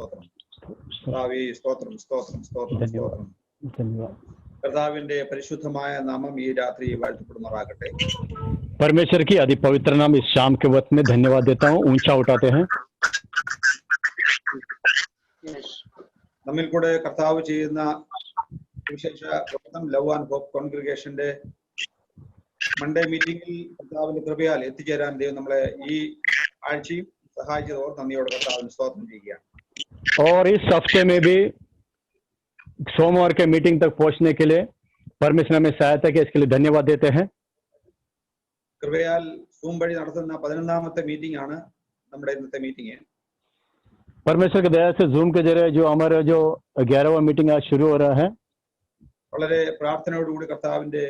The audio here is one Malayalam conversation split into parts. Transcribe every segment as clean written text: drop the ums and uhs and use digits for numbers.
സ്തോത്രം. കർത്താവേ, സ്തോത്രം സ്തോത്രം സ്തോത്രം സ്തോത്രം. കർത്താവിന്റെ പരിശുദ്ധമായ നാമം ഈ രാത്രി വാഴ്ത്തപ്പെടുമാറാകട്ടെ. परमेश्वर की अति पवित्र नाम इस शाम के वक्त में धन्यवाद देता हूँ, ऊंचा उठाते हैं. നമ്മിൽ കൂടെ കർത്താവ് ചെയ്യുന്ന വിശേഷ പ്രവർത്തനം ലവ് ആൻഡ് ഹോപ്പ് കോൺഗ്രിഗേഷന്റെ മൺഡേ മീറ്റിംഗിൽ കർത്താവിന്റെ കൃപയാൽ എത്തിച്ചേരാൻ ദൈവം നമ്മളെ ഈ ആഴ്ചയും സഹായിച്ചതോർ നന്ദിയോടെ കർത്താവിന് സ്തോത്രം ചെയ്യുകയാണ്. और इस हफ्ते में भी सोमवार के मीटिंग तक पहुंचने के लिए परमेश्वर हमें सहायता की, इसके लिए धन्यवाद देते हैं. കൃപയാൽ സൂം വഴി നടത്തുന്ന 11ാമത്തെ മീറ്റിംഗ് ആണ് നമ്മുടെ ഇന്നത്തെ മീറ്റിംഗ്. परमेश्वर की दया से जूम के जरिए जो हमारा जो 11वां मीटिंग आज शुरू हो रहा है, വളരെ പ്രാർത്ഥനയോടുകൂടി കർത്താവിന്റെ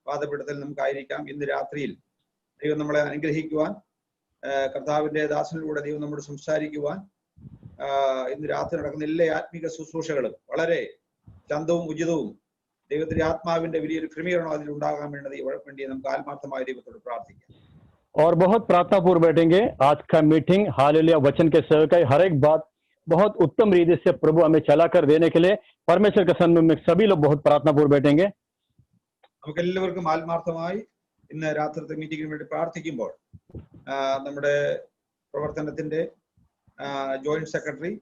പാദപീഠത്തിൽ നമുക്കായിരിക്കാം. ഇന്ന് രാത്രിയിൽ ദൈവം നമ്മളെ അനുഗ്രഹിക്കുവാൻ, കർത്താവിന്റെ ദാസനിലൂടെ ദൈവം നമ്മോട് സംസാരിക്കുവാൻ, ഇന്ന് രാത്രി നടക്കുന്ന എല്ലാ ആത്മീക ശുശ്രൂഷകളും വളരെ ശാന്തവും ഉചിതവും ദൈവത്തിന്റെ ആത്മാവിന്റെ വലിയൊരു ക്രമീകരണം അതിൽ ഉണ്ടാകാൻ വേണ്ടി നമുക്ക് ആത്മാർത്ഥമായ ദൈവത്തോട് പ്രാർത്ഥിക്കാം. और बहुत प्रार्थना पूर्व बैठेंगे. आज का मीटिंग हालेलुया वचन के सेवकाई हर एक बात बहुत उत्तम रीति से प्रभु हमें चला कर देने के लिए परमेश्वर के सन्मुख में सभी लोग बहुत प्रार्थना पूर्व बैठेंगे. നമുക്ക് എല്ലാവർക്കും ആത്മാർത്ഥമായി ഇന്ന് രാത്രിത്തെ മീറ്റിംഗിന് വേണ്ടി പ്രാർത്ഥിക്കുമ്പോൾ നമ്മുടെ പ്രവർത്തനത്തിന്റെ joint secretary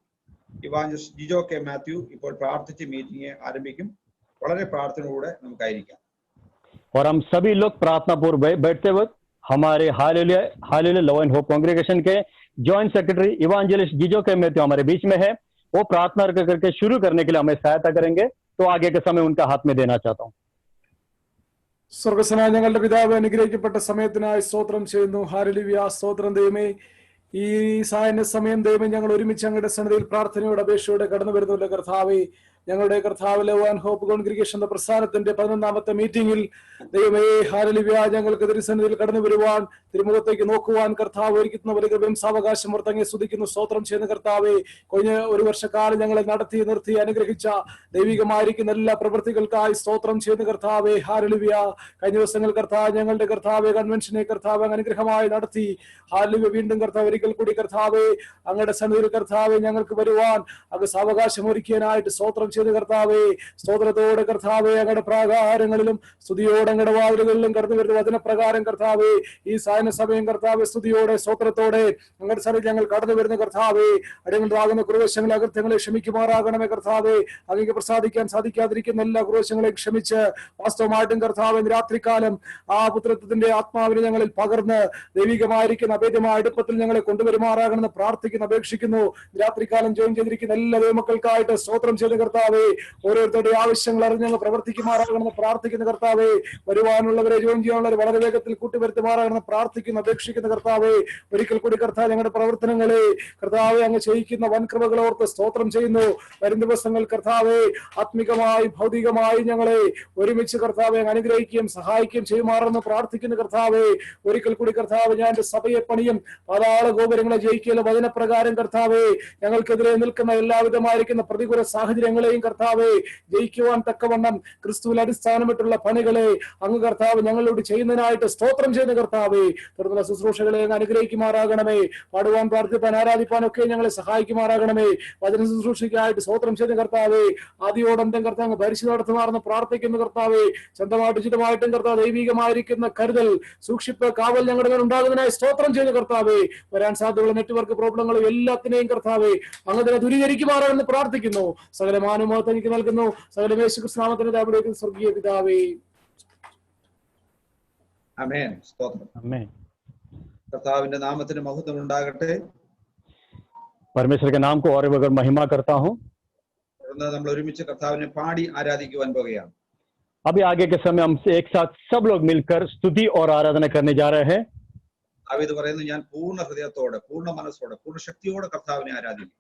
evangelist Jijo K Mathew ഇപ്പോൾ പ്രാർത്ഥിച്ച് മീറ്റിംഗ് ആരംഭിക്കും. വളരെ പ്രാർത്ഥനയോടെ നമുക്കായിരിക്കാം. और हम सभी लोग प्रार्थना पूर्व बैठते वक्त हमारे hallelujah love and hope congregation के जॉइंट सेक्रेटरी इवांजेलिस्ट जिजो के मैथ्यू हमारे बीच में है. वो प्रार्थना करके शुरू करने के लिए हमें सहायता करेंगे. तो आगे के समय उनका हाथ में देना चाहता हूँ. സ്വർഗസ്വനായ ഞങ്ങളുടെ പിതാവ്, അനുഗ്രഹിക്കപ്പെട്ട സമയത്തിനായി സ്തോത്രം ചെയ്യുന്നു. ഹല്ലേലൂയ, സ്തോത്രം ദൈവമേ. ഈ സായന സമയം ദൈവമേ, ഞങ്ങൾ ഒരുമിച്ച് അങ്ങയുടെ സന്നിധിയിൽ പ്രാർത്ഥനയോടെ അപേക്ഷയോടെ കടന്നു വരുന്നുണ്ട് കർത്താവേ. ഞങ്ങളുടെ കർത്താവ് ലവ് ആൻഡ് ഹോപ്പ് കോൺഗ്രിഗേഷന്റെ പ്രസ്ഥാനത്തിന്റെ 11ാമത്തെ മീറ്റിംഗിൽ ദൈവമേ ഹല്ലേലൂയ, ഞങ്ങൾക്ക് തിരുസന്നിധിയിൽ കടന്നു വരുവാൻ, തിരുമുഖത്തേക്ക് നോക്കുവാൻ കർത്താവ് ഒരുക്കുന്ന വലിയ കൃപയും സാവകാശം ഓർത്തങ്ങെ സ്തുതിക്കുന്നു, സ്തോത്രം ചെയ്യുന്ന കർത്താവേ. കഴിഞ്ഞ ഒരു വർഷക്കാലം ഞങ്ങളെ നടത്തി നിർത്തി അനുഗ്രഹിച്ച ദൈവികമായിരിക്കുന്ന എല്ലാ പ്രവൃത്തികൾക്കായി സ്തോത്രം ചെയ്യുന്ന കർത്താവേ. ഹല്ലേലൂയ, കഴിഞ്ഞ ദിവസങ്ങൾ കർത്താവ് ഞങ്ങളുടെ കർത്താവെ കൺവെൻഷനെ കർത്താവ് അനുഗ്രഹമായി നടത്തി. ഹല്ലേലൂയ, വീണ്ടും കർത്താവ് ഒരിക്കൽ കൂടി കർത്താവെ അങ്ങയുടെ സന്നിധിയിൽ കർത്താവെ ഞങ്ങൾക്ക് വരുവാൻ അങ്ങ് സാവകാശം ഒരുക്കിയനായിട്ട് സ്തോത്രം ചെയ്ത് കർത്താവെ. സ്തോത്രത്തോടെ കർത്താവെ അങ്ങയുടെ പ്രാകാരങ്ങളിലും സ്തുതിയോടെ അങ്ങയുടെ വാതിലുകളിലും കടന്നു വരുന്ന വചനപ്രകാരം കർത്താവെ ഈ സായന സമയം കർത്താവെ സ്തുതിയോടെ സ്തോത്രത്തോടെ അങ്ങയുടെ സന്നിധിയിൽ ഞങ്ങൾ കടന്നു വരുന്ന കർത്താവെ. അടിയങ്ങളാകുന്ന കുറവശങ്ങളെ അകൃത്യങ്ങളെ ക്ഷമിക്കുമാറാകണമേ കർത്താവെ. അങ്ങേക്ക് പ്രസാദിക്കാൻ സാധിക്കാതിരിക്കുന്ന എല്ലാ കുറവശങ്ങളെയും ക്ഷമിച്ച് വാസ്തവമായിട്ടും കർത്താവ് രാത്രികാലം ആ പുത്രത്വത്തിന്റെ ആത്മാവിനെ ഞങ്ങളിൽ പകർന്ന് ദൈവികമായിരിക്കുന്ന അഭേദ്യമായ അടുപ്പത്തിൽ ഞങ്ങളെ കൊണ്ടുവരുമാറാകണമെന്ന് പ്രാർത്ഥിക്കുന്നു, അപേക്ഷിക്കുന്നു. രാത്രികാലം ജോയിൻ ചെയ്തിരിക്കുന്ന എല്ലാ ദൈവമക്കൾക്കായിട്ട് സ്തോത്രം ചെയ്ത കർത്താവെ. ഓരോരുത്തരുടെ ആവശ്യങ്ങൾ അറിഞ്ഞ് ഞങ്ങൾ പ്രവർത്തിക്കുമാറാകണമെന്ന് പ്രാർത്ഥിക്കുന്ന കർത്താവെ. വരുവാനുള്ളവരെ ജോയിൻ ചെയ്യാനുള്ളവരെ വളരെ വേഗത്തിൽ കൂട്ടിവരുത്തുമാറാകണമെന്ന് പ്രാർത്ഥിക്കുന്നു, അപേക്ഷിക്കുന്ന കർത്താവെ. ഒരിക്കൽ കൂടി കർത്താവ് ഞങ്ങളുടെ പ്രവർത്തനങ്ങളെ കർത്താവെ അങ്ങ് ചെയ്യിക്കുന്ന വൻകൃപകൾ ഓർത്ത് സ്തോത്രം ചെയ്യുന്നു. വരും ദിവസങ്ങൾ കർത്താവെ ആത്മികമായി ഭൗതികമായി ഞങ്ങളെ ഒരുമിച്ച് കർത്താവെ അനുഗ്രഹിക്കുകയും സഹായിക്കുകയും ചെയ്യുമാറെന്ന് പ്രാർത്ഥിക്കുന്ന കർത്താവെ. ഒരിക്കൽ കൂടി കർത്താവ് ഞാൻ എന്റെ സഭയെ പണിയും, പാതാള ഗോപുരങ്ങളെ ജയിക്കലും വചനപ്രകാരം കർത്താവെ ഞങ്ങൾക്കെതിരെ നിൽക്കുന്ന എല്ലാവിധമായിരിക്കുന്ന പ്രതികൂല സാഹചര്യങ്ങളെയും കർത്താവെ ജയിക്കുവാൻ തക്കവണ്ണം ക്രിസ്തുവിൽ അടിസ്ഥാനമിട്ടുള്ള പണികളെ അങ്ങ് കർത്താവ് ഞങ്ങളോട് ചെയ്യുന്നതിനായിട്ട് സ്തോത്രം ചെയ്യുന്ന കർത്താവെ. തുടർന്നുള്ള ശുശ്രൂഷകളെ അങ്ങ് അനുഗ്രഹിക്കുമാറാകണമേ. പാടുവാൻ, പ്രാർത്ഥിപ്പാൻ, ആരാധിപ്പാനൊക്കെ ഞങ്ങളെ സഹായിക്കുമാറാകണമേ. വചന ശുശ്രൂഷയ്ക്കായിട്ട് സ്തോത്രം ചെയ്യുന്ന കർത്താവെ. ആദ്യോടന്തം കർത്താവ് ഭരിച്ചു നടത്തുമാറെന്ന് പ്രാർത്ഥിക്കുന്ന കർത്താവെ. സ്വന്തമായിട്ട് ഉചിതമായിട്ടും കർത്താവ് ദൈവികമായിരിക്കുന്ന കരുതൽ, സൂക്ഷിപ്പ്, കാവൽ ഞങ്ങളുടെ മേൽ ഉണ്ടാകുന്നതിനായി സ്തോത്രം ചെയ്യുന്ന കർത്താവെ. വരാൻ സാധ്യതയുള്ള നെറ്റ്വർക്ക് പ്രോബ്ലങ്ങളും എല്ലാത്തിനെയും കർത്താവെ അങ്ങ് ദൂരീകരിക്കുമാറാണെന്ന് പ്രാർത്ഥിക്കുന്നു. സകല മാനവമഹത്വം എനിക്ക് നൽകുന്നു. സകല യേശുക്രിസ്തു നാമത്തിൽ അവിടേക്ക് സ്വർഗീയ പിതാവേ. ആമേൻ. സ്തോത്രം. आमीन. കർത്താവിന്റെ നാമത്തിന് മഹത്വം ഉണ്ടാകട്ടെ. परमेश्वर के नाम को और बगैर महिमा करता हूँ. തുടർന്ന് നമ്മൾ ഒരുമിച്ച് കർത്താവിനെ പാടി ആരാധിക്കുവാൻ പോകുകയാണ്. अभी आगे के समय हम एक साथ सब लोग मिलकर स्तुति और आराधना करने जा रहे हैं. ദാവീദ് പറയുന്നു, ഞാൻ പൂർണ്ണ ഹൃദയത്തോടെ, പൂർണ്ണ മനസ്സോടെ, പൂർണ്ണ ശക്തിയോടെ കർത്താവിനെ ആരാധിക്കും.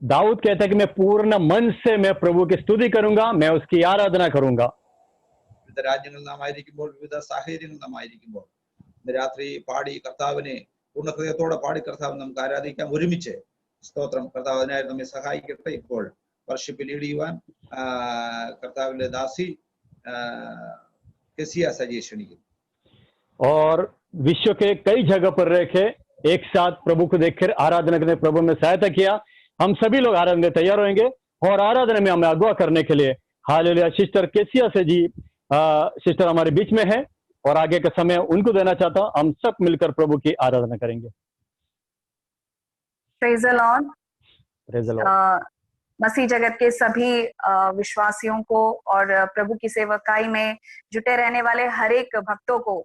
दाऊद कहता है कि मैं पूर्ण मन से मैं प्रभु की स्तुति करूंगा, मैं उसकी आराधना करूंगा. വിവിധ രാജ്യങ്ങളിൽ നാം ആയിരിക്കുമ്പോൾ, വിവിധ സാഹചര്യങ്ങളിൽ നാം ആയിരിക്കുമ്പോൾ ഇന്ന് രാത്രി പാടി കർത്താവിനെ പൂർണ്ണ ഹൃദയത്തോടെ പാടി കർത്താവിനെ നമുക്ക് ആരാധിക്കാം ഒരുമിച്ച്. സ്തോത്രം. കർത്താവ് അതിനായി നമ്മെ സഹായിക്കട്ടെ. ഇപ്പോൾ വർഷിപ്പ് ലീഡ് ചെയ്യുവാൻ കർത്താവിന്റെ ദാസി केसिया सजेशन की। और विश्व के कई जगह पर रह के एक साथ प्रभु को देखकर आराधना करने प्रभु ने सहायता किया. हम सभी लोग आराधना में तैयार होंगे और आराधना में हमें अगुवा करने के लिए हालेलुया सिस्टर केसिया से जी सिस्टर हमारे बीच में है और आगे का समय उनको देना चाहता हूं। हम सब मिलकर प्रभु की आराधना करेंगे। Praise the Lord. Praise the Lord. मसीह जगत के सभी विश्वासियों को और प्रभु की सेवकाई में जुटे रहने वाले हर एक भक्तों को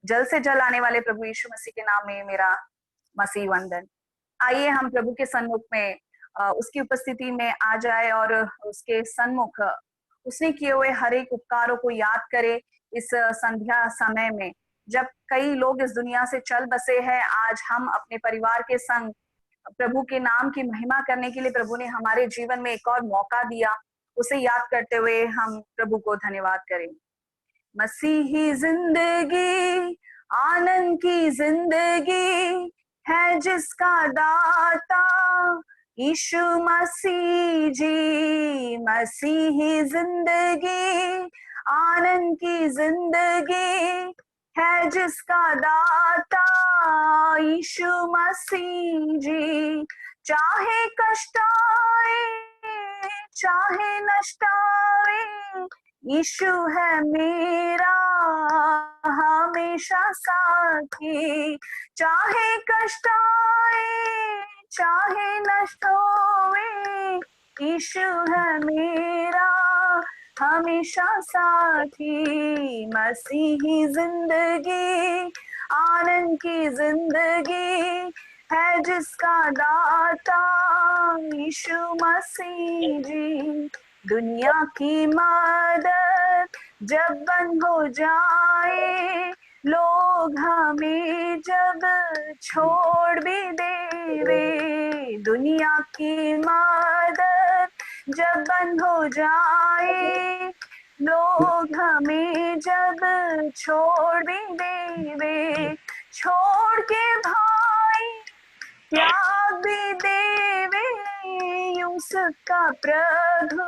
जल्द से जल्द आने वाले प्रभु यीशु मसीह के नाम में मेरा मसीह वंदन। आइए हम प्रभु के सन्मुख में उसकी उपस्थिति में आ जाए और उसके सन्मुख उसने किए हुए हर एक उपकारों को याद करे। इस संध्या समय में जब कई लोग इस दुनिया से चल बसे हैं, आज हम अपने परिवार के संग प्रभु के नाम की महिमा करने के लिए प्रभु ने हमारे जीवन में एक और मौका दिया। उसे याद करते हुए हम प्रभु को धन्यवाद करें। मसीही जिंदगी आनंद की जिंदगी है जिसका दाता यीशु मसीह जी। मसीही जिंदगी आनंद की जिंदगी है जिसका दाता यीशु मसीह जी। चाहे कष्ट आए चाहे नष्ट आए यीशु है मेरा हमेशा साथी। चाहे कष्ट आए चाहे नष्ट होए यीशु है मेरा हमेशा साथी। मसीही जिंदगी आनंद की जिंदगी है जिसका दाता यीशु मसीह जी। दुनिया की मदद जब बंद हो जाए लोग हमें जब छोड़ भी देवे। दुनिया की मदद जब बंद हो जाए लोग हमें जब छोड़ भी देवे। छोड़ के भाई त्याग भी देवे यूसुफ का प्रभु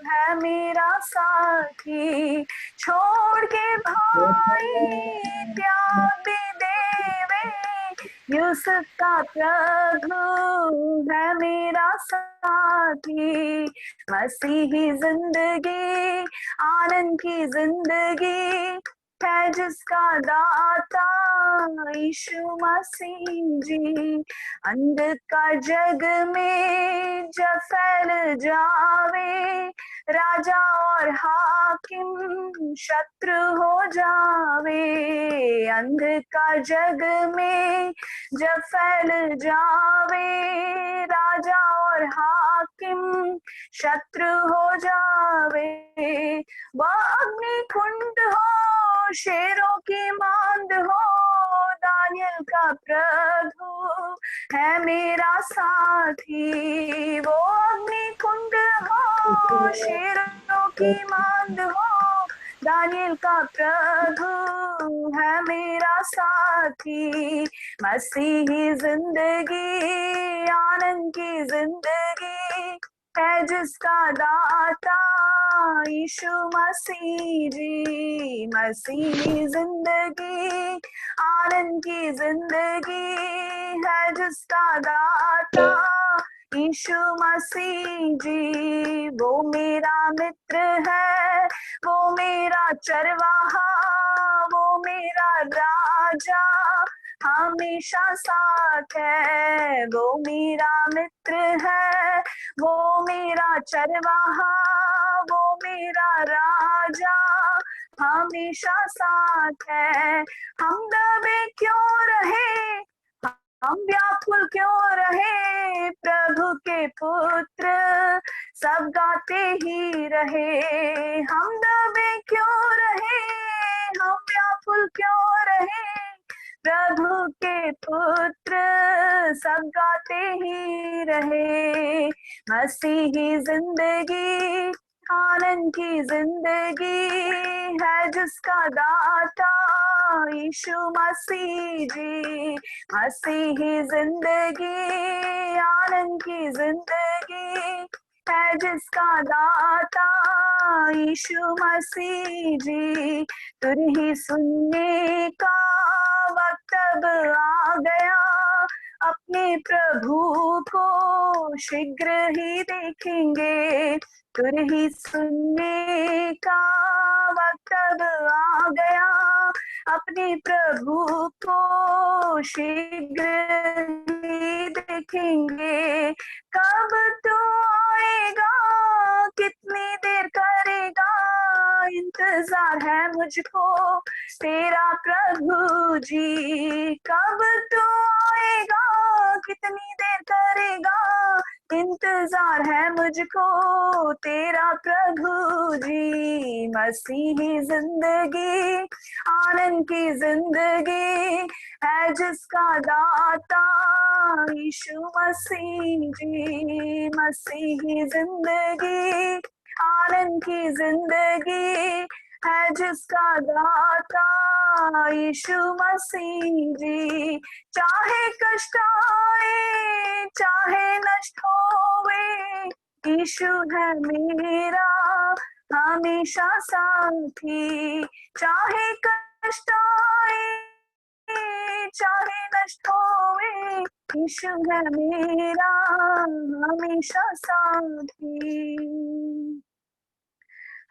है मेरा साथी। छोड़ के भाई त्याग भी देवे यूसुफ का प्रभु है मेरा साथी। मसीही जिंदगी आनंद की जिंदगी है जिसका दाता यीशु मसीह जी। अंधकार जग में जब फैल जावे राजा और हाकिम शत्रु हो जावे। अंधकार जग में जब फैल जावे राजा और हाकिम शत्रु हो जावे। वह अग्नि कुंड हो शेरों की मांद हो दानियल का प्रभु है मेरा साथी। वो अग्नि कुंड हो शेरों की मांद हो दानियल का प्रभु है मेरा साथी। मसीही जिंदगी आनंद की जिंदगी है जिसका दाता यीशु मसीह जी। मसीही जिंदगी आनंद की जिंदगी है जिसका दाता यीशु मसीह जी। वो मेरा मित्र है वो मेरा चरवाहा वो मेरा राजा हमेशा साथ है। वो मेरा मित्र है वो मेरा चरवाहा वो मेरा राजा हमेशा साथ है। हम दबे क्यों रहे हम व्याकुल क्यों रहे प्रभु के पुत्र सब गाते ही रहे। हम दबे क्यों रहे हम व्याकुल क्यों रहे प्रभु के पुत्र सब गाते ही रहे। मसीही जिंदगी आनंद की जिंदगी है जिसका दाता यीशु मसीह जी। मसीही जिंदगी आनंद की जिंदगी है जिसका दाता यीशु मसीह जी। तुर ही सुनने का वक्त अब आ गया अपने प्रभु को शीघ्र ही देखेंगे, फिर ही सुनने का वक्त अब आ गया। अपने प्रभु को शीघ्र ही देखेंगे, कब तो आएगा, कितनी देर करेगा, इंतजार है मुझको तेरा प्रभु जी। कब तो आएगा, कितनी देर करेगा, इंतजार है मुझको तेरा प्रभु जी। मसीही जिंदगी आनंद की जिंदगी है जिसका दाता यीशु मसीह जी। मसीही जिंदगी आनंद की जिंदगी है जिसका दाता यीशु मसीह जी। चाहे कष्ट आए, चाहे नष्ट होवे, यीशु है मेरा हमेशा साथी। चाहे कष्ट आए, चाहे नष्ट होवे, यीशु है मेरा हमेशा साथी।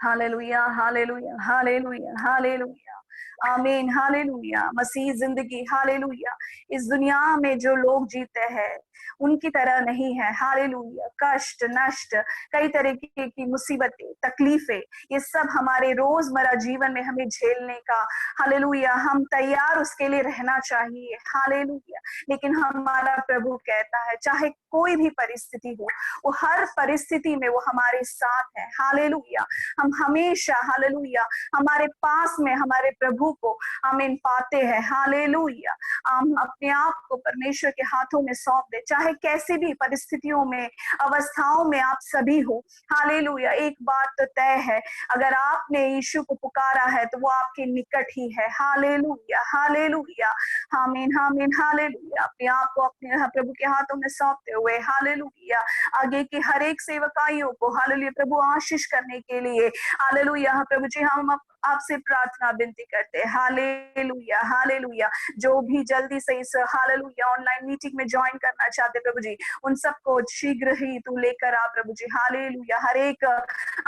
हालेलुया, हालेलुया, हालेलुया, हालेलुया, आमीन, हालेलुया। मसीह जिंदगी, हालेलुया। इस दुनिया में जो लोग जीते हैं उनकी तरह नहीं है। हालेलुया। कष्ट, नष्ट, कई तरह की मुसीबतें, तकलीफें, ये सब हमारे रोजमर्रा जीवन में हमें झेलने का, हालेलुया, हम तैयार उसके लिए रहना चाहिए। हालेलुया। लेकिन हमारा प्रभु कहता है चाहे कोई भी परिस्थिति हो, वो हर परिस्थिति में वो हमारे साथ है। हालेलुया। हम हमेशा, हालेलुया, हमारे पास में हमारे प्रभु को हम पाते हैं। हालेलुया। हम अपने आप को परमेश्वर के हाथों में सौंप दे, चाहे कैसी भी परिस्थितियों में, अवस्थाओं में आप सभी हो। हालेलुया। एक बात तो तय है, अगर आपने यीशु को पुकारा है तो वो आपके निकट ही है। हालेलुया, हालेलुया, आमीन, आमीन, हालेलुया। अपने आप को अपने प्रभु के हाथों में सौंपते हुए, हालेलुया, आगे की हर एक सेवकाइयों को, हालेलुया, प्रभु आशीष करने के लिए, हालेलुया, प्रभु जी हम आपसे प्रार्थना विनती करते हैं। Hallelujah, hallelujah. जो भी जल्दी से इस, हालेलुया, ऑनलाइन मीटिंग में ज्वाइन करना चाहते प्रभु जी, उन सबको शीघ्र ही तू लेकर आ प्रभु जी। हालेलुया। हर एक,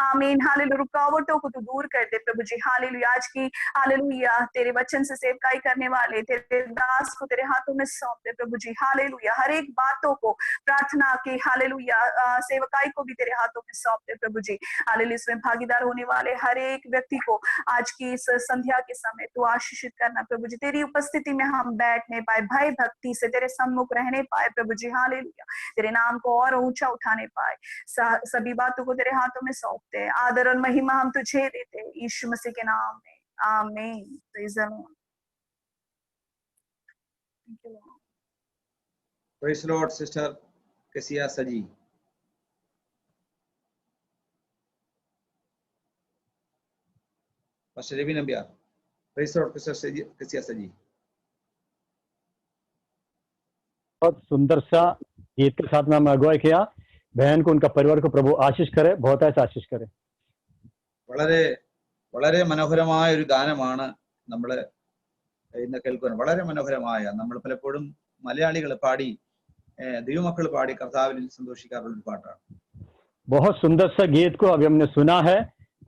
आमीन, हालेलुया, रुकावटों को तू दूर कर दे प्रभु जी। हालेलुया। आज की, हालेलुया, तेरे वचन से सेवकाई करने वाले तेरे दास को तेरे हाथों में सौंप दे प्रभु जी। हालेलुया। हर एक बातों को, प्रार्थना की, हालेलुया, सेवकाई को भी तेरे हाथों में सौंप दे प्रभु जी। हालेलुया। इसमें भागीदार होने वाले हर एक व्यक्ति को आज की इस संध्या के समय तू आशीषित करना प्रभु जी। तेरी उपस्थिति में हम बैठने पाए, भय भक्ति से तेरे सम्मुख रहने पाए प्रभु जी। हालेलुया। तेरे नाम को और ऊंचा उठाने पाए। सभी बातों को तेरे हाथों में सौंपते हैं। आदर और महिमा हम तुझे देते हैं यीशु मसीह के नाम में, आमीन। Praise the lord. Thank you lord. Praise the lord sister Kezia Saji. Pastor Ravi Nambiar. Praise the lord sister Kezia Saji. बहुत सुंदर सा गीत के साथ में हम अगुवाई किया। बहन को, उनका परिवार को प्रभु आशीष करे, बहुत ऐसा आशीष करे। വളരെ വളരെ മനോഹരമായ ഒരു ഗാനമാണ് നമ്മൾ ഇന്ന് കേൾക്കുന്നത്. വളരെ മനോഹരമായ, നമ്മൾ പലപ്പോഴും മലയാളികൾ പാടി, ദൈവമക്കൾ പാടി കർത്താവിൽ സന്തോഷിക്കാറുള്ള ഒരു പാട്ടാണ്. बहुत सुंदर सा गीत को अभी हमने सुना है,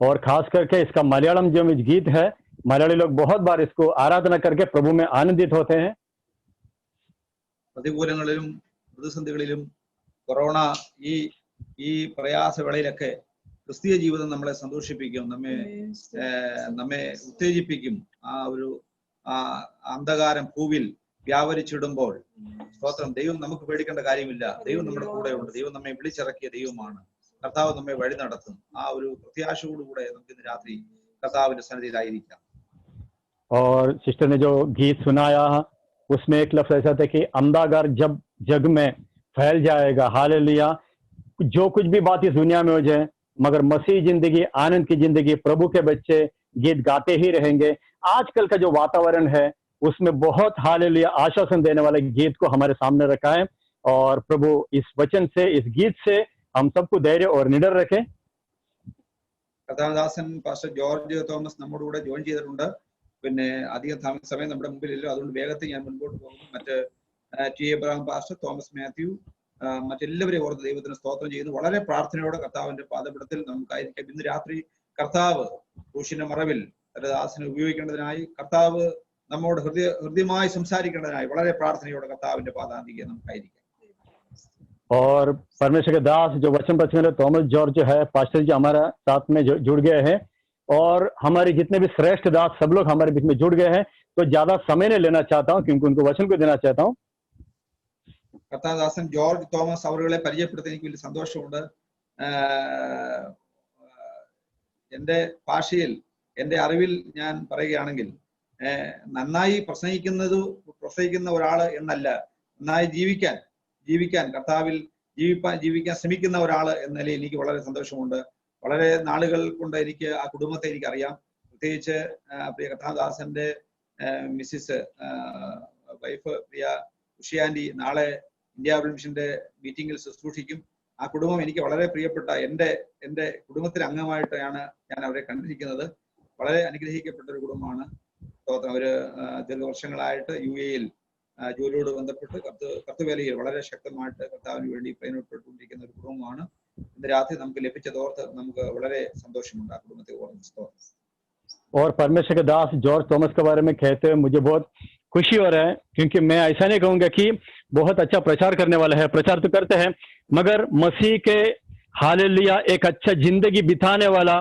और खास करके इसका मलयालम जो गीत है, मलयाली लोग बहुत बार इसको आराधना करके प्रभु में आनंदित होते हैं। പ്രതികൂലങ്ങളിലും പ്രതിസന്ധികളിലും കൊറോണ ഈ പ്രയാസവേളയിലൊക്കെ ക്രിസ്തീയ ജീവിതം നമ്മളെ സന്തോഷിപ്പിക്കും, നമ്മെ ഉത്തേജിപ്പിക്കും. ആ ഒരു അന്ധകാരം ഭൂവിൽ വ്യാപരിച്ചിടുമ്പോൾ സ്തോത്രം, ദൈവം നമുക്ക് പേടിക്കേണ്ട കാര്യമില്ല. ദൈവം നമ്മുടെ കൂടെയുണ്ട്. ദൈവം നമ്മെ വിളിച്ചിറക്കിയ ദൈവമാണ്. കർത്താവ് നമ്മെ വഴി നടത്തും. ആ ഒരു പ്രത്യാശയോടുകൂടെ നമുക്ക് ഇന്ന് രാത്രി കർത്താവിന്റെ സന്നിധിയിലായിരിക്കാം. और सिस्टर ने जो गीत सुनाया उसमें एक लफ्ज ऐसा था कि अंधाकार जब जग में फैल जाएगा, हालेलुया, जो कुछ भी बात इस दुनिया में हो जाए, मगर मसीह जिंदगी, आनंद की जिंदगी, प्रभु के बच्चे गीत गाते ही रहेंगे। आजकल का जो वातावरण है उसमें बहुत, हालेलुया, आश्वासन देने वाले गीत को हमारे सामने रखा है, और प्रभु इस वचन से, इस गीत से हम सबको धैर्य और निडर रखे। കർത്താവദാസൻ പാസ്റ്റർ ജോർജ് തോമസ് നമ്മുടെ കൂടെ ജോയിൻ ചെയ്തിട്ടുണ്ട്. പിന്നെ അധികം സമയം നമ്മുടെ മുമ്പിലില്ല, അതുകൊണ്ട് വേഗത്തിൽ ഞാൻ മുൻപോട്ട് പോകുന്നു. മറ്റ് T Abraham pastor, Thomas Mathew, മറ്റെല്ലാവരെയും ഓർത്ത് ദൈവത്തിന് സ്തോത്രം ചെയ്യുന്നു. വളരെ പ്രാർത്ഥനയോടെ കർത്താവിന്റെ പാദപീഠത്തിൽ നമുക്കായിരിക്കാം. ഇന്ന് രാത്രി കർത്താവ് ക്രൂശിന്റെ മറവിൽ തന്റെ ദാസനെ ഉപയോഗിക്കേണ്ടതിനായി, കർത്താവ് നമ്മോട് ഹൃദ്യമായി സംസാരിക്കേണ്ടതിനായി വളരെ പ്രാർത്ഥനയോടെ കർത്താവിന്റെ പാദാന്തികെ നമുക്കായിരിക്കാം. और परमेश्वर के दास जो वचन बचने थॉमस जॉर्ज जो है पास्टर जी हमारा साथ में जुड़ गए हैं, और हमारे जितने भी श्रेष्ठ दास सब लोग हमारे बीच में जुड़ गए हैं. तो ज्यादा समय नहीं लेना चाहता हूँ क्योंकि उनको वचन को देना चाहता हूँ. കർത്താദാസൻ ജോർജ് തോമസ് അവരുകളെ പരിചയപ്പെടുത്താൻ എനിക്ക് വലിയ സന്തോഷമുണ്ട്. എൻ്റെ ഭാഷയിൽ, എൻ്റെ അറിവിൽ ഞാൻ പറയുകയാണെങ്കിൽ, നന്നായി പ്രസംഗിക്കുന്ന ഒരാള് എന്നല്ല, നന്നായി ജീവിക്കാൻ കർത്താവിൽ ജീവിക്കാൻ ശ്രമിക്കുന്ന ഒരാള് എന്ന നിലയിൽ എനിക്ക് വളരെ സന്തോഷമുണ്ട്. വളരെ നാളുകൾ കൊണ്ട് എനിക്ക് ആ കുടുംബത്തെ എനിക്കറിയാം. പ്രത്യേകിച്ച് പ്രിയ കർത്താദാസന്റെ മിസ്സിസ് വൈഫ് പ്രിയ ഉഷിയാൻഡി നാളെ ഇന്ത്യ മിഷന്റെ മീറ്റിംഗിൽ ശുശ്രൂഷിക്കും. ആ കുടുംബം എനിക്ക് വളരെ പ്രിയപ്പെട്ട എൻ്റെ കുടുംബത്തിലെ അംഗമായിട്ടാണ് ഞാൻ അവരെ കണ്ടിരിക്കുന്നത്. വളരെ അനുഗ്രഹിക്കപ്പെട്ട ഒരു കുടുംബമാണ്. അവര് ദീർഘവർഷങ്ങളായിട്ട് UAE ജോലിയോട് ബന്ധപ്പെട്ട് കർത്തവേലയിൽ വളരെ ശക്തമായിട്ട് കർത്താവിന് വേണ്ടി പ്രയോജനപ്പെട്ടുകൊണ്ടിരിക്കുന്ന ഒരു കുടുംബമാണ്. ഇന്ന് രാത്രി നമുക്ക് ലഭിച്ചതോർത്ത് നമുക്ക് വളരെ സന്തോഷമുണ്ട്. ആ കുടുംബത്തെ ഓർമ്മിച്ചു. और परमेश्वर के दास जॉर्ज थॉमस के बारे में कहते हुए मुझे बहुत खुशी हो रहा है, क्योंकि मैं ऐसा नहीं कहूंगा कि बहुत अच्छा प्रचार करने वाला है, प्रचार तो करते हैं, मगर मसीह के हालेलुया एक अच्छा जिंदगी बिताने वाला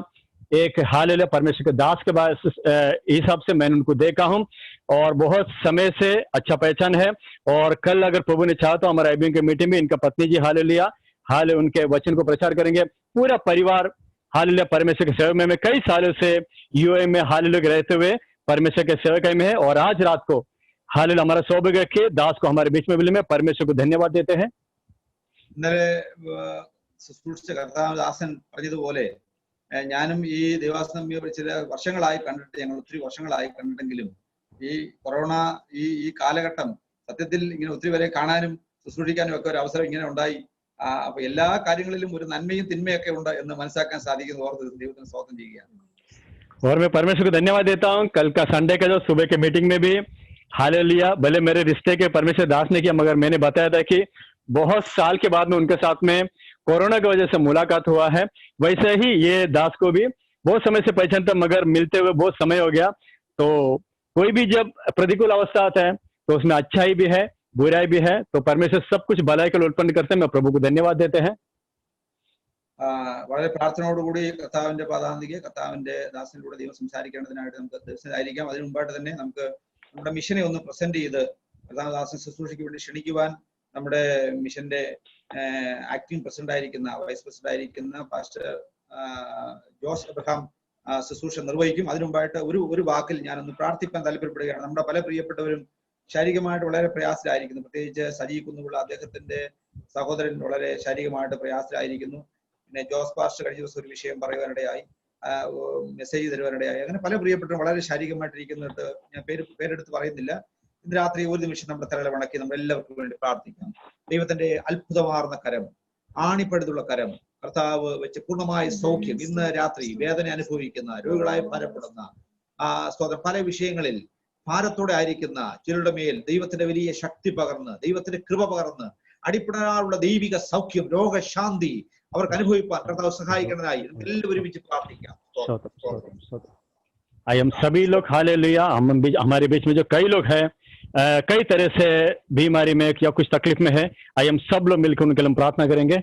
एक हालेलुया परमेश्वर के दास के हिसाब से मैंने उनको देखा हूं और बहुत समय से अच्छा पहचान है. और कल अगर प्रभु ने चाहा तो हमारा IBM की मीटिंग में इनका पत्नी जी हालेलुया उनके वचन को प्रचार करेंगे. पूरा परिवार हालेलुया परमेश्वर के सेवा में कई सालों से UAE में हालेलुया रहते हुए परमेश्वर के सेवकाई में है. और आज रात को हालेलुया हमारा सौभाग्य के दास को हमारे बीच में मिले, में परमेश्वर को धन्यवाद देते हैं. ഇന്നലെ ശുശ്രൂഷിച്ച കർത്താദാസൻ പറഞ്ഞതുപോലെ ഞാനും ഈ ദേവാസനം ചില വർഷങ്ങളായി കണ്ടിട്ട്, ഞങ്ങൾ ഒത്തിരി വർഷങ്ങളായി കണ്ടിട്ടെങ്കിലും ഈ കൊറോണ ഈ കാലഘട്ടം സത്യത്തിൽ ഇങ്ങനെ ഒത്തിരി പേരെ കാണാനും ശുശ്രൂഷിക്കാനും ഒക്കെ ഒരു അവസരം ഇങ്ങനെ ഉണ്ടായി. അപ്പൊ എല്ലാ കാര്യങ്ങളിലും ഒരു നന്മയും തിന്മയൊക്കെ ഉണ്ട് എന്ന് മനസ്സിലാക്കാൻ സാധിക്കുന്ന ഓർത്ത് ദൈവത്തിന് സ്തോത്രം ചെയ്യുകയാണ്. और मैं परमेश्वर को धन्यवाद देता हूँ. कल का संडे का जो सुबह के मीटिंग में भी हालेलुया भले मेरे रिश्ते के परमेश्वर दास ने किया, मगर मैंने बताया था कि बहुत साल के बाद में उनके साथ में कोरोना की वजह से मुलाकात हुआ है. वैसे ही ये दास को भी बहुत समय से पहचानता, मगर मिलते हुए बहुत समय हो गया. तो कोई भी जब प्रतिकूल अवस्था आता है तो उसमें अच्छाई भी है, बुराई भी है. तो परमेश्वर सब कुछ भलाई के लिए उत्पन्न करते हैं. मैं प्रभु को धन्यवाद देते हैं. വളരെ പ്രാർത്ഥനയോടുകൂടി കർത്താവിന്റെ പാദാന്തികെ കർത്താവിന്റെ ദാസനിലൂടെ ദൈവം സംസാരിക്കേണ്ടതിനായിട്ട് നമുക്ക് ദിവസമായിരിക്കാം. അതിനു മുമ്പായിട്ട് തന്നെ നമുക്ക് നമ്മുടെ മിഷനെ ഒന്ന് പ്രസന്റ് ചെയ്ത് കർത്താവദാസൻ ശുശ്രൂഷയ്ക്ക് വേണ്ടി ക്ഷണിക്കുവാൻ നമ്മുടെ മിഷന്റെ ആക്ടിംഗ് പ്രസിഡന്റ് ആയിരിക്കുന്ന, വൈസ് പ്രസിഡന്റ് ആയിരിക്കുന്ന പാസ്റ്റർ ജോസ് എബ്രഹാം ശുശ്രൂഷ നിർവഹിക്കും. അതിനു മുമ്പായിട്ട് ഒരു വാക്കിൽ ഞാനൊന്ന് പ്രാർത്ഥിക്കാൻ താല്പര്യപ്പെടുകയാണ്. നമ്മുടെ പല പ്രിയപ്പെട്ടവരും ശാരീരികമായിട്ട് വളരെ പ്രയാസത്തിലായിരിക്കുന്നു. പ്രത്യേകിച്ച് സജി കുന്നുകുള്ള അദ്ദേഹത്തിന്റെ സഹോദരൻ വളരെ ശാരീരികമായിട്ട് പ്രയാസത്തിലായിരിക്കുന്നു. പിന്നെ ജോസ് പാസ്റ്റർ കഴിഞ്ഞ ദിവസം ഒരു വിഷയം പറയുവാനിടയായി, മെസ്സേജ് തരുവാനിടയായി. അങ്ങനെ പല പ്രിയപ്പെട്ടവരും വളരെ ശാരീരികമായിട്ടിരിക്കുന്നിട്ട് ഞാൻ പേരെടുത്ത് പറയുന്നില്ല. ഇന്ന് രാത്രി ഒരു നിമിഷം നമ്മുടെ തലകളെ വണക്കി നമ്മൾ എല്ലാവർക്കും വേണ്ടി പ്രാർത്ഥിക്കാം. ദൈവത്തിന്റെ അത്ഭുതമാർന്ന കരം, ആണിപ്പഴുതുള്ള കരം കർത്താവ് വെച്ച് പൂർണ്ണമായ സൗഖ്യം ഇന്ന് രാത്രി വേദന അനുഭവിക്കുന്ന, രോഗികളായി ഭാരപ്പെടുന്ന സ്തോത്രം പല വിഷയങ്ങളിൽ ഭാരത്തോടെ ആയിരിക്കുന്ന ചിലരുടെ മേൽ ദൈവത്തിന്റെ വലിയ ശക്തി പകർന്ന്, ദൈവത്തിന്റെ കൃപ പകർന്ന് അടിപ്പെടാനുള്ള ദൈവിക സൗഖ്യം, രോഗശാന്തി അവർക്ക് അനുഭവിപ്പാൻ കർത്താവ് സഹായിക്കുന്നതായി എല്ലാവരും ഒരുമിച്ച് പ്രാർത്ഥിക്കാം. सभी लोग हालेलुया हमारे बीच में जो कई लोग हैं कई तरह से बीमारी में या कुछ तकलीफ में है, हम सब लोग मिलकर उनके लिए प्रार्थना करेंगे.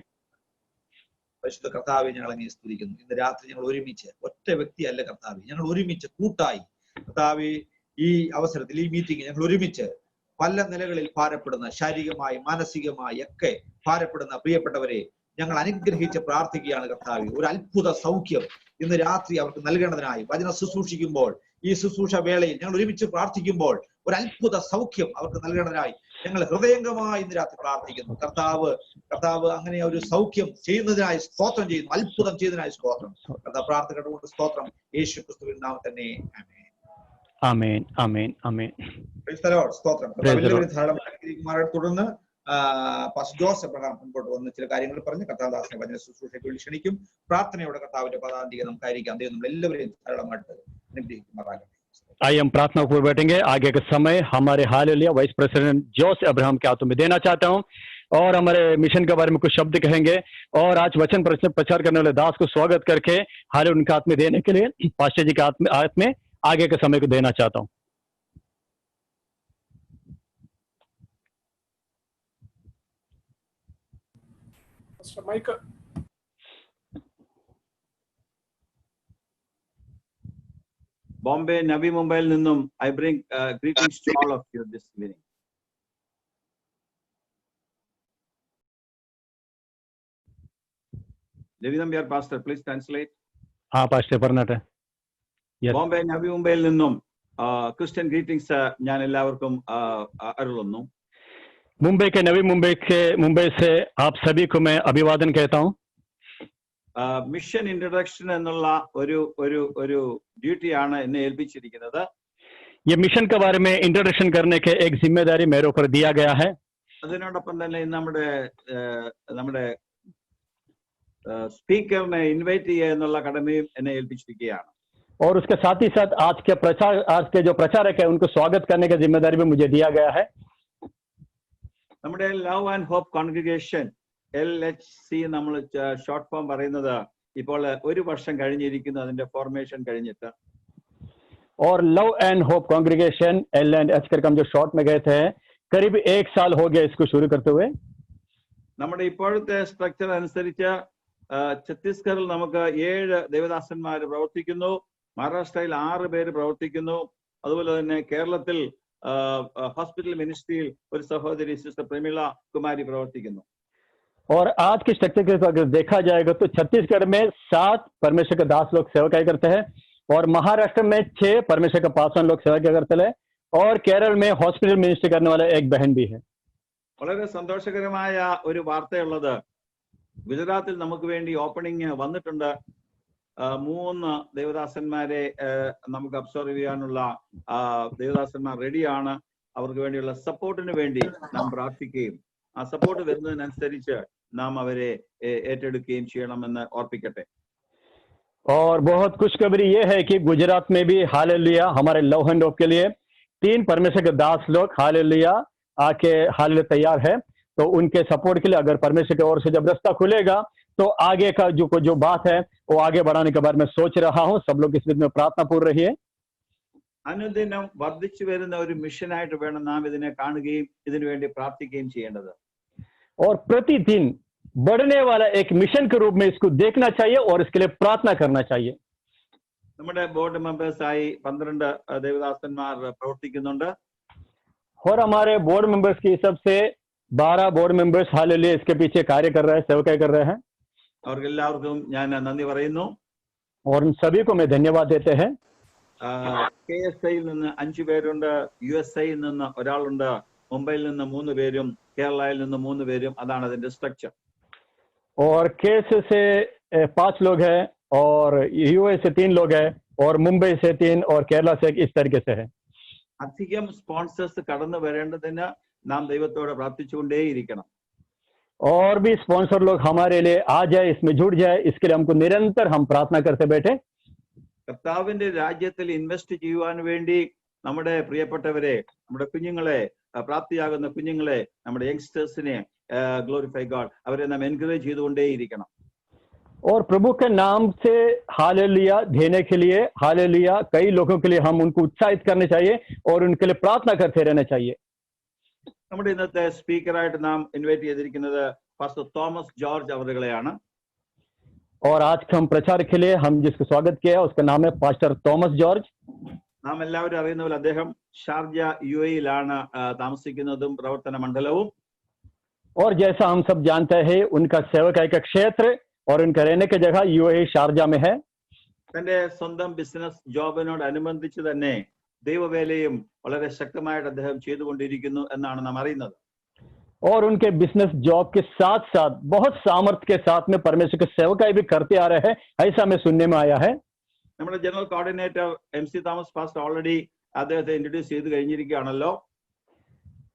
പരിശുദ്ധ കർത്താവെ ഞങ്ങൾ അങ്ങേ സ്തുതിക്കുന്നു. ഇന്ന് രാത്രി ഞങ്ങൾ ഒരുമിച്ച്, ഒറ്റ വ്യക്തിയല്ല കർത്താവെ, ഞങ്ങൾ ഒരുമിച്ച് കൂട്ടായി കർത്താവെ ഈ അവസരത്തിൽ ഈ മീറ്റിംഗ് ഞങ്ങൾ ഒരുമിച്ച് പല നിലകളിൽ ഭാരപ്പെടുന്ന, ശാരീരികമായി മാനസികമായി ഒക്കെ ഭാരപ്പെടുന്ന പ്രിയപ്പെട്ടവരെ ഞങ്ങൾ അനുഗ്രഹിച്ച് പ്രാർത്ഥിക്കുകയാണ് കർത്താവെ. ഒരു അത്ഭുത സൗഖ്യം ഇന്ന് രാത്രി അവർക്ക് നൽകേണ്ടതിനായി വചനം ശുശ്രൂഷിക്കുമ്പോൾ, ഈ ശുശ്രൂഷ വേളയിൽ ഞങ്ങൾ ഒരുമിച്ച് പ്രാർത്ഥിക്കുമ്പോൾ ഒരു അത്ഭുത സൗഖ്യം അവർക്ക് നൽകേണ്ടതിനായി ഞങ്ങൾ ഹൃദയംഗമായി ഇന്ന് രാത്രി പ്രാർത്ഥിക്കുന്നു. കർത്താവ് അങ്ങനെ ഒരു സൗഖ്യം ചെയ്യുന്നതിനായി സ്തോത്രം ചെയ്യുന്നു, അത്ഭുതം ചെയ്യുന്നതിനായി സ്തോത്രം. കർത്താവ് പ്രാർത്ഥന കേട്ടുകൊണ്ട് സ്തോത്രം. യേശു ക്രിസ്തുവിൻ നാമത്തിൽ തന്നെ ആമേൻ. ആമേൻ. ആമേൻ. സ്തോത്രം. തുടർന്ന് പാസ്റ്റർ ജോസ് എബ്രഹാം മുൻപോട്ട് വന്ന് ചില കാര്യങ്ങൾ പറഞ്ഞ് കർത്താദാസനെ വചന ശുശ്രൂഷയ്ക്ക് വേണ്ടി ക്ഷണിക്കും. പ്രാർത്ഥനയോടെ കർത്താവിന്റെ പദാന്തിക നമുക്കായിരിക്കാം. ദൈവം നമ്മൾ എല്ലാവരെയും ധാരാളമായിട്ട് അനുഗ്രഹിക്കുമാറാകട്ടെ. आइए हम प्रार्थना पर बैठेंगे। आगे के समय हमारे हालेलुया वाइस प्रेसिडेंट जोस अब्राहम के हाथों में देना चाहता हूं और हमारे मिशन के बारे में कुछ शब्द कहेंगे और आज वचन प्रचार करने वाले दास को स्वागत करके हाले उनके हाथ में देने के लिए पास्टर जी के हाथ में आगे के समय को देना चाहता हूं। माइक Bombay, Navi Mumbai നിന്നും I bring greetings to all of you this evening. Levinambyar pastor, please translate. हाँ पास्टर പറഞ്ഞാട്ടെ. Bombay, Navi Mumbai നിന്നും Christian greetings ഞാൻ എല്ലാവർക്കും അരുളുന്നു. मुंबई के नवी मुंबई से आप सभी को मैं अभिवादन कहता हूं. മിഷൻ ഇൻട്രൊഡക്ഷൻ എന്നുള്ള ഒരു ഡ്യൂട്ടിയാണ് എന്നെ ഏൽപ്പിച്ചിരിക്കുന്നത്. ये मिशन के बारे में इंट्रोडक्शन करने के एक जिम्मेदारी मेरे ऊपर दिया गया है. അതിനോടൊപ്പം തന്നെ നമ്മുടെ സ്പീക്കറിനെ ഇൻവൈറ്റ് ചെയ്യുക എന്നുള്ള കടമയും എന്നെ ഏൽപ്പിച്ചിരിക്കുകയാണ്. और उसके साथ ही साथ आज के जो प्रचारक है उनको स्वागत करने का जिम्मेदारी भी मुझे दिया गया है. നമ്മുടെ love and hope congregation LHC നമ്മൾ ഷോർട്ട് ഫോം പറയുന്നത് ഇപ്പോൾ 1 വർഷം കഴിഞ്ഞിരിക്കുന്നു അതിന്റെ ഫോർമേഷൻ കഴിഞ്ഞിട്ട്. और love and hope congregation L&H करके हम जो शॉर्ट में गए थे करीब 1 साल हो गया इसको शुरू करते हुए. നമ്മുടെ ഇപ്പോഴത്തെ സ്ട്രക്ചർ അനുസരിച്ച് ഛത്തീസ്ഗഡിൽ നമുക്ക് 7 ദേവദാസന്മാർ പ്രവർത്തിക്കുന്നു, മഹാരാഷ്ട്രയിൽ 6 പേര് പ്രവർത്തിക്കുന്നു, അതുപോലെ തന്നെ കേരളത്തിൽ हॉस्पिटल मिनिस्ट्री और सहोदरी सिस्टर प्रेमिला कुमारी प्रवर्तिക്കുന്നു. और आज के स्ट्रक्चर के अगर देखा जाएगा तो छत्तीसगढ़ में 7 परमेश्वर के दास लोग सेवकाई करते हैं और महाराष्ट्र में 6 परमेश्वर के पासवान लोग सेवकाई करते हैं और केरल में हॉस्पिटल मिनिस्ट्री करने वाला एक बहन भी है. വളരെ സന്തോഷകരമായ ഒരു വാർത്തയുള്ളത് ഗുജറാത്തിൽ നമുക്ക് വേണ്ടി ഓപ്പണിംഗ് വന്നിട്ടുണ്ട്. 3 ദേവദാസന്മാരെ നമുക്ക് അബ്സോർവ് ചെയ്യാനുള്ള ദേവദാസന്മാർ റെഡിയാണ്. അവർക്ക് വേണ്ടിയുള്ള സപ്പോർട്ടിന് വേണ്ടി നാം പ്രാർത്ഥിക്കുകയും ആ സപ്പോർട്ട് വരുന്നതിനനുസരിച്ച് നാം അവരെ ഏറ്റെടുക്കുകയും ചെയ്യണമെന്ന് ഓർപ്പിക്കട്ടെ. और बहुत खुशखबरी ये है कि गुजरात में भी हालेलुया हमारे लव एंड होप के लिए 3 परमेश्वर के दास लोग हालेलुया आके हालेलुया तैयार है. तो उनके सपोर्ट के लिए अगर परमेश्वर की ओर से जब रास्ता खुलेगा तो आगे का जो बात है वो आगे बढ़ाने के बारे में सोच रहा हूँ. सब लोग इस विधि में प्रार्थना पूर्ण रहिए. അനുദിനം വർദ്ധിച്ചു വരുന്ന ഒരു മിഷനായിട്ട് വേണം നാം ഇതിനെ കാണുകയും ഇതിനു വേണ്ടി പ്രാർത്ഥിക്കുകയും ചെയ്യേണ്ടത്. और प्रतिदिन बढ़ने वाला एक मिशन के रूप में इसको देखना चाहिए और इसके लिए प्रार्थना करना चाहिए. നമ്മുടെ ബോർഡ് മെമ്പേഴ്സായി 12 ദേവദാസന്മാർ പ്രവർത്തിക്കുന്നുണ്ട്. और हमारे बोर्ड मेंबर्स की हिसाब से 12 बोर्ड मेंबर्स हालेलुया इसके पीछे कार्य कर रहे हैं, सेवकाई कर रहे हैं. അവർക്ക് എല്ലാവർക്കും ഞാൻ നന്ദി പറയുന്നു. और उन सभी को मैं धन्यवाद देते हैं. KSIയിൽ നിന്ന് 5 പേരുണ്ട്, USIയിൽ നിന്ന് ഒരാളുണ്ട്, മുംബൈയിൽ നിന്ന് 3 പേരും കേരളയിൽ നിന്ന് 3 പേരും. അതാണ് അതിന്റെ സ്ട്രക്ചർ. और केस से 5 लोग हैं और यूएस से 3 लोग हैं और मुंबई से 3 और केरला से इस तरीके से है. അധികം സ്പോൺസേഴ്സ് കടന്നു വരേണ്ടതിന് നാം ദൈവത്തോട് പ്രാർത്ഥിച്ചുകൊണ്ടേയിരിക്കണം. और भी स्पॉन्सर लोग हमारे लिए आ जाए, इसमें जुड़ जाए, इसके लिए हमको निरंतर हम प्रार्थना करते बैठे. കർത്താവിന്റെ രാജ്യത്തിൽ ഇൻവെസ്റ്റ് ചെയ്യുവാൻ വേണ്ടി നമ്മുടെ പ്രിയപ്പെട്ടവരെ, നമ്മുടെ കുഞ്ഞുങ്ങളെ, പ്രാപ്തിയാകുന്ന കുഞ്ഞുങ്ങളെ, നമ്മുടെ യങ്സ്റ്റേഴ്സിനെ ഗ്ലോറിഫൈ ഗോഡ് അവരെ നാം എൻകറേജ് ചെയ്തുകൊണ്ടേയിരിക്കണം. और प्रभु के नाम से हालेलुया देने के लिए हालेलुया कई लोगों के लिए हम उनको उत्साहित करने चाहिए और उनके लिए प्रार्थना करते रहना चाहिए. നമ്മുടെ ഇന്നത്തെ സ്പീക്കറായിട്ട് നാം ഇൻവൈറ്റ് ചെയ്തിരിക്കുന്നത് പാസ്റ്റർ തോമസ് ജോർജ് അവരുകളെയാണ്. और आज के हम प्रचार के लिए हम जिसको स्वागत किया उसका नाम है पास्टर थॉमस जॉर्ज. നാം എല്ലാവരും അറിയുന്ന പോലെ അദ്ദേഹം ഷാർജ UAE-യിലാണ് താമസിക്കുന്നതും പ്രവർത്തന മണ്ഡലവും. और जैसा हम सब जानते हैं उनका सेवकाई का क्षेत्र और उनका रहने की जगह UAE शारजा में है. തന്റെ സ്വന്തം ബിസിനസ് ജോബിനോടനുബന്ധിച്ച് തന്നെ ദൈവവേലയും വളരെ ശക്തമായിട്ട് അദ്ദേഹം ചെയ്തുകൊണ്ടിരിക്കുന്നു എന്നാണ് നാം അറിയുന്നത്. और उनके बिजनेस जॉब के साथ साथ बहुत सामर्थ्य के साथ में परमेश्वर की सेवकाई भी करते आ रहे हैं, ऐसा हमें सुनने में आया है. നമ്മുടെ general coordinator MC Thomas pastor already അദ്ദേഹത്തെ ഇൻട്രൊഡ്യൂസ് ചെയ്ത് കഴിഞ്ഞിരിക്കുകയാണല്ലോ.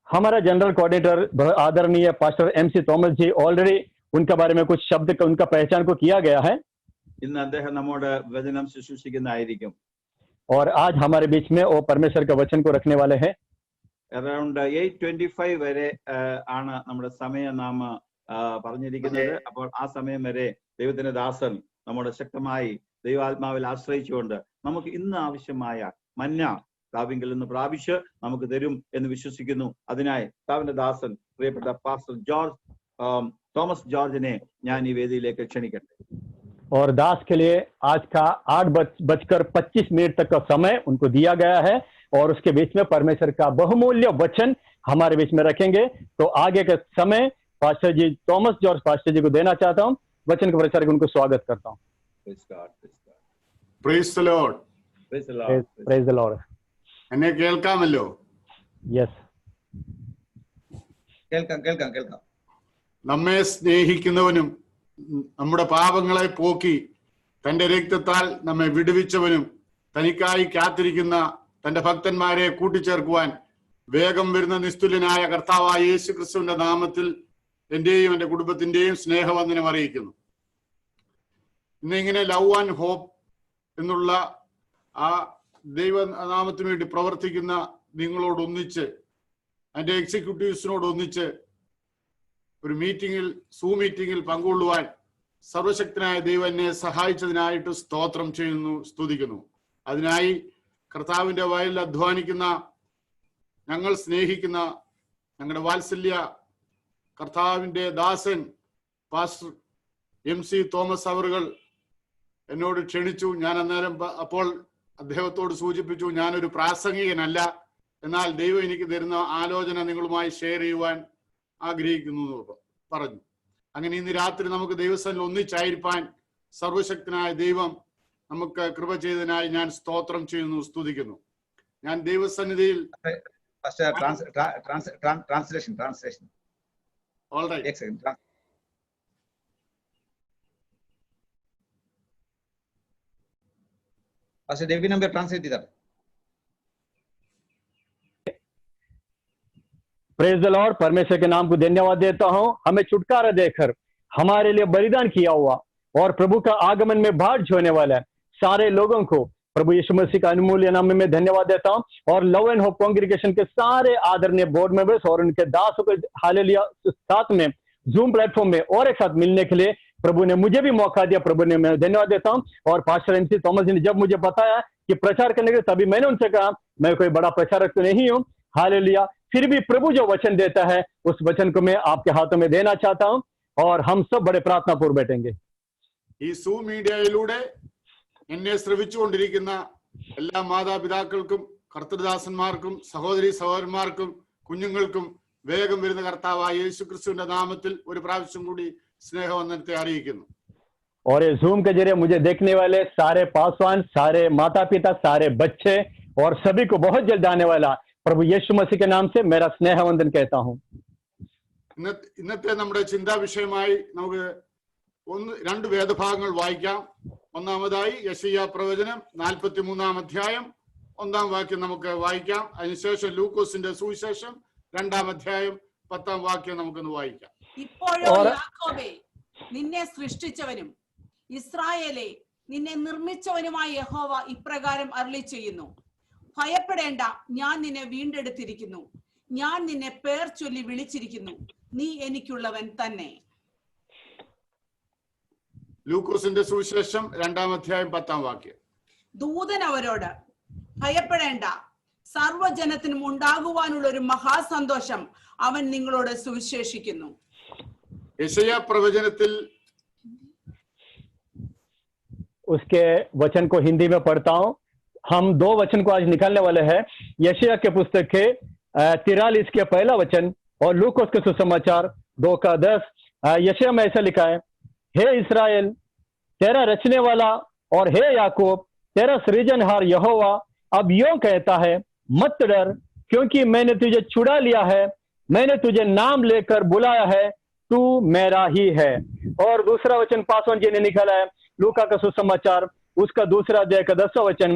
हमारा जनरल कोऑर्डिनेटर आदरणीय पास्टर MC थॉमस जी ऑलरेडी उनके बारे में कुछ शब्द उनका पहचान को किया गया है. ഇന്ന് അദ്ദേഹം നമ്മോട് വചനം ശുശ്രൂഷിക്കുന്നതായിരിക്കും. और आज हमारे बीच में वो परमेश्वर के वचन को रखने वाले हैं। അറൌണ്ട് 8:25 വരെ ആണ് നമ്മുടെ സമയം നാം പറഞ്ഞിരിക്കുന്നത്. അപ്പോൾ ആ സമയം വരെ ദൈവത്തിന്റെ ദാസൻ നമ്മുടെ ശക്തമായി ദൈവാത്മാവിൽ ആശ്രയിച്ചുകൊണ്ട് നമുക്ക് ഇന്ന് ആവശ്യമായ മന്ന കർത്താവിങ്കിൽ നിന്ന് പ്രാപിച്ച് നമുക്ക് തരും എന്ന് വിശ്വസിക്കുന്നു. അതിനായി കർത്താവിന്റെ ദാസൻ പ്രിയപ്പെട്ട പാസ്റ്റർ തോമസ് ജോർജിനെ ഞാൻ ഈ വേദിയിലേക്ക് ക്ഷണിക്കട്ടെ. और दास के लिए आज का 8:25 तक का समय उनको दिया गया है और उसके बीच में परमेश्वर का बहुमूल्य वचन हमारे बीच में रखेंगे. तो आगे का समय पास्टर जी थॉमस जॉर्ज पास्टर जी को देना चाहता हूँ. वचन के प्रचारक उनको स्वागत करता हूँ. Praise the Lord. Praise the Lord. എന്നെ കേൾക്കാമല്ലോ? Yes. കേൾക്കാം. നമ്മെ സ്നേഹിക്കുന്നവനും നമ്മുടെ പാപങ്ങളെ പോക്കി തന്റെ രക്തത്താൽ നമ്മെ വിടുവിച്ചവനും തനിക്കായി കാത്തിരിക്കുന്ന തന്റെ ഭക്തന്മാരെ കൂട്ടിച്ചേർക്കുവാൻ വേഗം വരുന്ന നിസ്തുല്യനായ കർത്താവായ യേശു ക്രിസ്തുവിന്റെ നാമത്തിൽ എന്റെയും എന്റെ കുടുംബത്തിന്റെയും സ്നേഹവന്ദനം അറിയിക്കുന്നു. ഇന്നിങ്ങനെ ലവ് ആൻഡ് ഹോപ്പ് എന്നുള്ള ആ ദൈവനാമത്തിന് വേണ്ടി പ്രവർത്തിക്കുന്ന നിങ്ങളോടൊന്നിച്ച് അതിന്റെ എക്സിക്യൂട്ടീവ്സിനോടൊന്നിച്ച് ഒരു സൂം മീറ്റിംഗിൽ പങ്കുകൊള്ളുവാൻ സർവശക്തനായ ദൈവം എന്നെ സഹായിച്ചതിനായിട്ട് സ്തോത്രം ചെയ്യുന്നു, സ്തുതിക്കുന്നു. അതിനായി കർത്താവിന്റെ വയലിൽ അധ്വാനിക്കുന്ന ഞങ്ങൾ സ്നേഹിക്കുന്ന ഞങ്ങളുടെ വാത്സല്യ കർത്താവിന്റെ ദാസൻ പാസ്റ്റർ MC തോമസ് അവറുകൾ എന്നോട് ക്ഷണിച്ചു. ഞാൻ അന്നേരം അപ്പോൾ അദ്ദേഹത്തോട് സൂചിപ്പിച്ചു, ഞാനൊരു പ്രാസംഗികനല്ല, എന്നാൽ ദൈവം എനിക്ക് തരുന്ന ആലോചന നിങ്ങളുമായി ഷെയർ ചെയ്യുവാൻ ആഗ്രഹിക്കുന്നു പറഞ്ഞു. അങ്ങനെ ഇന്ന് രാത്രി നമുക്ക് ദൈവസന്നിധിയിൽ ഒന്നിച്ചായിരിക്കാൻ സർവശക്തനായ ദൈവം നമുക്ക് കൃപ ചെയ്തതിനായി ഞാൻ സ്തോത്രം ചെയ്യുന്നു, സ്തുതിക്കുന്നു. ഞാൻ ദൈവസന്നിധിയിൽ translation All right. Excellent. Pastor David number translate इधर. Praise the Lord. परमेश्वर के नाम को धन्यवाद देता हूं. हमें छुटकारा देकर हमारे लिए बलिदान किया हुआ और प्रभु का आगमन में भाग होने वाला है सारे लोगों को प्रभु यीशु मसीह का अनमूल्य नाम में मैं धन्यवाद देता हूं. और लव एंड होप कांग्रीगेशन के सारे आदरणीय बोर्ड मेंबर्स और उनके दासों को हालेलुया साथ में जूम प्लेटफॉर्म में और एक साथ मिलने के लिए प्रभु ने मुझे भी मौका दिया. प्रभु ने मैं धन्यवाद देता हूं. और पास्टर MC थॉमस जी ने जब मुझे बताया कि प्रचार करने के तभी मैंने उनसे कहा मैं कोई बड़ा प्रचारक तो नहीं हूं, हालेलुया, फिर भी प्रभु जो वचन देता है उस वचन को मैं आपके हाथों में देना चाहता हूं और हम सब बड़े प्रार्थना पूर्व बैठेंगे. ഈ സൂം മീഡിയയിലൂടെ എന്നെ ശ്രവിച്ചുകൊണ്ടിരിക്കുന്ന എല്ലാ മാതാപിതാക്കൾക്കും കർത്തൃദാസന്മാർക്കും സഹോദരി സഹോദരന്മാർക്കും കുഞ്ഞുങ്ങൾക്കും വേഗം വരുന്ന കർത്താവായ യേശു ക്രിസ്തുവിന്റെ നാമത്തിൽ ഒരു പ്രാവശ്യം കൂടി സ്നേഹവന്ദനത്തെ അറിയിക്കുന്നു. और ये जूम के जरिए मुझे देखने वाले सारे पासवान, सारे माता पिता, सारे बच्चे और सभी को बहुत जल्द आने वाला प्रभु यीशु मसीह के नाम से मेरा स्नेहवंदन कहता हूं. ഇന്നത്തെ നമ്മുടെ ചിന്താ വിഷയമായി നമുക്ക് രണ്ട് വേദഭാഗങ്ങൾ വായിക്കാം. ഒന്നാമതായി യെശയ്യാ പ്രവചനം 43-ാം അധ്യായം 1-ാം വാക്യം നമുക്ക് വായിക്കാം. അതിനുശേഷം ലൂക്കോസിന്റെ സുവിശേഷം 2-ാം അധ്യായം 10-ാം വാക്യം നമുക്കൊന്ന് വായിക്കാം. ഇപ്പോഴോ യാക്കോബേ, നിന്നെ സൃഷ്ടിച്ചവനും ഇസ്രായേലേ, നിന്നെ നിർമ്മിച്ചവനുമായ യഹോവ ഇപ്രകാരം അരുളി ചെയ്യുന്നു, ഭയപ്പെടേണ്ട, ഞാൻ നിന്നെ വീണ്ടെടുത്തിരിക്കുന്നു, ഞാൻ നിന്നെ പേർ ചൊല്ലി വിളിച്ചിരിക്കുന്നു, നീ എനിക്കുള്ളവൻ തന്നെ. ലൂക്കോസിന്റെ സുവിശേഷം 2-ാം അധ്യായം 10-ാം വാക്യം. ദൂതൻ അവരോട്, ഭയപ്പെടേണ്ട, സർവജനത്തിനും ഉണ്ടാകുവാനുള്ള ഒരു മഹാസന്തോഷം അവൻ നിങ്ങളോട് സുവിശേഷിക്കുന്നു. യെശയ്യാ പ്രവചനത്തിൽ उसके वचन को हिंदी में पढ़ता हूं. हम 2 वचन को आज निकालने वाले हैं. यशायाह के पुस्तक के 43 के पहला वचन और लूकोस के सुसमाचार 2:10. यशायाह में ऐसा लिखा है, हे इस्राएल, तेरा रचने वाला और हे याकूब, तेरा सृजनहार यहोवा अब यूं कहता है, मत डर, क्योंकि मैंने तुझे छुड़ा लिया है, मैंने तुझे नाम लेकर बुलाया है, तू मेरा ही है. और दूसरा वचन पासवान जी ने निकाला है, लूका का सुसमाचार उसका 2 अध्याय का 10वां वचन.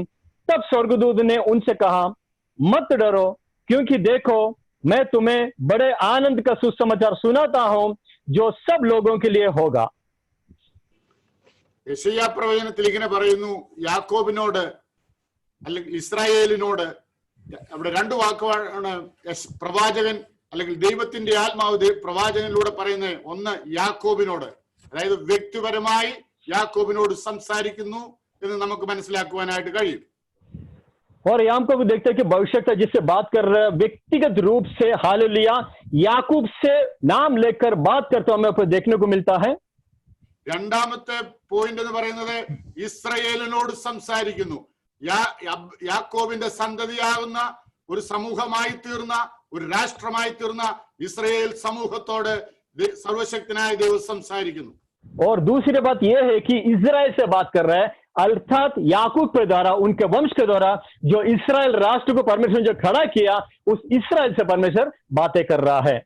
तब स्वर्गदूत ने उनसे कहा, मत डरो, क्योंकि देखो मैं तुम्हें बड़े आनंद का सुसमाचार सुनाता हूं जो सब लोगों के लिए होगा. യെശയ്യാ പ്രവചനത്തിൽ ഇങ്ങനെ പറയുന്നു, യാക്കോബിനോട് അല്ലെങ്കിൽ ഇസ്രായേലിനോട് അവിടെ രണ്ട് വാക്കുകളാണ് പ്രവാചകൻ അല്ലെങ്കിൽ ദൈവത്തിന്റെ ആത്മാവ് പ്രവാചകനിലൂടെ പറയുന്നത്. ഒന്ന് യാക്കോബിനോട്, അതായത് വ്യക്തിപരമായി യാക്കോബിനോട് സംസാരിക്കുന്നു എന്ന് നമുക്ക് മനസ്സിലാക്കുവാനായിട്ട് കഴിയും. और यहाँ को भी देखते हैं कि भविष्यता जिससे बात कर रहे हैं व्यक्तिगत रूप से हालेलुया याकूब से नाम लेकर बात करते हमें ऊपर देखने को मिलता है. രണ്ടാമത്തെ പോയിന്റ് എന്ന് പറയുന്നത് ഇസ്രായേലിനോട് സംസാരിക്കുന്നു. യാക്കോബിന്റെ സന്തതിയാകുന്ന ഒരു സമൂഹമായി തീർന്ന ഒരു രാഷ്ട്രമായി തീർന്ന ഇസ്രായേൽ സമൂഹത്തോട് സർവശക്തനായ ദൈവം സംസാരിക്കുന്നു. और दूसरी बात यह है कि इजराइल से बात कर रहा है, अर्थात याकूब के द्वारा उनके वंश के द्वारा जो इस्राएल राष्ट्र को परमेश्वर ने जो खड़ा किया उस इस्राएल से परमेश्वर बातें कर रहा है.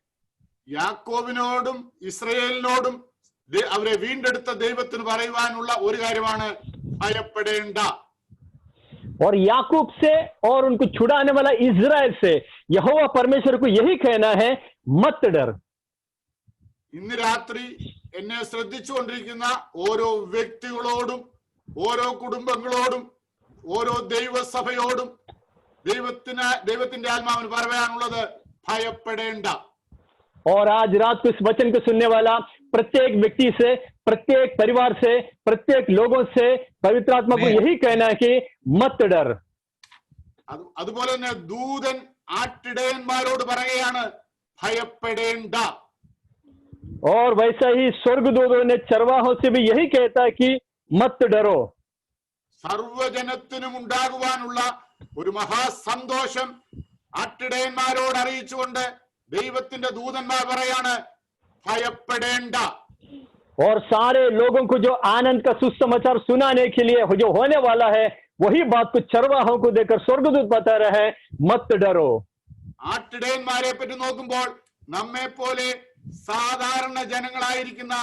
യാക്കോബിനോടും ഇസ്രായേലിനോടും അവരെ വീണ്ടെടുത്ത ദൈവത്തിന് പറയുവാനുള്ള ഒരു കാര്യമാണ് ഭയപ്പെടേണ്ട. और याकूब से और उनको छुड़ाने वाला इजराइल से यहोवा परमेश्वर को यही कहना है, मत डर. ഇന്ന് രാത്രി എന്നെ ശ്രദ്ധിച്ചുകൊണ്ടിരിക്കുന്ന ഓരോ വ്യക്തികളോടും ഓരോ കുടുംബങ്ങളോടും ഓരോ ദൈവസഭയോടും ദൈവത്തിന്റെ ആത്മാവിന് പറയാനുള്ളത് ഭയപ്പെടേണ്ട. और आज रात को इस वचन को सुनने वाला प्रत्येक व्यक्ति से, प्रत्येक परिवार से, प्रत्येक लोगों से पवित्र आत्मा को यही कहना है कि मत डर. അതുപോലെ തന്നെ ദൂതൻ ആട്ടിടയന്മാരോട് പറയുകയാണ് ഭയപ്പെടേണ്ട. और वैसा ही स्वर्गदूतों ने चरवाहों से भी यही कहता है कि मत डरो. സർവജനത്തിനും ഉണ്ടാകുവാനുള്ള ഒരു മഹാസന്തോഷം ആട്ടിടയന്മാരോട് അറിയിച്ചുകൊണ്ട് ദൈവത്തിന്റെ ദൂതന്മാർ പറയാണ് ഭയപ്പെടേണ്ട. और सारे लोगों को जो आनंद का सुसमाचार सुनाने के लिए जो होने वाला है वही बात को चरवाहों को देकर स्वर्गदूत बता रहे हैं, मत डरो. ആട്ടിടയന്മാരെ പറ്റി നോക്കുമ്പോൾ നമ്മെ പോലെ സാധാരണ ജനങ്ങളായിരിക്കുന്ന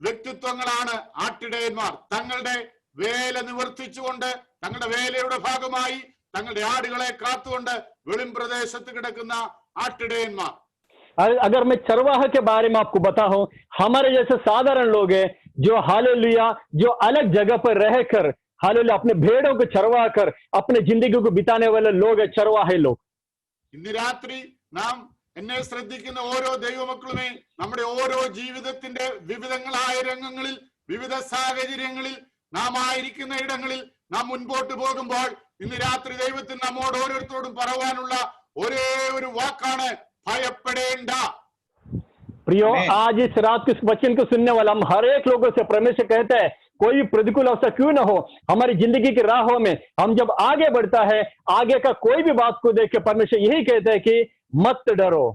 വ്യക്തിത്വങ്ങളാണ് ആട്ടിടയന്മാർ. തങ്ങളുടെ വേല നിവർത്തിച്ചുകൊണ്ട് തങ്ങളുടെ വേലയുടെ ഭാഗമായി തങ്ങളുടെ ആടുകളെ കാത്തുകൊണ്ട് വെളിം പ്രദേശത്ത് കിടക്കുന്ന ആട്ടിടയന്മാർ. अगर मैं चरवाहा के बारे में आपको बताऊं, हमारे जैसे साधारण लोग हैं जो हालेलुया जो अलग जगह पर रहकर हालेलुया अपने भेड़ों को चरवा कर अपने जिंदगी को बिताने वाले लोग हैं, चरवाहे लोग. ഇന്ന് രാത്രി നാം എന്നെ ശ്രദ്ധിക്കുന്ന ഓരോ ദൈവമക്കളുമേ നമ്മുടെ ഓരോ ജീവിതത്തിന്റെ വിവിധങ്ങളായ രംഗങ്ങളിൽ വിവിധ സാഹചര്യങ്ങളിൽ നാം ആയിരിക്കുന്ന ഇടങ്ങളിൽ നാം മുൻപോട്ട് പോകുമ്പോൾ ഇന്ന് രാത്രി ദൈവത്തിന് നമ്മോട് ഓരോരുത്തരോടും പറയാനുള്ള ഒരേ ഒരു വാക്കാണ് ഭയപ്പെടേണ്ട. प्रियो, आज इस रात के वचन को सुनने वाला हम हर एक लोगों से परमेश्वर कहता है कोई प्रतिकूल अवसर क्यों ना हो हमारी जिंदगी की राहों में हम जब आगे बढ़ता है आगे का कोई भी बात को देख के परमेश्वर यही कहता है कि मत डरो.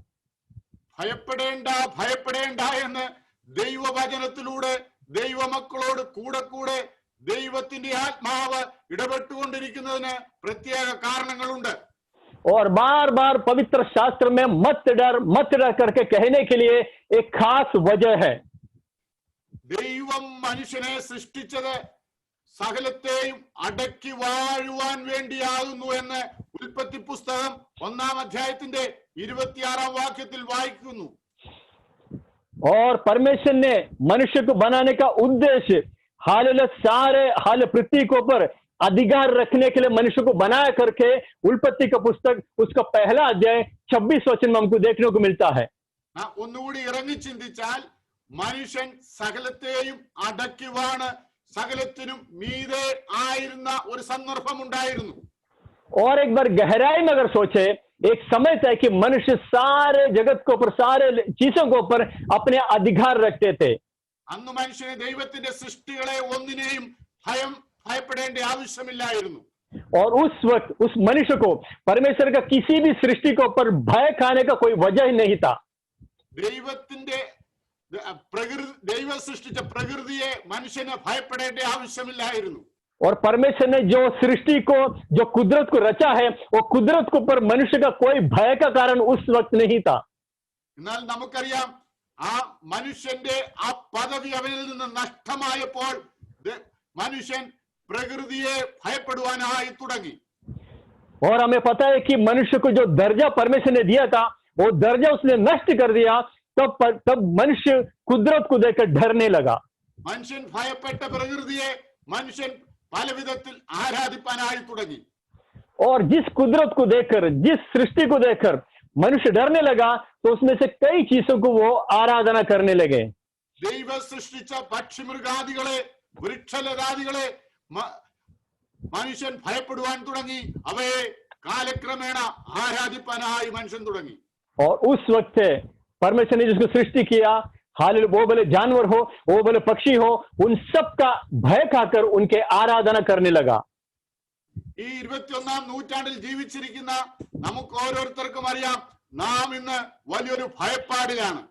ഭയപ്പെടേണ്ട ഭയപ്പെടേണ്ട എന്ന് ദൈവവചനത്തിലൂടെ ദൈവമക്കളോട് കൂടെ കൂടെ ദൈവത്തിന്റെ ആത്മാവ് ഇടപെട്ടുകൊണ്ടിരിക്കുന്നതിന് പ്രത്യേക കാരണങ്ങളുണ്ട്. और बार बार पवित्र शास्त्र में मत डर करके कहने के लिए एक खास वजह है. ദൈവം മനുഷ്യനെ സൃഷ്ടിച്ചത് സകലത്തെയും അടക്കി വാഴുവാൻ വേണ്ടിയാകുന്നു എന്ന് ഉൽപ്പത്തി പുസ്തകം 1-ാം അധ്യായത്തിന്റെ 26-ാം വാക്യത്തിൽ വായിക്കുന്നു. और परमेश्वर ने मनुष्य को बनाने का उद्देश्य हालेलुया सारे पृथ्वी के ऊपर अधिकार रखने के लिए मनुष्य को बनाया करके उल्पत्ति का पुस्तक उसका पहला अध्याय 26 वचन में हमको देखने को मिलता है. ഒന്നുകൂടി ഇറങ്ങി ചിന്തിച്ചാൽ മനുഷ്യൻ സകലത്തെയും അടക്കി വാണ് സകലത്തിനും മീതെ ആയിരുന്ന ഒരു സന്ദർഭം ഉണ്ടായിരുന്നു. और एक बार गहराई में अगर सोचे एक समय था कि मनुष्य सारे जगत के ऊपर सारे चीजों के ऊपर अपने अधिकार रखते थे. അന്ന് മനുഷ്യനെ ദൈവത്തിന്റെ സൃഷ്ടികളെ ഒന്നിനെയും ഭയപ്പെടേണ്ട ആവശ്യമില്ലായിരുന്നു. और उस वक्त उस मनुष्य को परमेश्वर का किसी भी सृष्टि के ऊपर भय खाने का कोई वजह ही नहीं था. ദൈവത്തിന്റെ ദൈവ സൃഷ്ടിച്ച പ്രകൃതിയെ മനുഷ്യനെ ഭയപ്പെടേണ്ട ആവശ്യമില്ലായിരുന്നു. और परमेश्वर ने जो सृष्टि को जो कुदरत को रचा है वो कुदरत के ऊपर मनुष्य का कोई भय का कारण उस वक्त नहीं था. എന്നാൽ നമുക്കറിയാം ആ മനുഷ്യന്റെ ആ പദവി അവനിൽ നിന്ന് നഷ്ടമായപ്പോൾ മനുഷ്യൻ പ്രകൃതിയെ ഭയപ്പെടുവാനായി തുടങ്ങി. और हमें पता है कि मनुष्य को जो दर्जा परमेश्वर ने दिया था वो दर्जा उसने नष्ट कर दिया. तब मनुष्य कुदरत को देखकर डरने लगा. മനുഷ്യൻ ഭയപ്പെട്ട പ്രകൃതിയെ മനുഷ്യൻ പല വിധത്തിൽ ആരാധിപ്പാനായി തുടങ്ങി. और जिस कुदरत को देखकर, जिस सृष्टि को देखकर मनुष्य डरने लगा, तो उसमें से कई चीजों को वो आराधना करने लगे। ദൈവം സൃഷ്ടിച്ച പക്ഷിമൃഗാദികളെ, വൃക്ഷലതാദികളെ മനുഷ്യൻ ഭയപ്പെടുവാൻ തുടങ്ങി. അവയെ കാലക്രമേണ ആരാധിപ്പാനായി മനുഷ്യൻ തുടങ്ങി. और उस वक्त परमेश्वर ने जिसको सृष्टि किया, हाल वो भले जानवर हो, वो भले पक्षी हो, उन सब का भय खाकर उनके आराधना करने लगा। ഈ 21-ാം നൂറ്റാണ്ടിൽ ജീവിച്ചിരിക്കുന്ന നമുക്ക് ഓരോരുത്തർക്കും അറിയാം, നാം ഇന്ന് വലിയൊരു ഭയപ്പാടിലാണ്.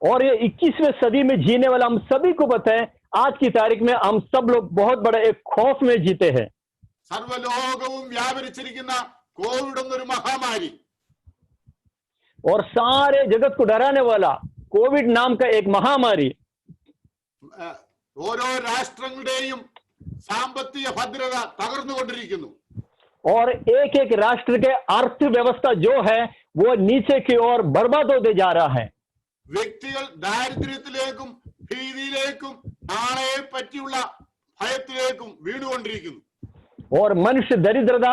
और ये 21वीं सदी में जीने वाला हम सभी को पता है, आज की तारीख में हम सब लोग बहुत बड़ा एक खौफ में जीते हैं। സർവ്വലോകവും വ്യാപരിച്ചിരിക്കുന്ന കോവിഡ് എന്നൊരു മഹാമാരി, और सारे जगत को डराने वाला कोविड नाम का एक महामारी ഓരോ രാഷ്ട്രങ്ങളുടെയും സാമ്പത്തിക ഭദ്രത തകർന്നുകൊണ്ടിരിക്കുന്നു. और एक एक राष्ट्र के अर्थव्यवस्था जो है वो नीचे की ओर बर्बाद होते जा रहा है। വ്യക്തികൾ ദാരിദ്ര്യത്തിലേക്കും ഭീതിയിലേക്കും നാളെ പറ്റിയുള്ള ഭയത്തിലേക്കും വീണുകൊണ്ടിരിക്കുന്നു. और मनुष्य दरिद्रता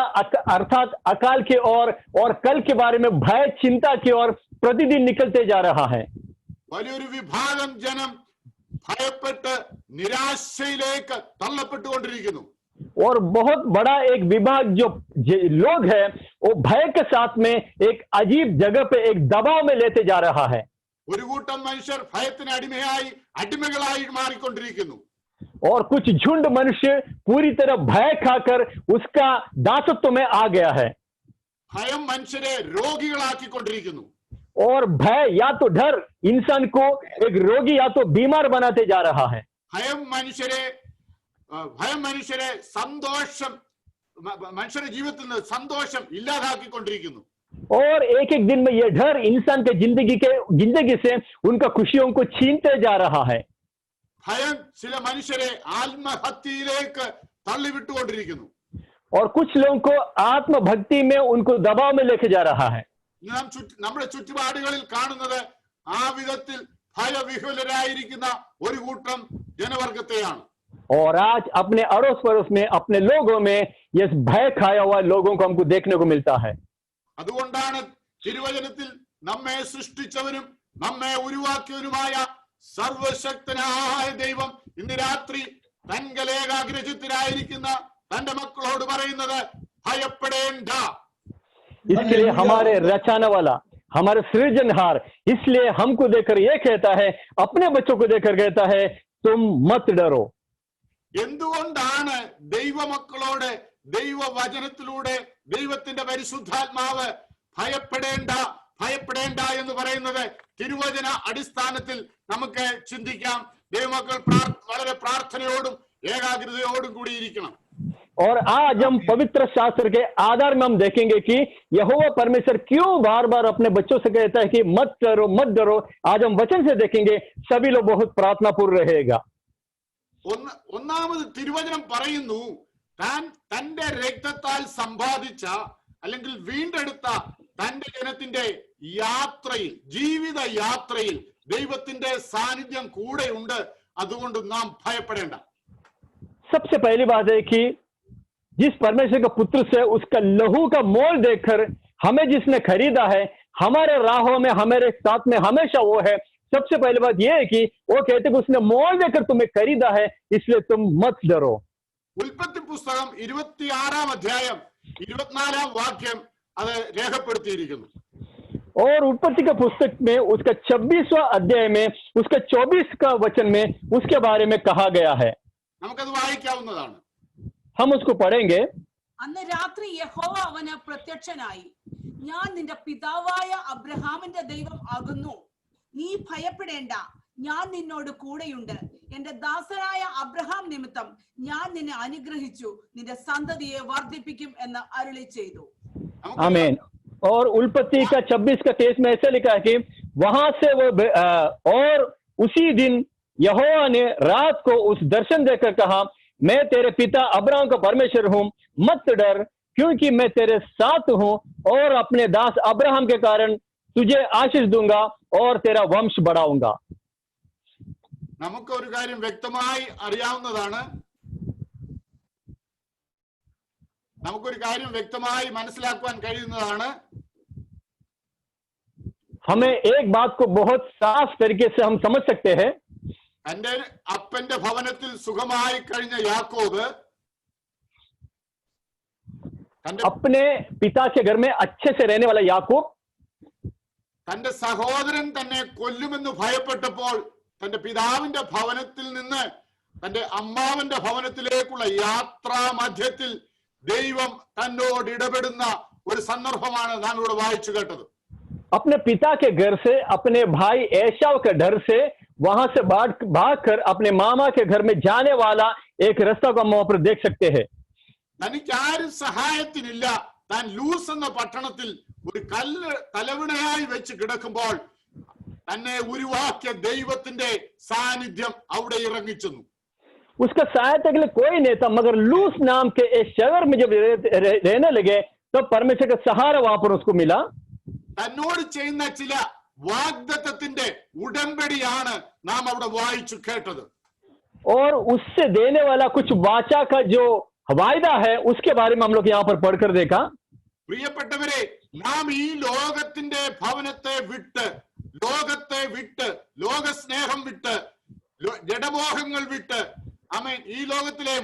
अर्थात अकाल की ओर और कल के बारे में भय चिंता की ओर प्रतिदिन निकलते जा रहा है। വലിയൊരു വിഭാഗം ജനം ഭയപ്പെട്ട് നിരാശയിലേക്ക് തള്ളപ്പെട്ടുകൊണ്ടിരിക്കുന്നു. और बहुत बड़ा एक विभाग जो लोग है वो भय के साथ में एक अजीब जगह पे एक दबाव में लेते जा रहा है। ഒരു കൂട്ടം മനുഷ്യർ ഭയത്തിന് അടിമകളായി മാറിക്കൊണ്ടിരിക്കുന്നു. और कुछ झुंड मनुष्य पूरी तरह भय खाकर उसका दासत्व में आ गया है। ഭയം മനുഷ്യരെ രോഗികളാക്കിക്കൊണ്ടിരിക്കുന്നു. और भय या तो डर इंसान को एक रोगी या तो बीमार बनाते जा रहा है। ഭയം മനുഷ്യരെ സന്തോഷം, മനുഷ്യരുടെ ജീവിതത്തിൽ നിന്ന് സന്തോഷം ഇല്ലാതാക്കിക്കൊണ്ടിരിക്കുന്നു. और एक एक दिन में यह डर इंसान के जिंदगी से उनका खुशियों को छीनते जा रहा है। ഭയം ചില മനുഷ്യരെ ആത്മഹത്യയിലേക്ക് തള്ളിവിട്ടുകൊണ്ടിരിക്കുന്നു. और कुछ लोगों को आत्मभक्ति में उनको दबाव में लेके जा रहा है। നാം നമ്മുടെ ചുറ്റുപാടുകളിൽ കാണുന്നത് ആ വിധത്തിൽ ഭയവിഹ്വലരായിരിക്കുന്ന ഒരു കൂട്ടം ജനവർഗത്തെയാണ്. और आज अपने अड़ोस पड़ोस में, अपने लोगों में ये भय खाया हुआ लोगों को हमको देखने को मिलता है। അതുകൊണ്ടാണ് തിരുവചനത്തിൽ നമ്മെ സൃഷ്ടിച്ചവനും നമ്മെ ഉരുവാക്കിയവനുമായ സർവശക്തനായ ദൈവം ഇന്ന് രാത്രി തങ്കലേകാഗ്രചിത്തരായിരിക്കുന്ന തന്റെ മക്കളോട് പറയുന്നത് ഭയപ്പെടേണ്ട. इसके लिए हमारे रचाने वाला, हमारे सृजनहार इसलिए हमको देखकर ये कहता है, अपने बच्चों को देखकर कहता है, तुम मत डरो। എന്തുകൊണ്ടാണ് ദൈവമക്കളോട് ദൈവവചനത്തിലൂടെ ദൈവത്തിന്റെ പരിശുദ്ധാത്മാവ് ഭയപ്പെടേണ്ട എന്ന് പറയുന്നത്? തിരുവചന അടിസ്ഥാനത്തിൽ നമുക്ക് ചിന്തിക്കാം. ദൈവമക്കൾ വളരെ പ്രാർത്ഥനയോടും ഏകാഗ്രതയോടും കൂടിയിരിക്കണം. और आज हम पवित्र शास्त्र के आधार में हम देखेंगे कि यहोवा परमेश्वर क्यों बार बार अपने बच्चों से कहता है कि मत डरो मत डरो। आज हम वचन से देखेंगे, सभी लोग बहुत प्रार्थनापूर्ण रहेगा। ഒന്നാമത് തിരുവചനം പറയുന്നു, താൻ തന്റെ രക്തത്താൽ സമ്പാദിച്ച അല്ലെങ്കിൽ വീണ്ടെടുത്ത തന്റെ ജനത്തിന്റെ യാത്രയിൽ, ജീവിത യാത്രയിൽ ദൈവത്തിന്റെ സാന്നിധ്യം കൂടെയുണ്ട്. അതുകൊണ്ട് നാം ഭയപ്പെടേണ്ട. सबसे पहली बात है कि जिस परमेश्वर का पुत्र से उसका लहू का मोल देखकर हमें जिसने खरीदा है, हमारे राहों में हमारे साथ में हमेशा वो है। सबसे पहली बात यह है कि वो कहते कि उसने मोल देकर तुम्हें खरीदा है, इसलिए तुम मत डरो। ഉൽപ്പത്തി പുസ്തകം 26-ാം അധ്യായം 24-ാം വാക്യം അത് രേഖപ്പെടുത്തിയിരിക്കുന്നു. और उत्पत्ति का पुस्तक में उसका 26वां अध्याय में उसका 24 का वचन में उसके बारे में कहा गया है। നമുക്കത് വായിക്കാവുന്നതാണ്. हम उसको पढ़ेंगे। അന്ന് രാത്രി യഹോവ അവന് പ്രത്യക്ഷനായി, ഞാൻ നിന്റെ പിതാവായ അബ്രഹാമിന്റെ ദൈവം ആകുന്നു, നീ ഭയപ്പെടേണ്ട, ഞാൻ നിന്നോട് കൂടെയുണ്ട്, എന്റെ ദാസനായ അബ്രഹാം നിമിത്തം ഞാൻ നിന്നെ അനുഗ്രഹിച്ചു, നിന്റെ സന്തതിയെ വർദ്ധിപ്പിക്കും എന്ന് അരുളി ചെയ്തു. आमीन। और उल्पत्ति का 26 का 23 में ऐसा लिखा है कि वहां से वो और उसी दिन यहोवा ने रात को उस दर्शन देकर कहा, मैं तेरे पिता अब्राहम का परमेश्वर हूं, मत डर, क्योंकि मैं तेरे साथ हूं और अपने दास अब्राहम के कारण तुझे आशीष दूंगा और तेरा वंश बढ़ाऊंगा। നമുക്ക് ഒരു കാര്യം വ്യക്തമായി അറിയാവുന്നതാണ്, നമുക്കൊരു കാര്യം വ്യക്തമായി മനസ്സിലാക്കുവാൻ കഴിയുന്നതാണ്. हमें एक बात को बहुत साफ तरीके से हम समझ सकते हैं. തന്റെ അപ്പന്റെ ഭവനത്തിൽ സുഖമായി കഴിഞ്ഞ യാക്കോബ് अपने पिता के घर में अच्छे से रहने वाला याकूब തന്റെ സഹോദരൻ തന്നെ കൊല്ലുമെന്ന് ഭയപ്പെട്ടപ്പോൾ തന്റെ പിതാവിന്റെ ഭവനത്തിൽ നിന്ന് തന്റെ അമ്മാവന്റെ ഭവനത്തിലേക്കുള്ള യാത്രാ മധ്യത്തിൽ ദൈവം തന്നോട് ഇടപെടുന്ന ഒരു സന്ദർഭമാണ് നാം ഇവിടെ വായിച്ചു കേട്ടത്. अपने पिता के घर से अपने भाई एसाव के डर से वहां से भागकर अपने मामा के घर में जाने वाला एक रास्ता को हम वहां पर देख सकते हैं. തനിക്ക് ആരും സഹായത്തിനില്ല. താൻ ലൂസ് എന്ന പട്ടണത്തിൽ ഒരു കല്ല് തലവിണയായി വെച്ച് കിടക്കുമ്പോൾ തന്നെ ഉരുവാക്കിയ ദൈവത്തിന്റെ സാന്നിധ്യം അവിടെ ഇറങ്ങിച്ചെന്നു. उसका सहायता के लिए कोई नहीं था, मगर लूस नाम के इस शहर में जब रहने लगे तो परमेश्वर का सहारा वहां पर उसको मिला. തന്നോട് ചെയ്യുന്ന ചില വാഗ്ദത്തത്തിന്റെ ഉടമ്പടിയാണ് നാം അവിടെ വായിച്ചു കേട്ടത്. और उससे देने वाला कुछ वाचा का जो वायदा है उसके बारे में हम लोग यहाँ पर पढ़कर देखा. പ്രിയപ്പെട്ടവരെ, നാം ഈ ലോകത്തിന്റെ ഭവനത്തെ വിട്ട്, ലോകത്തെ വിട്ട്, ലോകസ്നേഹം വിട്ട്, ജഡമോഹങ്ങൾ വിട്ട്, ആമേൻ, ഈ ലോകത്തിലെ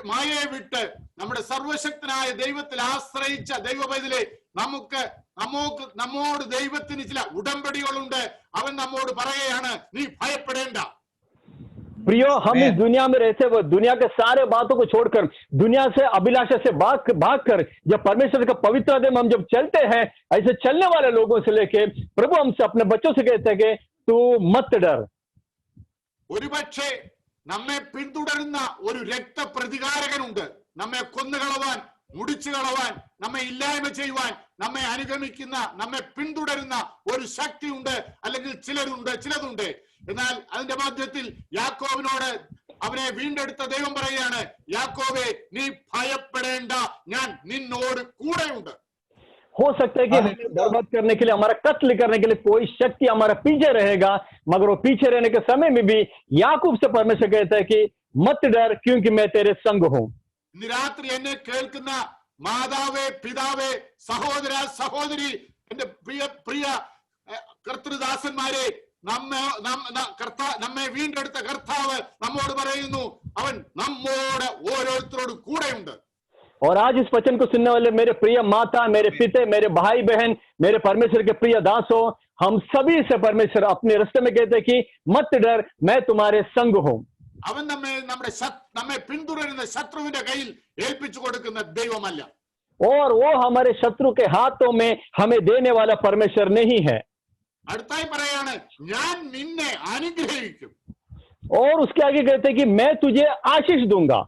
മായയെ വിട്ട് നമ്മുടെ സർവശക്തനായ ദൈവത്തിൽ ആശ്രയിച്ച ദൈവപൈതലെ നമ്മോട് ദൈവത്തിന് ചില ഉടമ്പടികളുണ്ട്. അവൻ നമ്മോട് പറയുകയാണ്, നീ ഭയപ്പെടേണ്ട. प्रियो, हम इस दुनिया में रहते हुए दुनिया के सारे बातों को छोड़कर, दुनिया से अभिलाषा से भागकर जब परमेश्वर का पवित्र आत्मा हम जब चलते हैं, ऐसे चलने वाले लोगों से लेके प्रभु हमसे अपने बच्चों से कहते हैं कि तू मत डर. ഒരുപക്ഷെ നമ്മെ പിന്തുടരുന്ന ഒരു രക്തപ്രതികാരകനുണ്ട്. നമ്മെ കൊന്നുകളവാൻ, മുടിച്ചു കളവാൻ, നമ്മെ ഇല്ലായ്മ ചെയ്യുവാൻ നമ്മെ അനുഗമിക്കുന്ന, നമ്മെ പിന്തുടരുന്ന ഒരു ശക്തിയുണ്ട്, അല്ലെങ്കിൽ ചിലതുണ്ട്. എന്നാൽ അതിന്റെ മധ്യത്തിൽ യാക്കോബിനോട് അവനെ വീണ്ടെടുത്ത ദൈവം പറയുകയാണ്, യാക്കോബേ, നീ ഭയപ്പെടേണ്ട, ഞാൻ നിന്നോട് കൂടെയുണ്ട്. हो सकता है कि हमें बर्बाद करने के लिए, हमारा कत्ल करने के लिए कोई शक्ति हमारा पीछे रहेगा, मगर वो पीछे रहने के समय में भी याकूब से परमेश्वर कहता है कि मत डर, क्योंकि मैं तेरे संग हूं. ഇന്ന് രാത്രി എന്നെ കേൾക്കുന്ന മാതാവേ, പിതാവേ, സഹോദര, സഹോദരി, എന്റെ പ്രിയ കർത്തൃദാസന്മാരെ, നമ്മെ വീണ്ടെടുത്ത കർത്താവ് നമ്മോട് പറയുന്നു, അവൻ നമ്മോട് ഓരോരുത്തരോടും കൂടെയുണ്ട്. और आज इस वचन को सुनने वाले मेरे प्रिय माता, मेरे पिता, मेरे भाई बहन, मेरे परमेश्वर के प्रिय दासों, हम सभी से परमेश्वर अपने रास्ते में कहते हैं कि मत डर, मैं तुम्हारे संग हूं. അവൻ നമ്മെ പിന്തുടരുന്ന ശത്രുവിന്റെ കയ്യിൽ ഏൽപ്പിച്ചു കൊടുക്കുന്ന ദൈവമല്ല. और वो हमारे शत्रु के हाथों में हमें देने वाला परमेश्वर नहीं है. അടുത്തായി പറയാണ്, ഞാൻ നിന്നെ അനുഗ്രഹിക്കും. और उसके आगे कहते हैं कि मैं तुझे आशीष दूंगा.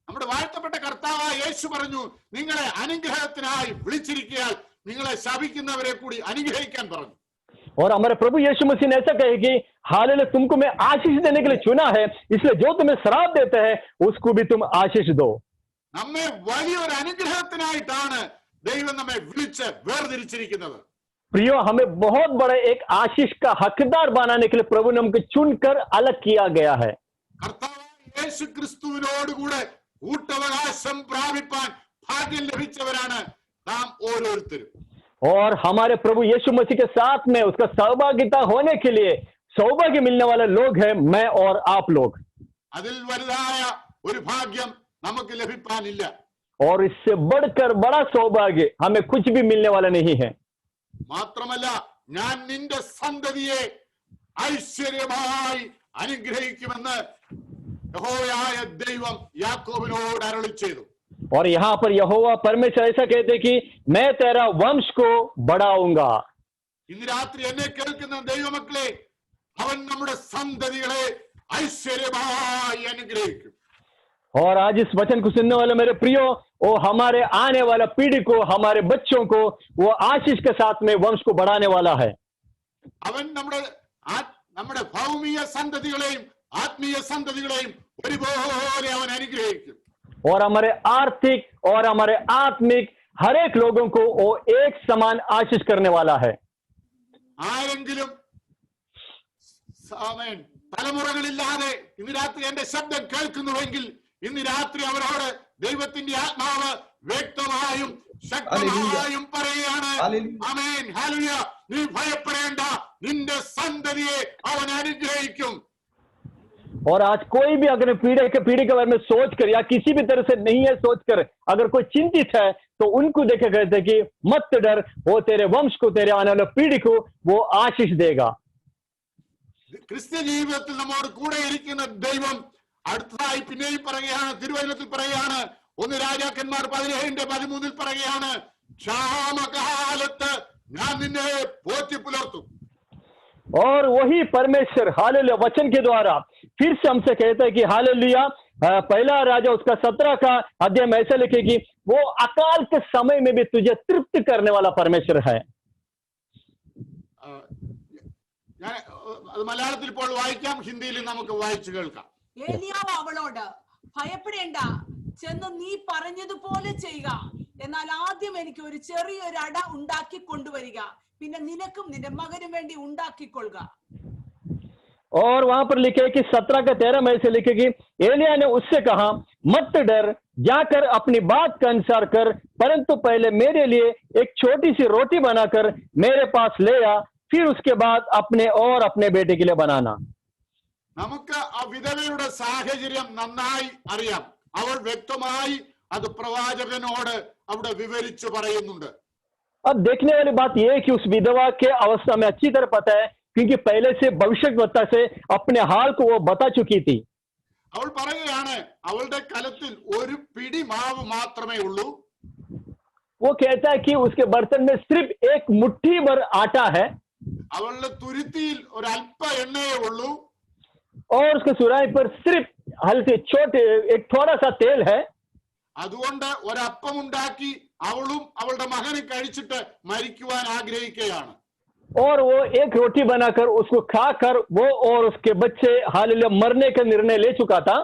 നമ്മുടെ വാഴ്ത്തപ്പെട്ട കർത്താവായ യേശു പറഞ്ഞു, നിങ്ങളെ അനുഗ്രഹത്തിനായി വിളിച്ചിരിക്കയാൽ നിങ്ങളെ ശപിക്കുന്നവരെ കൂടി അനുഗ്രഹിക്കാൻ പറഞ്ഞു. और हमारे प्रभु यीशु मसीह ने ऐसा कहे कि हालेलुया, तुमको मैं आशीष देने के लिए चुना है, इसलिए जो तुम्हें श्राप देता है उसको भी तुम आशीष दो. നമ്മെ വലിയൊരു അനുഗ്രഹത്തിനായിട്ടാണ് ദൈവം നമ്മെ വിളിച്ച് വേർതിരിച്ചിരിക്കുന്നത്. प्रियो, हमें बहुत बड़े एक आशीष का हकदार बनाने के लिए प्रभु ने हमको चुनकर अलग किया गया है. കർത്താവായ യേശു ക്രിസ്തുവിനോടുകൂടെ കൂട്ടവകാശം പ്രാപിപ്പാൻ ഭാഗ്യം ലഭിച്ചവരാണ് നാം ഓരോരുത്തരും. और हमारे प्रभु यीशु मसीह के साथ में उसका सहभागिता होने के लिए सौभाग्य मिलने वाले लोग हैं मैं और आप लोग. അതിൽ വലുതായ ഒരു ഭാഗ്യം നമുക്ക് ലഭിക്കാനില്ല. और इससे बढ़कर बड़ा सौभाग्य हमें कुछ भी मिलने वाला नहीं है. മാത്രമല്ല, ഞാൻ നിന്റെ സന്തതിയെ ഐശ്വര്യമായി അനുഗ്രഹിക്കുമെന്ന് യഹോവയായ ദൈവം യാക്കോബിനോട് അരുളി ചെയ്തു. और यहाँ पर यहोवा परमेश्वर ऐसा कहते कि मैं तेरा वंश को बढ़ाऊंगा. ഇന്ന് രാത്രി എന്നെ കേൾക്കുന്ന ദൈവമക്കളെ, അവൻ നമ്മുടെ സന്തതികളെ ഐശ്വര്യമായി അനുഗ്രഹിക്കും. और आज इस वचन को सुनने वाले मेरे प्रियो, वो हमारे आने वाला पीढ़ी को, हमारे बच्चों को वो आशीष के साथ में वंश को बढ़ाने वाला है. അവൻ നമ്മുടെ ഭൗമിക സന്തതികളെയും ആത്മീയ സന്തതികളെയും ഒരുപോലെ അവൻ അനുഗ്രഹിക്കും. और हमारे आर्थिक और हमारे आत्मिक हर एक लोगों को वो एक समान आशीष करने वाला है. ആരെങ്കിലും തലമുറകളില്ലാതെ ഇന്ന് രാത്രി എന്റെ ശബ്ദം കേൾക്കുന്നുവെങ്കിൽ ഇന്ന് രാത്രി അവരോട് ദൈവത്തിന്റെ ആത്മാവ് വ്യക്തമായും ശക്തമായും പറയുകയാണ്, ആമേൻ, ഹല്ലേലൂയ, നീ ഭയപ്പെടേണ്ട, നിന്റെ സന്തതിയെ അവൻ അനുഗ്രഹിക്കും. और आज कोई भी अगर पीढ़ी के बारे में सोच कर या किसी भी तरह से नहीं है सोच कर अगर कोई चिंतित है तो उनको देखे कहते कि मत डर, वो तेरे वंश को, तेरे आने वाले पीढ़ी को वो आशीष देगा. ക്രിസ്ത്യ ജീവിതത്തിൽ നമ്മോട് കൂടെ ഇരിക്കുന്ന ദൈവം അടുത്തതായി പിന്നെയും പറയുകയാണ്, തിരുവചനത്തിൽ പറയുകയാണ്, 1 രാജാക്കന്മാർ 17:13 പറയുകയാണ്, ക്ഷാമകാലത്ത് ഞാൻ നിന്നെ പോറ്റി പുലർത്തും. और वही परमेश्वर हालेलुया वचन के द्वारा फिर से हमसे कहता है कि हालेलुया, पहला राजा उसका 17 का अध्याय में ऐसा लिखे कि वो अकाल के समय में भी तुझे तृप्त करने वाला परमेश्वर है. ഞാൻ അത് മലയാളത്തിൽ ഇപ്പോൾ വായിക്കാം, ഹിന്ദിയിൽ നമുക്ക് വായിച്ചു കേൾക്കാം. ഏലിയാവ് അവളോട്, ഭയപ്പെടേണ്ട, ചെന്ന് നീ പറഞ്ഞതുപോലെ ചെയ്യുക. എന്നാൽ ആദ്യം എനിക്ക് ഒരു ചെറിയൊരു അട ഉണ്ടാക്കി കൊണ്ടുവരിക, പിന്നെ നിനക്കും നിന്റെ മകനും വേണ്ടി ഉണ്ടാക്കിക്കൊള്ളുക. और वहां पर लिखे कि 17 का 13 में से लिखे कि एलिया ने उससे कहा, मत डर, जाकर अपनी बात का अनुसार कर, परंतु पहले मेरे लिए एक छोटी सी रोटी बनाकर मेरे पास ले आ, फिर उसके बाद अपने और अपने बेटे के लिए बनाना. നമുക്ക് ആ വിധവയുടെ സാഹചര്യം നന്നായി അറിയാം. അവൾ വ്യക്തമായി അത് പ്രവാചകനോട് അവിടെ വിവരിച്ചു പറയുന്നുണ്ട്. अब देखने वाली बात यह है कि उस विधवा के अवस्था में अच्छी तरह पता है, क्योंकि पहले से भविष्यवक्ता से अपने हाल को वो बता चुकी थी. അവൾ പറയുകയാണ്, അവളുടെ കലത്തിൽ ഒരു പിടി മാവ് മാത്രമേ ഉള്ളൂ. वो कहता है कि उसके बर्तन में सिर्फ एक मुट्ठी भर आटा है. അവളുടെ തുരുത്തിയിൽ ഒരു അല്പ എണ്ണയേ ഉള്ളൂ. और उसके सुराही पर सिर्फ हल्के छोटे एक थोड़ा सा तेल है. അതുകൊണ്ട് ഒരപ്പം ഉണ്ടാക്കി അവളും അവളുടെ മകനും കഴിച്ചിട്ട് മരിക്കുവാൻ ആഗ്രഹിക്കുകയാണ്. और वो एक रोटी बनाकर उसको खाकर वो और उसके बच्चे हालेलुया मरने का निर्णय ले चुका था.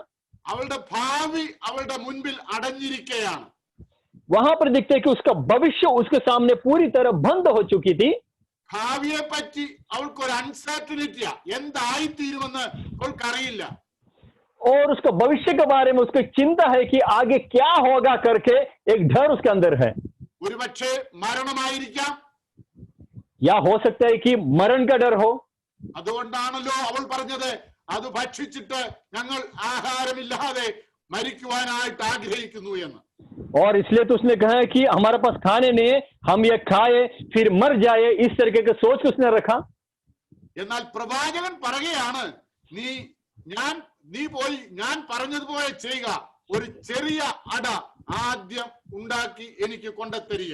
അവളുടെ ഭാവി അവളുടെ മുൻപിൽ അടഞ്ഞിരിക്കുകയാണ്. वहां पर दिखते कि उसका भविष्य उसके सामने पूरी तरह बंद हो चुकी थी. ഭാവിയെ പറ്റി അവൾക്കൊരു അൺസർട്ടനിറ്റിയാ, എന്തായിത്തീരുമെന്ന് അവൾക്കറിയില്ല. और उसका भविष्य के बारे में उसको चिंता है कि आगे क्या होगा करके एक डर उसके अंदर है. ഒരുപക്ഷെ മരണമായിരിക്കാം. या हो सकता है कि मरण का डर हो. അതുകൊണ്ടാണല്ലോ അവൾ പറഞ്ഞത്, അത് ഭക്ഷിച്ചിട്ട് ഞങ്ങൾ ആഹാരമില്ലാതെ മരിക്കുവാനായിട്ട് ആഗ്രഹിക്കുന്നു എന്ന്. और इसलिए तो उसने कहा कि हमारे पास खाने नहीं है, हम ये खाए फिर मर जाए, इस तरीके का सोच के उसने रखा. എന്നാൽ പ്രവാചകൻ പറയുകയാണ്, നീ പോയി ഞാൻ പറഞ്ഞതുപോലെ ചെയ്യുക, ഒരു ചെറിയ അട ആദ്യം ഉണ്ടാക്കി എനിക്ക് കൊണ്ടുത്തരിക.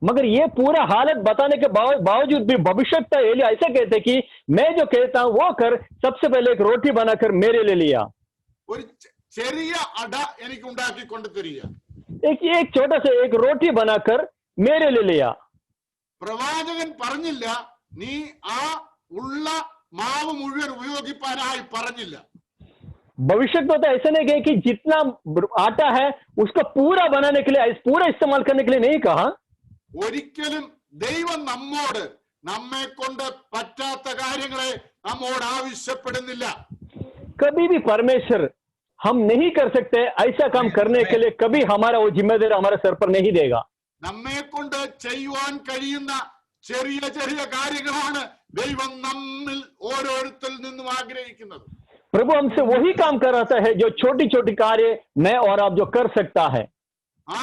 मगर ये पूरा हालत बताने के बावजूद भी भविष्यवक्ता एलिया ऐसा कहते कि मैं जो कहता हूं वो कर, सबसे पहले एक रोटी बनाकर मेरे लिए लिया. ഒരു ചെറിയ അട എനിക്ക് ഉണ്ടാക്കി കൊണ്ടുത്തരിക. एक छोटा सा एक रोटी बनाकर मेरे लिए लिया. പ്രവാചകൻ പറഞ്ഞില്ല, നീ ആ ഉള്ള മാവ് മുഴുവൻ ഉപയോഗിക്കാനായി പറഞ്ഞില്ല. भविष्यवक्ता ऐसा नहीं कहे कि जितना आटा है उसको पूरा बनाने के लिए, पूरा इस्तेमाल करने के लिए नहीं कहा. ഒരിക്കലും ദൈവം നമ്മെ കൊണ്ട് പറ്റാത്ത കാര്യങ്ങളെ നമ്മോട് ആവശ്യപ്പെടുന്നില്ല. कभी भी परमेश्वर हम नहीं कर सकते ऐसा काम करने के लिए कभी हमारा वो जिम्मेदारी हमारे सर पर नहीं देगा. നമ്മെ കൊണ്ട് ചെയ്യുവാൻ കഴിയുന്ന ചെറിയ ചെറിയ കാര്യങ്ങളാണ് ദൈവം നമ്മിൽ ഓരോരുത്തരിൽ നിന്നും ആഗ്രഹിക്കുന്നത്. प्रभु हमसे वही काम कराता है जो छोटी छोटी कार्य मैं और आप जो कर सकता है. ആ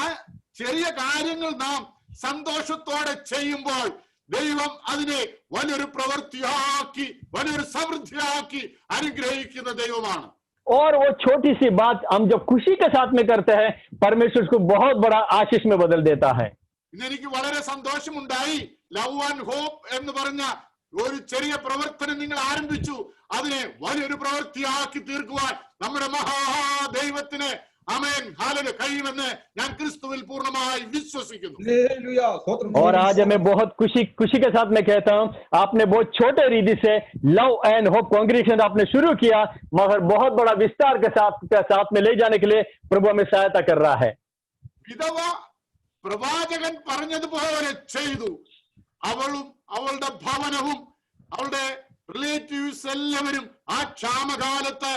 ചെറിയ കാര്യങ്ങൾ നാം സന്തോഷത്തോടെ ചെയ്യുമ്പോൾ ദൈവം അതിനെ വലിയൊരു പ്രവൃത്തിയാക്കി വലിയൊരു സമൃദ്ധിയാക്കി അനുഗ്രഹിക്കുന്ന ദൈവമാണ്. और वो छोटी सी बात हम जब खुशी के साथ में करते हैं, परमेश्वर उसको बहुत बड़ा आशीष में बदल देता है. ഇന്നെനിക്ക് വളരെ സന്തോഷമുണ്ടായി. ലവ് ആൻഡ് ഹോപ്പ് എന്ന് പറഞ്ഞ ഒരു ചെറിയ പ്രവർത്തനം നിങ്ങൾ ആരംഭിച്ചു. അതിനെ വലിയൊരു പ്രവൃത്തിയാക്കി തീർക്കുവാൻ നമ്മുടെ മഹാദൈവത്തിന് ആമേൻ ഹല്ലേലൂയ കഴിയുമെന്ന് ഞാൻ ക്രിസ്തുവിൽ പൂർണ്ണമായി വിശ്വസിക്കുന്നു. और आज हमें बहुत खुशी के साथ में कहता हूं, आपने बहुत छोटे रीति से लव एंड होप कांग्रेगेशन आपने शुरू किया, मगर बहुत बड़ा विस्तार के साथ में ले जाने के लिए प्रभु हमें सहायता कर रहा है. വിധവ പ്രവാചകൻ പറഞ്ഞതുപോലെ ചെയ്തു. അവളും അവളുടെ ഭവനവും അവളുടെ റിലേറ്റീവ്സ് എല്ലാവരും ആ ക്ഷാമകാലത്ത്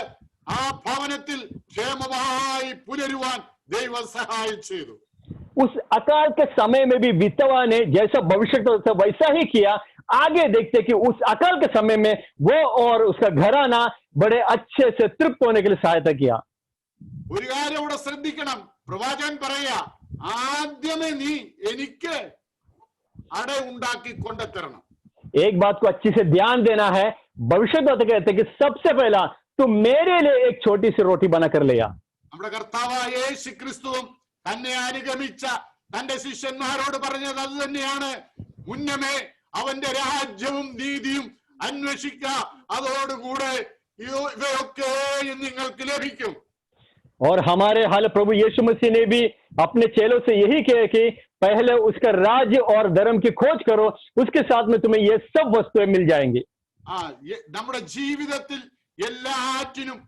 ആ ഭവനത്തിൽ ക്ഷേമമായി പുലരുവാൻ ദൈവം സഹായം ചെയ്തു. उस अकाल के समय में भी विधवा ने जैसा भविष्य था वैसा ही किया. आगे देखते कि उस अकाल के समय में वो और उसका घराना बड़े अच्छे से तृप्त होने के लिए सहायता किया. ഒരു കാര്യം ഇവിടെ ശ്രദ്ധിക്കണം. പ്രവാചകൻ പറയാ, ആദ്യമേ നീ എനിക്ക് അട ഉണ്ടാക്കി കൊണ്ടുതരണം. एक बात को अच्छी से ध्यान देना है. भविष्यद्वक्ता कहते हैं कि सबसे पहला तू मेरे लिए एक छोटी सी रोटी बना कर ले आ. നമ്മുടെ കർത്താവായ യേശു ക്രിസ്തുവും തന്നെ അനുഗമിച്ച തന്റെ ശിഷ്യന്മാരോട് പറഞ്ഞത് അത് തന്നെയാണ്. മുന്നമേ അവന്റെ രാജ്യവും നീതിയും അന്വേഷിക്ക, അതോടുകൂടെ ഇവയൊക്കെയും നിങ്ങൾക്ക് ലഭിക്കും. और हमारे हाल प्रभु यीशु मसीह ने भी अपने चेलों से यही किया कि पहले उसका राज्य और धर्म की खोज करो, उसके साथ में तुम्हें ये सब वस्तुएं मिल जाएंगी. നമ്മുടെ ജീവിതത്തിൽ എല്ലാറ്റിനും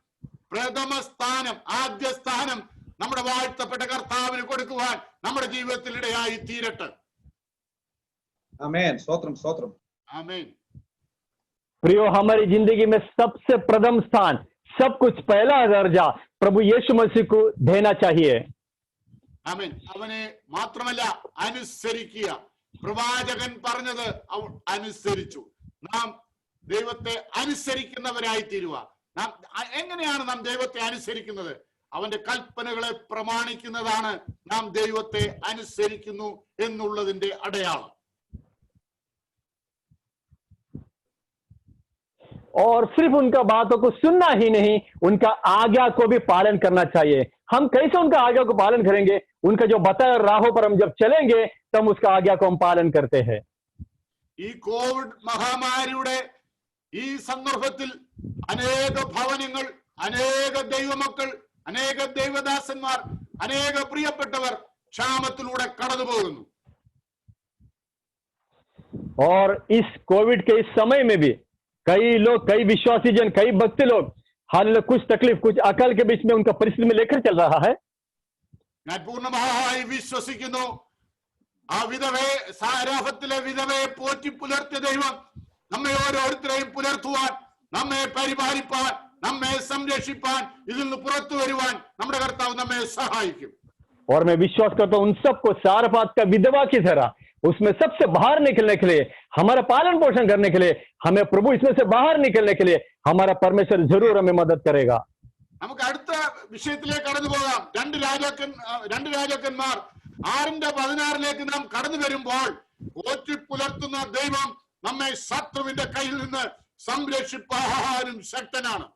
പ്രഥമ സ്ഥാനം, ആദ്യ സ്ഥാനം നമ്മുടെ വാഴ്ത്തപ്പെട്ട കർത്താവിന് കൊടുക്കുവാൻ നമ്മുടെ ജീവിതത്തിൽ ഇടയായി തീരട്ടെ. ആമേൻ. സ്തോത്രം, സ്തോത്രം. ആമേൻ. प्रियो, हमारी जिंदगी में सबसे प्रथम स्थान, सब कुछ पहला दर्जा प्रभु यीशु मसीह को देना चाहिए. ആമേൻ. അവനെ മാത്രമല്ല അനുസരിക്കുക. പ്രവാചകൻ പറഞ്ഞത് അനുസരിച്ചു. നാം ദൈവത്തെ അനുസരിക്കുന്നവരായി തീരുക. നാം എങ്ങനെയാണ് നാം ദൈവത്തെ അനുസരിക്കുന്നത്? അവന്റെ കൽപ്പനകളെ പ്രമാണിക്കുന്നതാണ് നാം ദൈവത്തെ അനുസരിക്കുന്നു എന്നുള്ളതിന്റെ അടയാളം. और सिर्फ उनका बातों को सुनना ही नहीं, उनका आज्ञा को भी पालन करना चाहिए. हम कैसे उनका आज्ञा को पालन करेंगे? उनका जो बताया राहों पर हम जब चलेंगे तब उसका आज्ञा को हम पालन करते हैं. ഈ കോവിഡ് മഹാമാരിയുടെ ഈ സന്ദർഭത്തിൽ അനേക ഭവനങ്ങൾ, അനേക ദൈവമക്കൾ, അനേക ദൈവദാസന്മാർ, അനേക പ്രിയപ്പെട്ടവർ ക്ഷാമത്തിലൂടെ കടന്നു പോകുന്നു. और इस कोविड के इस समय में भी कई लोग, कई विश्वासी जन, कई भक्त लोग हाल कुछ तकलीफ, कुछ अकाल के बीच में उनका परिस्थिति में लेकर चल रहा है. ഞാൻ പൂർണ്ണമായി വിശ്വസിക്കുന്നു, ആ വിധവയെ, സാരാഫത്തിലെ വിധവയെ പോറ്റി പുലർത്തിയ ദൈവം നമ്മെ ഓരോരുത്തരെയും പുലർത്തുവാൻ, നമ്മെ പരിപാലിപ്പാൻ, നമ്മെ സംരക്ഷിപ്പാൻ, ഇതിൽ നിന്ന് പുറത്തു വരുവാൻ നമ്മുടെ കർത്താവ് നമ്മെ സഹായിക്കും. और मैं विश्वास करता हूं उन सबको सारपात का विधवा की तरह उसमें सबसे बाहर निकलने के लिए, हमारा पालन पोषण करने के लिए, हमें प्रभु इसमें से बाहर निकलने के लिए हमारा परमेश्वर जरूर हमें मदद करेगा. നമുക്ക് അടുത്ത വിഷയത്തിലേക്ക് കടന്നു പോകാം. രണ്ട് രാജാക്കന്മാർ 6:16 നാം കടന്നു വരുമ്പോൾ, പോറ്റി പുലർത്തുന്ന ദൈവം നമ്മെ ശത്രുവിന്റെ കയ്യിൽ നിന്ന് സംരക്ഷിപ്പാനും ശക്തനാണ്.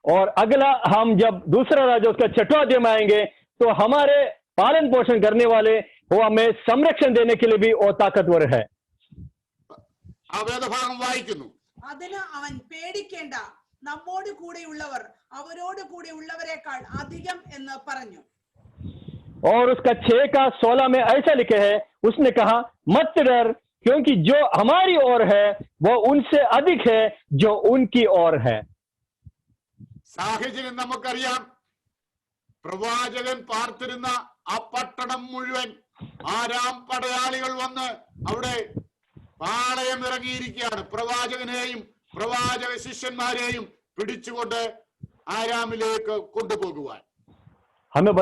और अगला हम जब दूसरा राजा उसका 6वां अध्याय में आएंगे तो हमारे पालन पोषण करने वाले वो हमें संरक्षण देने के लिए भी वो ताकतवर है. ആ വേദഭാഗം വായിക്കുന്നു. അതിന് അവൻ പേടിക്കേണ്ട, നമ്മോട് കൂടെയുള്ളവർ അവരോട് കൂടെയുള്ളവരെക്കാൾ അധികം എന്ന് പറഞ്ഞു. और उसका 6:16 में ऐसा लिखे है, उसने कहा मत डर, क्योंकि जो हमारी ओर है वो उनसे अधिक है जो उनकी ओर है. സാഹചര്യം നമുക്കറിയാം. പ്രവാചകൻ പാർത്തിരുന്ന ആ പട്ടണം മുഴുവൻ ആരാം പടയാളികൾ വന്ന് അവിടെ പാളയം ഇറങ്ങിയിരിക്കുകയാണ്. പ്രവാചകനെയും പ്രവാചക ശിഷ്യന്മാരെയും പിടിച്ചുകൊണ്ട് ആരാമിലേക്ക് കൊണ്ടുപോകുവാൻ. हमें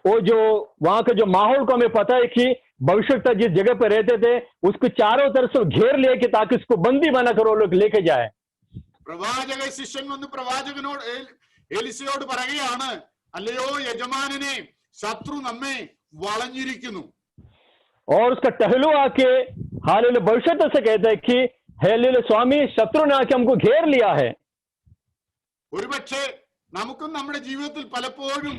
वो जो वहां का जो माहौल को हमें पता है कि भविष्यवक्ता जिस जगह पर रहते थे उसको चारों तरफ से घेर लिए कि ताकि उसको बंदी बनाकर वो लोग लेके जाए. പ്രവാചക ശിഷ്യൻ വന്ന് പ്രവാചകനോട്, എലിസയോട് പറയുകയാണ്, അല്ലയോ യജമാനനെ, ശത്രു നമ്മെ വളഞ്ഞിരിക്കുന്നു. और उसका टहलू आके हालेलुया भविष्यवक्ता से कहता है कि हालेलुया स्वामी, शत्रु ने आके हमको घेर लिया है. ഒരുപക്ഷെ നമുക്കും നമ്മുടെ ജീവിതത്തിൽ പലപ്പോഴും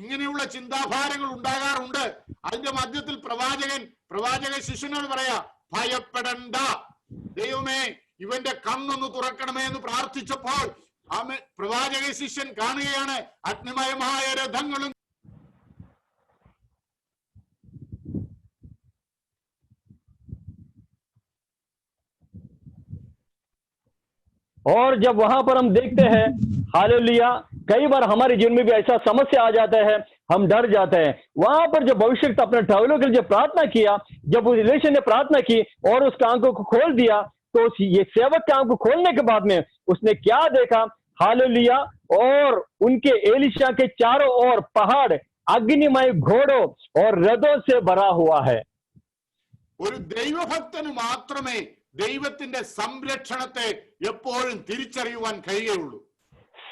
ഇങ്ങനെയുള്ള ചിന്താഭാരങ്ങൾ ഉണ്ടാകാറുണ്ട്. അതിന്റെ മധ്യത്തിൽ പ്രവാചക ശിഷ്യനോട് പറയാ, ഭയപ്പെടണ്ട, ദൈവമേ ഇവന്റെ കണ്ണൊന്ന് തുറക്കണമേ എന്ന് പ്രാർത്ഥിച്ചപ്പോൾ പ്രവാചക ശിഷ്യൻ കാണുകയാണ് അഗ്നിമയമായ രഥങ്ങളും और जब वहां पर हम देखते हैं हालेलुया, कई बार हमारे जीवन में भी ऐसा समस्या आ जाता है, हम डर जाते हैं. वहां पर जो भविष्यवक्ता अपने ठहलों के लिए प्रार्थना किया, जब उस रिलेशन ने प्रार्थना की और उसका आंखों को खोल दिया, तो ये सेवक के आंख को खोलने के बाद में उसने क्या देखा? हालेलुया, और उनके एलिशा के चारों ओर पहाड़ अग्निमय घोड़ों और रथों से भरा हुआ है। ഒരു ദൈവഭക്തന് മാത്രമേ ദൈവത്തിന്റെ സംരക്ഷണത്തെ എപ്പോഴും തിരിച്ചറിയുവാൻ കഴിയുകയുള്ളൂ.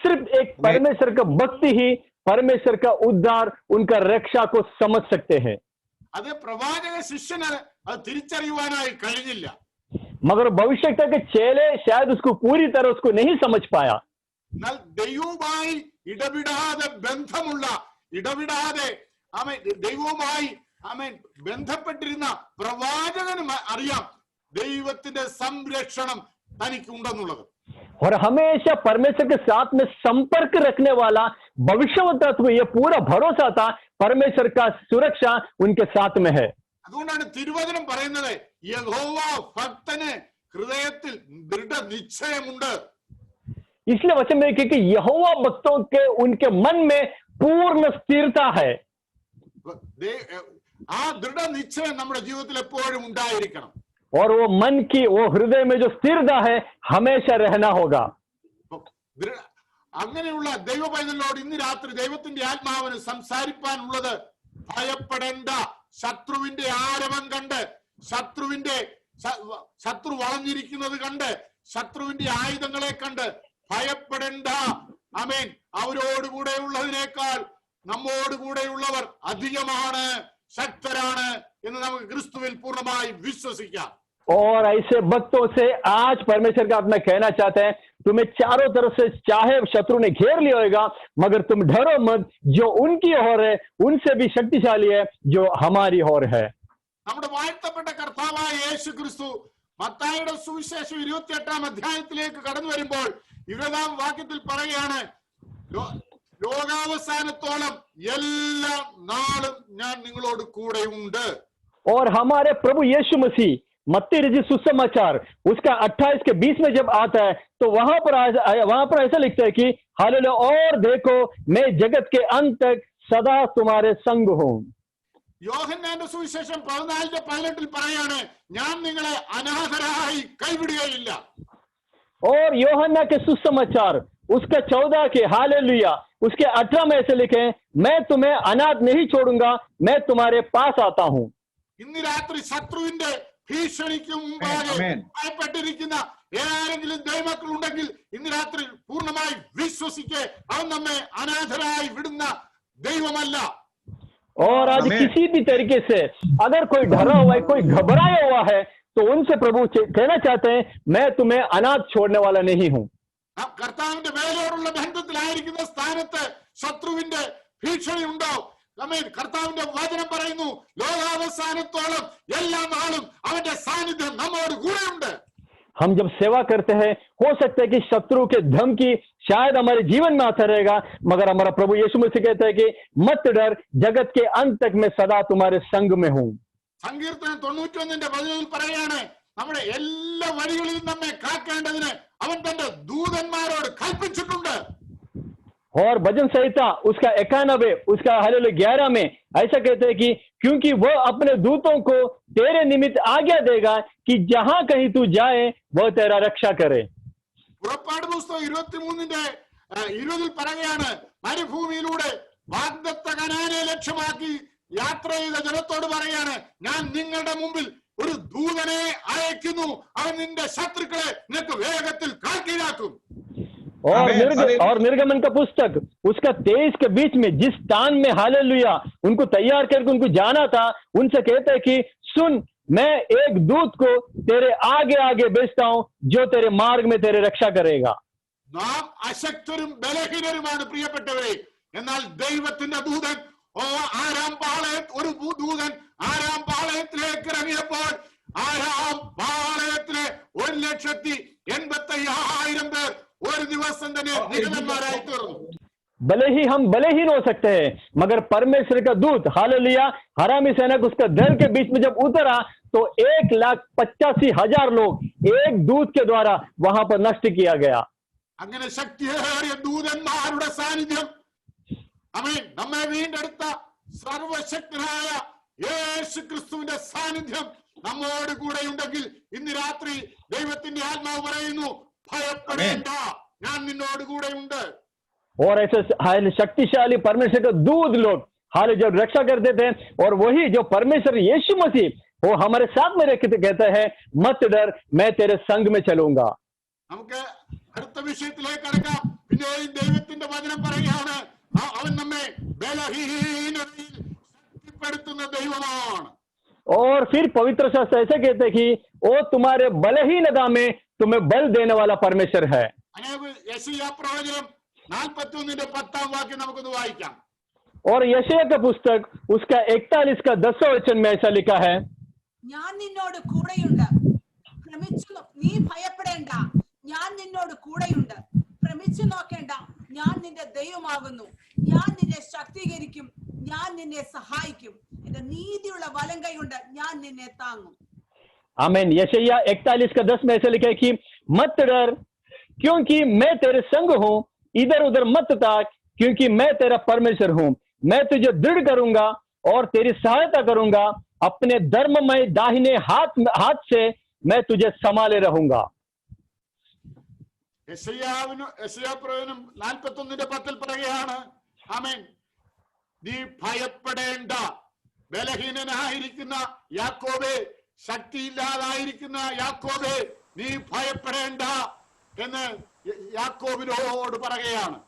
सिर्फ एक परमेश्वर का भक्ति ही परमेश्वर का उद्धार, उनका रक्षा को समझ सकते हैं। അത് പ്രവാചക ശിഷ്യന് അത് തിരിച്ചറിയുവാനായി കഴിഞ്ഞില്ല. मगर भविष्यता के चेले शायद उसको पूरी तरह उसको नहीं समझ पाया। എന്നാൽ ദൈവവുമായി ഇടവിടാതെ ദൈവവുമായി ബന്ധപ്പെട്ടിരുന്ന പ്രവാചകനും അറിയാം ദൈവത്തിന്റെ സംരക്ഷണം തനിക്കുണ്ടെന്നുള്ളത്. और हमेशा परमेश्वर के साथ में संपर्क रखने वाला भविष्यवक्ता को यह पूरा भरोसा था परमेश्वर का सुरक्षा उनके साथ में है। അതുകൊണ്ടാണ് തിരുവചനം പറയുന്നത് യഹോവ ഭക്തന് ഹൃദയത്തിൽ ദൃഢനിശ്ചയമുണ്ട്. इसलिए वचन में कि यहोवा भक्तों के उनके मन में पूर्ण स्थिरता है। ആ ദൃഢനിശ്ചയം നമ്മുടെ ജീവിതത്തിൽ എപ്പോഴും ഉണ്ടായിരിക്കണം. और वो मन की वो हृदय में जो स्थिरता है हमेशा रहना होगा। അങ്ങനെയുള്ള ദൈവ പൈതലിനോട് ഇന്ന് രാത്രി ദൈവത്തിന്റെ ആത്മാവിന് സംസാരിപ്പാനുള്ളത് ഭയപ്പെടേണ്ട. ശത്രുവിന്റെ ആരവം കണ്ട് ശത്രു വളഞ്ഞിരിക്കുന്നത് കണ്ട് ശത്രുവിന്റെ ആയുധങ്ങളെ കണ്ട് ഭയപ്പെടേണ്ട. ആമേൻ. അവരോടുകൂടെ ഉള്ളതിനേക്കാൾ നമ്മോടുകൂടെയുള്ളവർ അധികമാണ്, ശക്തരാണ് എന്ന് നമുക്ക് ക്രിസ്തുവിൽ പൂർണ്ണമായി വിശ്വസിക്കാം. और ऐसे भक्तों से आज परमेश्वर का आत्मा कहना चाहते हैं, तुम्हें चारों तरफ से चाहे शत्रु ने घेर लिया होगा मगर तुम डरो मत, जो उनकी ओर है उनसे भी शक्तिशाली है जो हमारी ओर है। നമ്മുടെ വാഴ്ത്തപ്പെട്ട കർത്താവായ യേശു ക്രിസ്തു മത്തായിയുടെ സുവിശേഷം 28-ാം അധ്യായത്തിലേക്ക് കടന്നു വരുമ്പോൾ 20-ാം വാക്യത്തിൽ പറയുകയാണ്, ലോകാവസാനത്തോളം എല്ലാ നാളും ഞാൻ നിങ്ങളോട് കൂടെയുണ്ട്. और हमारे प्रभु यीशु मसीह मत्ती रचित सुसमाचार उसका 28 के 20 में जब आता है तो वहां पर ऐसा लिखता है कि हालेलुया, और देखो मैं जगत के अंत तक सदा तुम्हारे संग हूं। യോഹന്നാന്റെ സുവിശേഷം 14-18 പറയാണ്, ഞാൻ നിങ്ങളെ അനാഥരായി കൈവിടുകയില്ല. और യോഹन्ना के सुसमाचार उसका 14 के हालेलुया उसके 18 में ऐसे लिखे, मैं तुम्हें अनाथ नहीं छोड़ूंगा, मैं तुम्हारे पास आता हूं। ഇന്ന് രാത്രി ശത്രുവിന്റെ ഭീഷണിക്ക് മുമ്പാകെ ഭയപ്പെട്ടിരിക്കുന്ന ഏതെങ്കിലും ദൈവമക്കൾ ഉണ്ടെങ്കിൽ ഇന്ന് രാത്രി പൂർണ്ണമായി വിശ്വസിക്കെ അവൻ നമ്മെ അനാഥരായി വിടുന്ന ദൈവമല്ല. और आज किसी भी तरीके से अगर कोई डरा हुआ है, कोई घबराया हुआ है, तो उनसे प्रभु कहना चाहते हैं, मैं तुम्हें अनाथ छोड़ने वाला नहीं हूं। കർത്താവിന്റെ വേലയോടുള്ള ബന്ധത്തിലായിരിക്കുന്ന സ്ഥാനത്ത് ശത്രുവിന്റെ ഭീഷണി ഉണ്ടോ? കർത്താവിന്റെ വചനം പറയുന്നു, ലോകാവസാനത്തോളം എല്ലാ നാളും അവന്റെ സാന്നിധ്യം നമ്മോട് കൂടെയുണ്ട്. हम जब सेवा करते हैं हो सकता है कि शत्रु के धमकी शायद हमारे जीवन में आता रहेगा, मगर हमारा प्रभु यीशु मसीह कहता है कि मत डर, जगत के अंत तक मैं सदा तुम्हारे संग में हूं। സങ്കീർത്തനം 91-ൽ പറയാണ്, നമ്മുടെ എല്ലാ വഴികളിലും നമ്മെ കാക്കേണ്ടതിന് അവൻ തന്റെ ദൂതന്മാരോട് കൽപ്പിച്ചിട്ടുണ്ട്. और भजन संहिता उसका 91 उसका हालेलुया 11 में ऐसा कहते हैं कि क्योंकि वह अपने दूतों को तेरे निमित्त आज्ञा देगा कि जहां कहीं तू जाए वह तेरा रक्षा करे। പുറപ്പാട് പുസ്തകം 23-20 പറയുകയാണ്, മരുഭൂമിയിലൂടെ വാഗ്ദത്ത കനാനെ ലക്ഷ്യമാക്കി യാത്ര ചെയ്ത ജനത്തോട് പറയാണ്, ഞാൻ നിങ്ങളുടെ മുമ്പിൽ ഒരു ദൂതനെ അയക്കുന്നു, അവൻ നിന്റെ ശത്രുക്കളെ നിനക്ക് വേഗത്തിൽ കാൽക്കീഴാക്കും. और निर्गमन का पुस्तक उसका 23 के बीच में जिस स्थान में हालेलुया उनको तैयार करके उनको जाना था, उनसे कहता है कि सुन, मैं एक दूत को तेरे आगे आगे भेजता हूं जो तेरे मार्ग में तेरे रक्षा करेगा। നാം അശക്തരും ബലഹീനരുമാണ് പ്രിയപ്പെട്ടവരെ, എന്നാൽ ദൈവത്തിന്റെ ദൂതൻ ഒരു ദൂതൻ ആരാം പാളയത്തിലേക്ക് ഇറങ്ങിയപ്പോൾ ആരാം പാളയത്തിലെ 1,85,000 പേർ ഒരു ദിവസം തന്നെ നിഹതന്മാരായി തീർന്നു. भले ही हम बलहीन हो सकते हैं, मगर परमेश्वर का दूत हालेलुया हरामी सेना उसका दल के बीच में जब उतरा तो 1,85,000 लोग एक दूत के द्वारा वहां पर नष्ट किया गया। അങ്ങനെ ശക്തിയേറിയ ദൂതന്മാരുടെ സാന്നിധ്യം, നമ്മെ വീണ്ടെടുത്ത സർവശക്തനായ യേശു ക്രിസ്തുവിന്റെ സാന്നിധ്യം നമ്മോട് കൂടെ ഉണ്ടെങ്കിൽ ഇന്ന് രാത്രി ദൈവത്തിന്റെ ആത്മാവ് പറയുന്നു, ഭയപ്പെടേണ്ട, ഞാൻ നിന്നോട് കൂടെ ഉണ്ട്. और ऐसे शक्तिशाली परमेश्वर का दूत लोग हाल जब रक्षा करते थे, और वही जो परमेश्वर यीशु मसीह वो हमारे साथ में रहते कहते हैं, मत डर, मैं तेरे संग में चलूंगा। നമുക്ക് അടുത്ത വിഷയത്തിലേക്ക് കടക്കാം. പിന്നെയും ദൈവത്തിന്റെ വചനം പറയുകയാണ്, അവൻ നമ്മെ ബലഹീനതയിൽ ശക്തിപ്പെടുത്തുന്ന ദൈവമാണ്. और फिर पवित्र शास्त्र ऐसे कहते हैं कि वो तुम्हारे बलहीनता में तुम्हें बल देने वाला परमेश्वर है। യെശയ്യാ പ്രവചനം 41-ന്റെ 10-ാം വാക്യം നമുക്കൊന്ന് വായിക്കാം. और यशायाह का पुस्तक उसका 41 का 10वां वचन में ऐसा लिखा है, ഞാൻ നിന്നോട് കൂടെയുണ്ട്, ഭ്രമിച്ചു നീ ഭയപ്പെടേണ്ട, ഞാൻ നിന്നോട് കൂടെയുണ്ട്, ഭ്രമിച്ചു നോക്കേണ്ട, ഞാൻ നിന്റെ ദൈവമാകുന്നു, ഞാൻ നിന്നെ ശക്തീകരിക്കും, ഞാൻ നിന്നെ സഹായിക്കും, എന്റെ നീതിയുള്ള വലം കൈ കൊണ്ട് ഞാൻ നിന്നെ താങ്ങും. आमीन। यशायाह 41 का 10 में ऐसा लिखा है कि मत डर क्योंकि मैं तेरे संग हूं, इधर उधर मत ताक क्योंकि मैं तेरा परमेश्वर हूं, मैं तुझे दृढ़ करूंगा और तेरी सहायता करूंगा, अपने धर्ममय दाहिने हाथ से मैं तुझे संभाले रहूंगा। യെശയ്യാ പ്രവചനം 41-ന്റെ 10-ൽ പറയുകയാണ്, ആമേൻ, നീ ഭയപ്പെടേണ്ട, ബലഹീനനായിരിക്കുന്ന യാക്കോബേ, ശക്തിയില്ലാതായിരിക്കുന്ന യാക്കോബേ, നീ ഭയപ്പെടേണ്ട എന്ന് യാക്കോബിനോട് പറയുകയാണ്.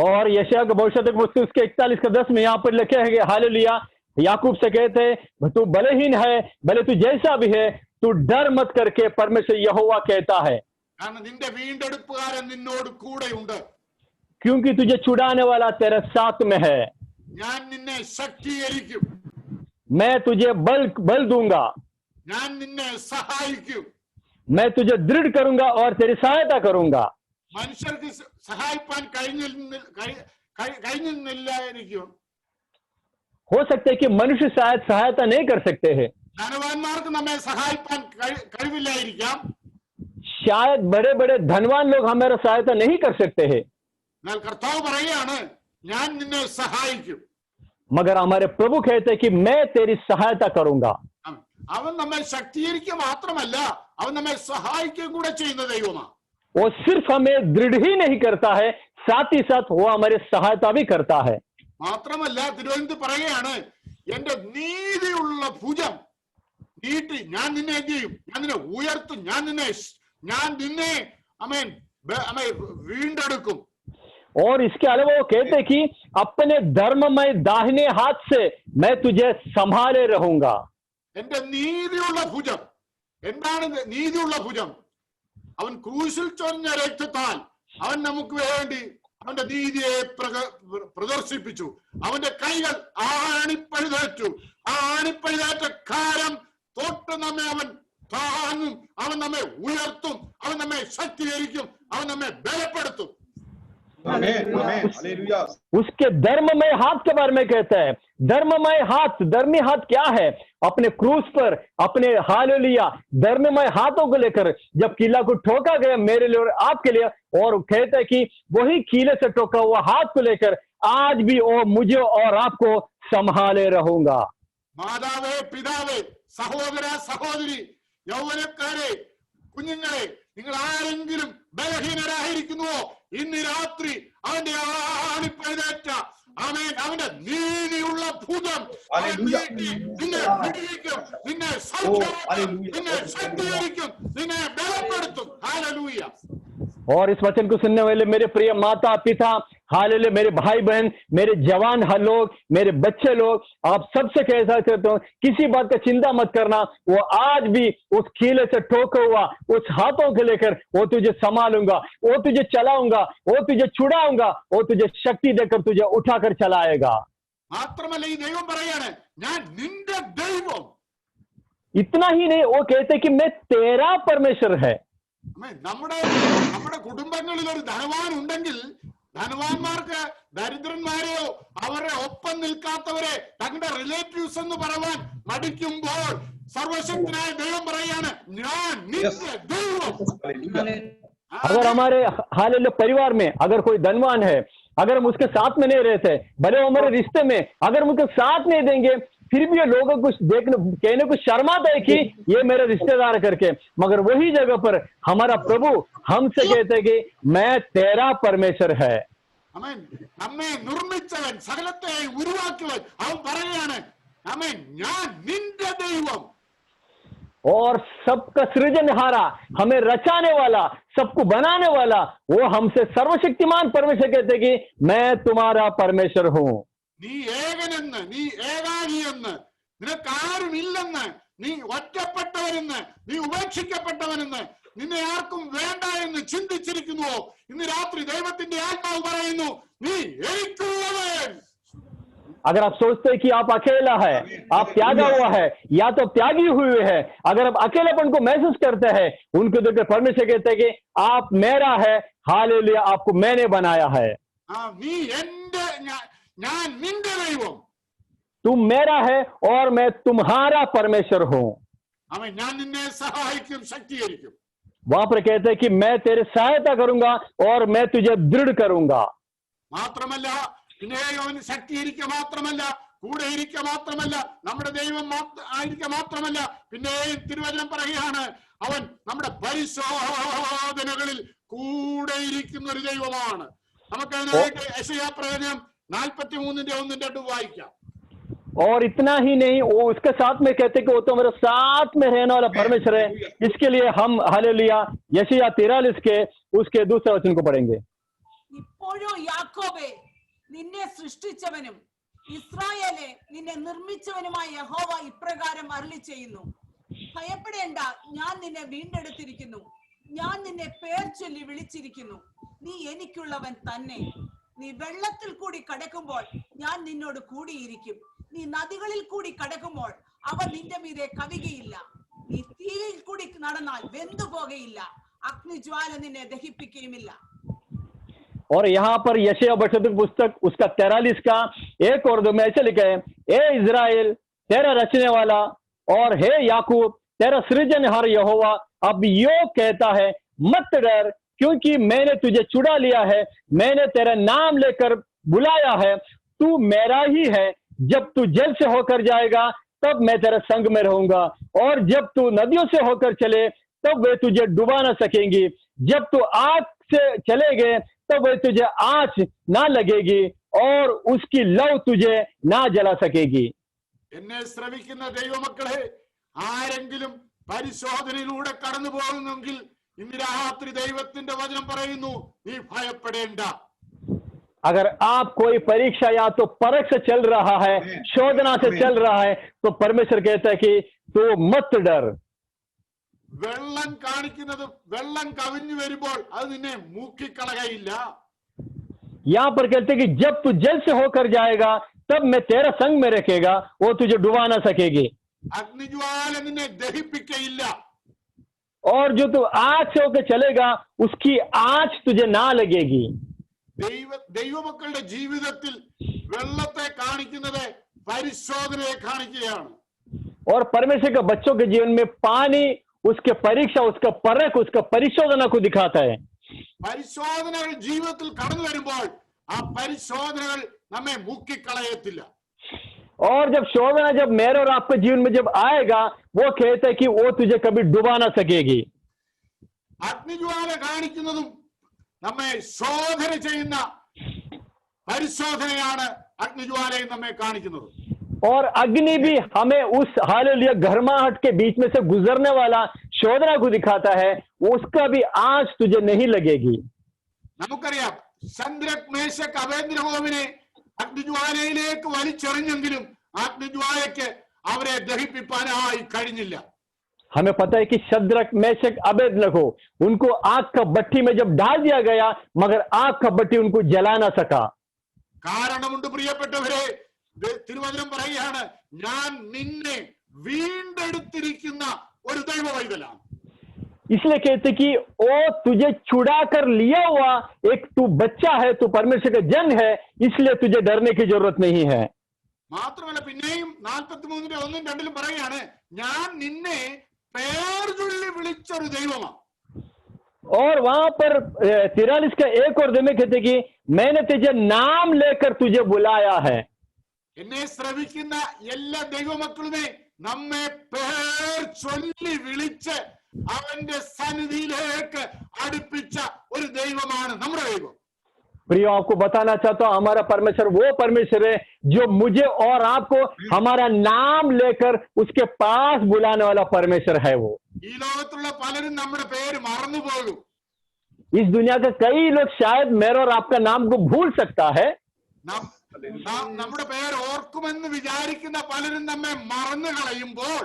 और यशायाह का भविष्यवाणी पुस्तक उसके 41 का 10 में यहाँ पर लिखे है, हालेलुया, याकूब से कहते हैं तू बलहीन है, भले तू जैसा भी है, तू डर मत करके परमेश्वर यहोवा कहता है, കാരണം നിന്റെ വീണ്ടെടുപ്പുകാരൻ നിന്നോട് കൂടെയുണ്ട്, क्योंकि तुझे छुड़ाने वाला तेरे साथ में है, ഞാൻ നിന്നെ ശക്തീകരിക്കും, मैं तुझे बल दूंगा, ഞാൻ നിന്നെ സഹായിക്കും. मैं तुझे दृढ़ करूंगा और तेरी सहायता करूंगा। മനുഷ്യർക്ക് സഹായിപ്പാൻ കഴിഞ്ഞില്ലായിരിക്കും, हो सकता है कि मनुष्य शायद सहायता नहीं कर सकते हैं, ധനവാന്മാർക്ക് നമ്മെ സഹായിപ്പാൻ കഴിവില്ലായിരിക്കാം, शायद बड़े बड़े धनवान लोग हमारा सहायता नहीं कर सकते हैं, എന്നാൽ കർത്താവ് പറയുകയാണ്, ഞാൻ നിന്നെ സഹായിക്കും. मगर हमारे प्रभु कहते हैं कि मैं तेरी सहायता करूंगा। അവൻ നമ്മെ ശക്തീകരിക്കുക മാത്രമല്ല, അവൻ നമ്മെ സഹായിക്കുകയും കൂടെ ചെയ്യുന്ന ദൈവമാണ്. वो सिर्फ हमें दृढ़ ही नहीं करता है, साथ ही साथ वो हमारी सहायता भी करता है। മാത്രമല്ല തിരുവനന്തപുരത്ത് പറയുകയാണ്, എന്റെ നീതിയുള്ള ഭുജം നീട്ടി ഞാൻ നിന്നെ എന്ത് ചെയ്യും, ഞാൻ നിന്നെ ഉയർത്തും, ഞാൻ നിന്നെ അമേൻ വീണ്ടെടുക്കും. और इसके अलावा वो कहते हैं कि अपने धर्ममय दाहिने हाथ से मैं तुझे संभाले रहूंगा। എന്റെ നീതിയുള്ള ഭുജം. എന്താണ് നീതിയുള്ള ഭുജം? അവൻ ക്രൂശിൽ ചൊരിഞ്ഞ രക്തത്താൽ അവൻ നമുക്ക് വേണ്ടി അവന്റെ നീതിയെ പ്രദർശിപ്പിച്ചു. അവന്റെ കൈകൾ ആണിപ്പഴുതേറ്റു. ആ ആണിപ്പഴുതേറ്റ കാരം തൊട്ട് നമ്മെ അവൻ താങ്ങും, അവൻ നമ്മെ ഉയർത്തും, അവൻ നമ്മെ ശക്തീകരിക്കും, അവൻ നമ്മെ ബലപ്പെടുത്തും. उसके धर्ममय हाथ के बारे में कहता है। धर्ममय हाथ, धर्मी हाथ क्या है? अपने क्रूस पर अपने हालेलुया धर्ममय हाथों को लेकर जब कीला को ठोका गया मेरे लिए और आपके लिए, और कहता है कि वही कीले से ठोका हुआ हाथ को लेकर आज भी वो मुझे और आपको संभाले रहूंगा। മാതാവേ, പിതാവേ, സഹോദര, സഹോദരി, യൗവനക്കാരെ, കുഞ്ഞുങ്ങളെ, നിങ്ങൾ ആരെങ്കിലും ബലഹീനരായിരിക്കുന്നുവോ, ഇന്ന് രാത്രി അവന്റെ ആണിപ്പഴുതേറ്റ അവന്റെ നീതിയുള്ള ഭുജം നിന്നെ വിടുവിക്കും, നിന്നെ സൗഖ്യമാക്കും, നിന്നെ ശക്തീകരിക്കും, നിന്നെ ബലപ്പെടുത്തും. ഹല്ലേലൂയ। और इस वचन को सुनने वाले मेरे प्रिय माता पिता, हालेलुया, मेरे भाई बहन, मेरे जवान लोग, मेरे बच्चे लोग, आप सबसे कहना चाहता हूं, किसी बात का चिंता मत करना। वो आज भी उस कीले से ठोका हुआ उस हाथों को लेकर वो तुझे संभालूंगा, वो तुझे चलाऊंगा, वो तुझे छुड़ाऊंगा, वो तुझे शक्ति देकर तुझे उठाकर चलाएगा। മാത്രമല്ല ഈ ദൈവം പറയാണ്, ഞാൻ നിന്റെ ദൈവം. इतना ही नहीं, वो कहते कि मैं तेरा परमेश्वर है। നമ്മുടെ കുടുംബങ്ങളിൽ ഒരു ധനവാൻ ഉണ്ടെങ്കിൽ ധനവാന്മാർക്ക് ദരിദ്രന്മാരെയോ അവരുടെ ഒപ്പം നിൽക്കാത്തവരെ തങ്ങളുടെ റിലേറ്റീവ്സ് എന്ന് പറയാൻ മടിക്കുമ്പോൾ സർവശക്തനായ ദൈവം പറയാണ്, ഞാൻ നിന്റെ ദൈവം. अगर हमारे हालेलुया परिवार में अगर कोई धनवान है, अगर हम उसके साथ में नहीं रहते, भले हमारे रिश्ते में अगर हम उसके साथ नहीं देंगे, फिर भी ये लोगों को कहने को शर्माता है कि ये मेरा रिश्तेदार करके, मगर वही जगह पर हमारा प्रभु हमसे कहते हैं कि मैं तेरा परमेश्वर है। ആമേൻ. നമ്മെ നിർമ്മിച്ചവൻ, സകലത്തെ ഉരുവാക്കിയവൻ, അവൻ പറയുകയാണ് ആമേൻ, ഞാൻ നിന്റെ ദൈവം. और सबका सृजनहारा, हमें रचाने वाला, सबको बनाने वाला, वो हमसे सर्वशक्तिमान परमेश्वर कहते कि मैं तुम्हारा परमेश्वर हूं. നീ ഏകനെന്ന്, നീ ഏകാകിയെന്ന്, നിനക്കാരുമില്ലെന്ന്, നീ ഒറ്റപ്പെട്ടവനെന്ന്, നീ ഉപേക്ഷിക്കപ്പെട്ടവനെന്ന്, നിന്നെ ആർക്കും വേണ്ട എന്ന് ചിന്തിച്ചിരിക്കുന്നുവോ? ഇന്ന് രാത്രി ദൈവത്തിന്റെ ആത്മാവ് പറയുന്നു, നീ എനിക്കുള്ളവൻ. अगर आप सोचते हैं कि आप अकेला है, आप त्यागा हुआ है, या तो त्यागी हुए है, अगर आप अकेलेपन को महसूस करते हैं, उनको देखकर परमेश्वर कहते हैं कि आप मेरा है, हालेलुया, आपको मैंने बनाया है. നീ എന്റെ, ഞാൻ നിന്റെ ദൈവം. तुम मेरा है और मैं तुम्हारा परमेश्वर हूं. അവൻ ഞാൻ നിന്നെ സഹായിക്കും, ശക്തീകരിക്കും. वहां पर कहते हैं कि मैं तेरी सहायता करूंगा और मैं तुझे दृढ़ करूंगा. മാത്രമല്ല, പിന്നെ അവന് ശക്തീകരിക്കുക മാത്രമല്ല, കൂടെ ഇരിക്കുക മാത്രമല്ല, നമ്മുടെ ദൈവം ആയിരിക്കുക മാത്രമല്ല, പിന്നെയും തിരുവചനം പറയുകയാണ്, അവൻ നമ്മുടെ പരിശോധനകളിൽ കൂടെ ഇരിക്കുന്ന ഒരു ദൈവമാണ്. നമുക്ക് അതിനായിട്ട് യെശയ്യാ പ്രവചനം 43:1-2 വായിക്കാം. और इतना ही नहीं, वो उसके साथ में कहते कि वो तो मेरे साथ में रहने वाला परमेश्वर है. इसके लिए हम हालेलुया यशायाह 43 के उसके दूसरे वचन को पढ़ेंगे. ഇപ്പോഴോ യാക്കോബേ, നിന്നെ സൃഷ്ടിച്ചവനും ഇസ്രായേലെ നിന്നെ നിർമ്മിച്ചവനുമായ യഹോവ ഇപ്രകാരം അരുളി ചെയ്യുന്നു, ഭയപ്പെടേണ്ട, ഞാൻ നിന്നെ വീണ്ടെടുത്തിരിക്കുന്നു, ഞാൻ നിന്നെ പേർ ചൊല്ലി വിളിച്ചിരിക്കുന്നു, നീ എനിക്കുള്ളവൻ തന്നെ. നീ വെള്ളത്തിൽ കൂടി കടക്കുമ്പോൾ ഞാൻ നിന്നോട് കൂടിയിരിക്കും, നീ നദികളിൽ കൂടി കടക്കുമ്പോൾ അവ നിന്റെ മീതെ കവികയില്ല, നീ തീയിൽ കൂടി നടന്നാൽ വെന്തു പോകയില്ല, അഗ്നിജ്വാല നിന്നെ ദഹിപ്പിക്കുകയുമില്ല. और यहाँ पर यशायाह भविष्यद्वक्ता पुस्तक उसका 43 का 1 और 2 में ऐसे लिखा है, ए इज़राइल तेरा रचने वाला और हे याकूब तेरा सृजनहार यहोवा अब यो कहता है, मत डर, क्योंकि मैंने तुझे चुरा लिया है, मैंने तेरा नाम लेकर बुलाया है, तू मेरा ही है. जब तू जल से होकर जाएगा तब मैं तेरे संग में रहूंगा, और जब तू नदियों से होकर चले तब वे तुझे डुबा ना सकेंगी, जब तू आग से चले गए तब वे तुझे आंच ना लगेगी और उसकी लौ तुझे ना जला सकेगी. എന്നെ ശ്രവിക്കുന്ന ദൈവമക്കളെ, ആരെങ്കിലും പരിശോധനയിലൂടെ കടന്നു പോകുന്നെങ്കിൽ ഇന്ന് രാത്രി ദൈവത്തിന്റെ വചനം പറയുന്നു, നീ ഭയപ്പെടേണ്ട. अगर आप कोई परीक्षा या तो परख से चल रहा है, शोधना से चल रहा है, तो परमेश्वर कहता है कि तो मत डर. വെള്ളം കാണിക്കുന്നത്, വെള്ളം കവിഞ്ഞു വരുമ്പോൾ അത് നിന്നെ മൂക്കിക്കളകയില്ല. यहाँ पर कहते हैं कि जब तू जल से होकर जाएगा तब मैं तेरा संग में रखेगा, वो तुझे डुबा ना सकेगी. അഗ്നിജ്വാല നിന്നെ ദഹിപ്പിക്കയില്ല. और जो तू आग से होकर चलेगा उसकी आंच तुझे ना लगेगी. ദൈവമക്കളുടെ ജീവിതത്തിൽ വെള്ളത്തെ കാണിക്കുന്നത് പരിശോധനയെ കാണിക്കുകയാണ്. और परमेश्वर के बच्चों के जीवन में पानी उसके परीक्षा, उसका परख, उसका परिशोधना को दिखाता है. പരിശോധനകൾ ജീവിതത്തിൽ കടന്നു വരുമ്പോൾ ആ പരിശോധനകൾ നമ്മെ മുക്കിക്കളയത്തില്ല. और जब शोधना जब मेरे और आपके जीवन में जब आएगा, वो कहता है कि वो तुझे कभी डुबा ना सकेगी. അഗ്നിജ്വാല കാണിക്കുന്നതും നമ്മെ ശോധന ചെയ്യുന്ന പരിശോധനയാണ് അഗ്നിജ്വാലയും നമ്മെ കാണിക്കുന്നത്. और अग्नि भी हमें उस हालेलुया गर्माहट के बीच में से गुजरने वाला शोधना को दिखाता है, उसका भी आंच तुझे नहीं लगेगी. നമുക്കറിയാം, ശദ്രക് മേശക് അബേദ്നെഗോവിനെ അഗ്നിജ്വാലയിലേക്ക് വലിച്ചെറിഞ്ഞെങ്കിലും അഗ്നിജ്വാലയ്ക്ക് അവരെ ദഹിപ്പിക്കാനായി കഴിഞ്ഞില്ല. हमें पता है कि शद्रक मेशक अबेदनगो उनको आग का भट्टी में जब डाल दिया गया, मगर आग का भट्टी उनको जला ना सका. കാരണമുണ്ട് പ്രിയപ്പെട്ടവരെ, തിരുവചനം പറയുകയാണ്, ഞാൻ നിന്നെ വീണ്ടെടുത്തിരിക്കുന്ന ഒരു ദൈവ പൈതലാണ്. इसलिए कहते कि ओ तुझे छुड़ा कर लिया हुआ एक तू बच्चा है, तू परमेश्वर का जन है, इसलिए तुझे डरने की जरूरत नहीं है. മാത്രമല്ല പിന്നെയും 43:1-2 പറയുകയാണ്, ഞാൻ നിന്നെ പേർ ചൊല്ലി വിളിച്ചൊരു ദൈവമാണ്. और वहां पर 43 का 1 और 2 में कहते कि मैंने तुझे नाम लेकर तुझे बुलाया है. എന്നെ ശ്രവിക്കുന്ന എല്ലാ ദൈവമക്കളുമേ, നമ്മെ പേർ ചൊല്ലി വിളിച്ച് അവന്റെ സന്നിധിയിലേക്ക് അടുപ്പിച്ച ഒരു ദൈവമാണ് നമ്മുടെ ദൈവം. प्रियो, आपको बताना चाहता हूं, हमारा परमेश्वर वो परमेश्वर है जो मुझे और आपको हमारा नाम लेकर उसके पास बुलाने वाला परमेश्वर है। वो ഈ ലോകത്തുള്ള പലരും നമ്മുടെ പേര് മറന്നു പോകും. इस दुनिया के कई लोग शायद मेरे और आपका नाम को भूल सकता है। നമ്മുടെ പേര് ഓർക്കുമെന്ന് വിചാരിക്കുന്ന പലരും നമ്മെ മറന്നു കളയുമ്പോൾ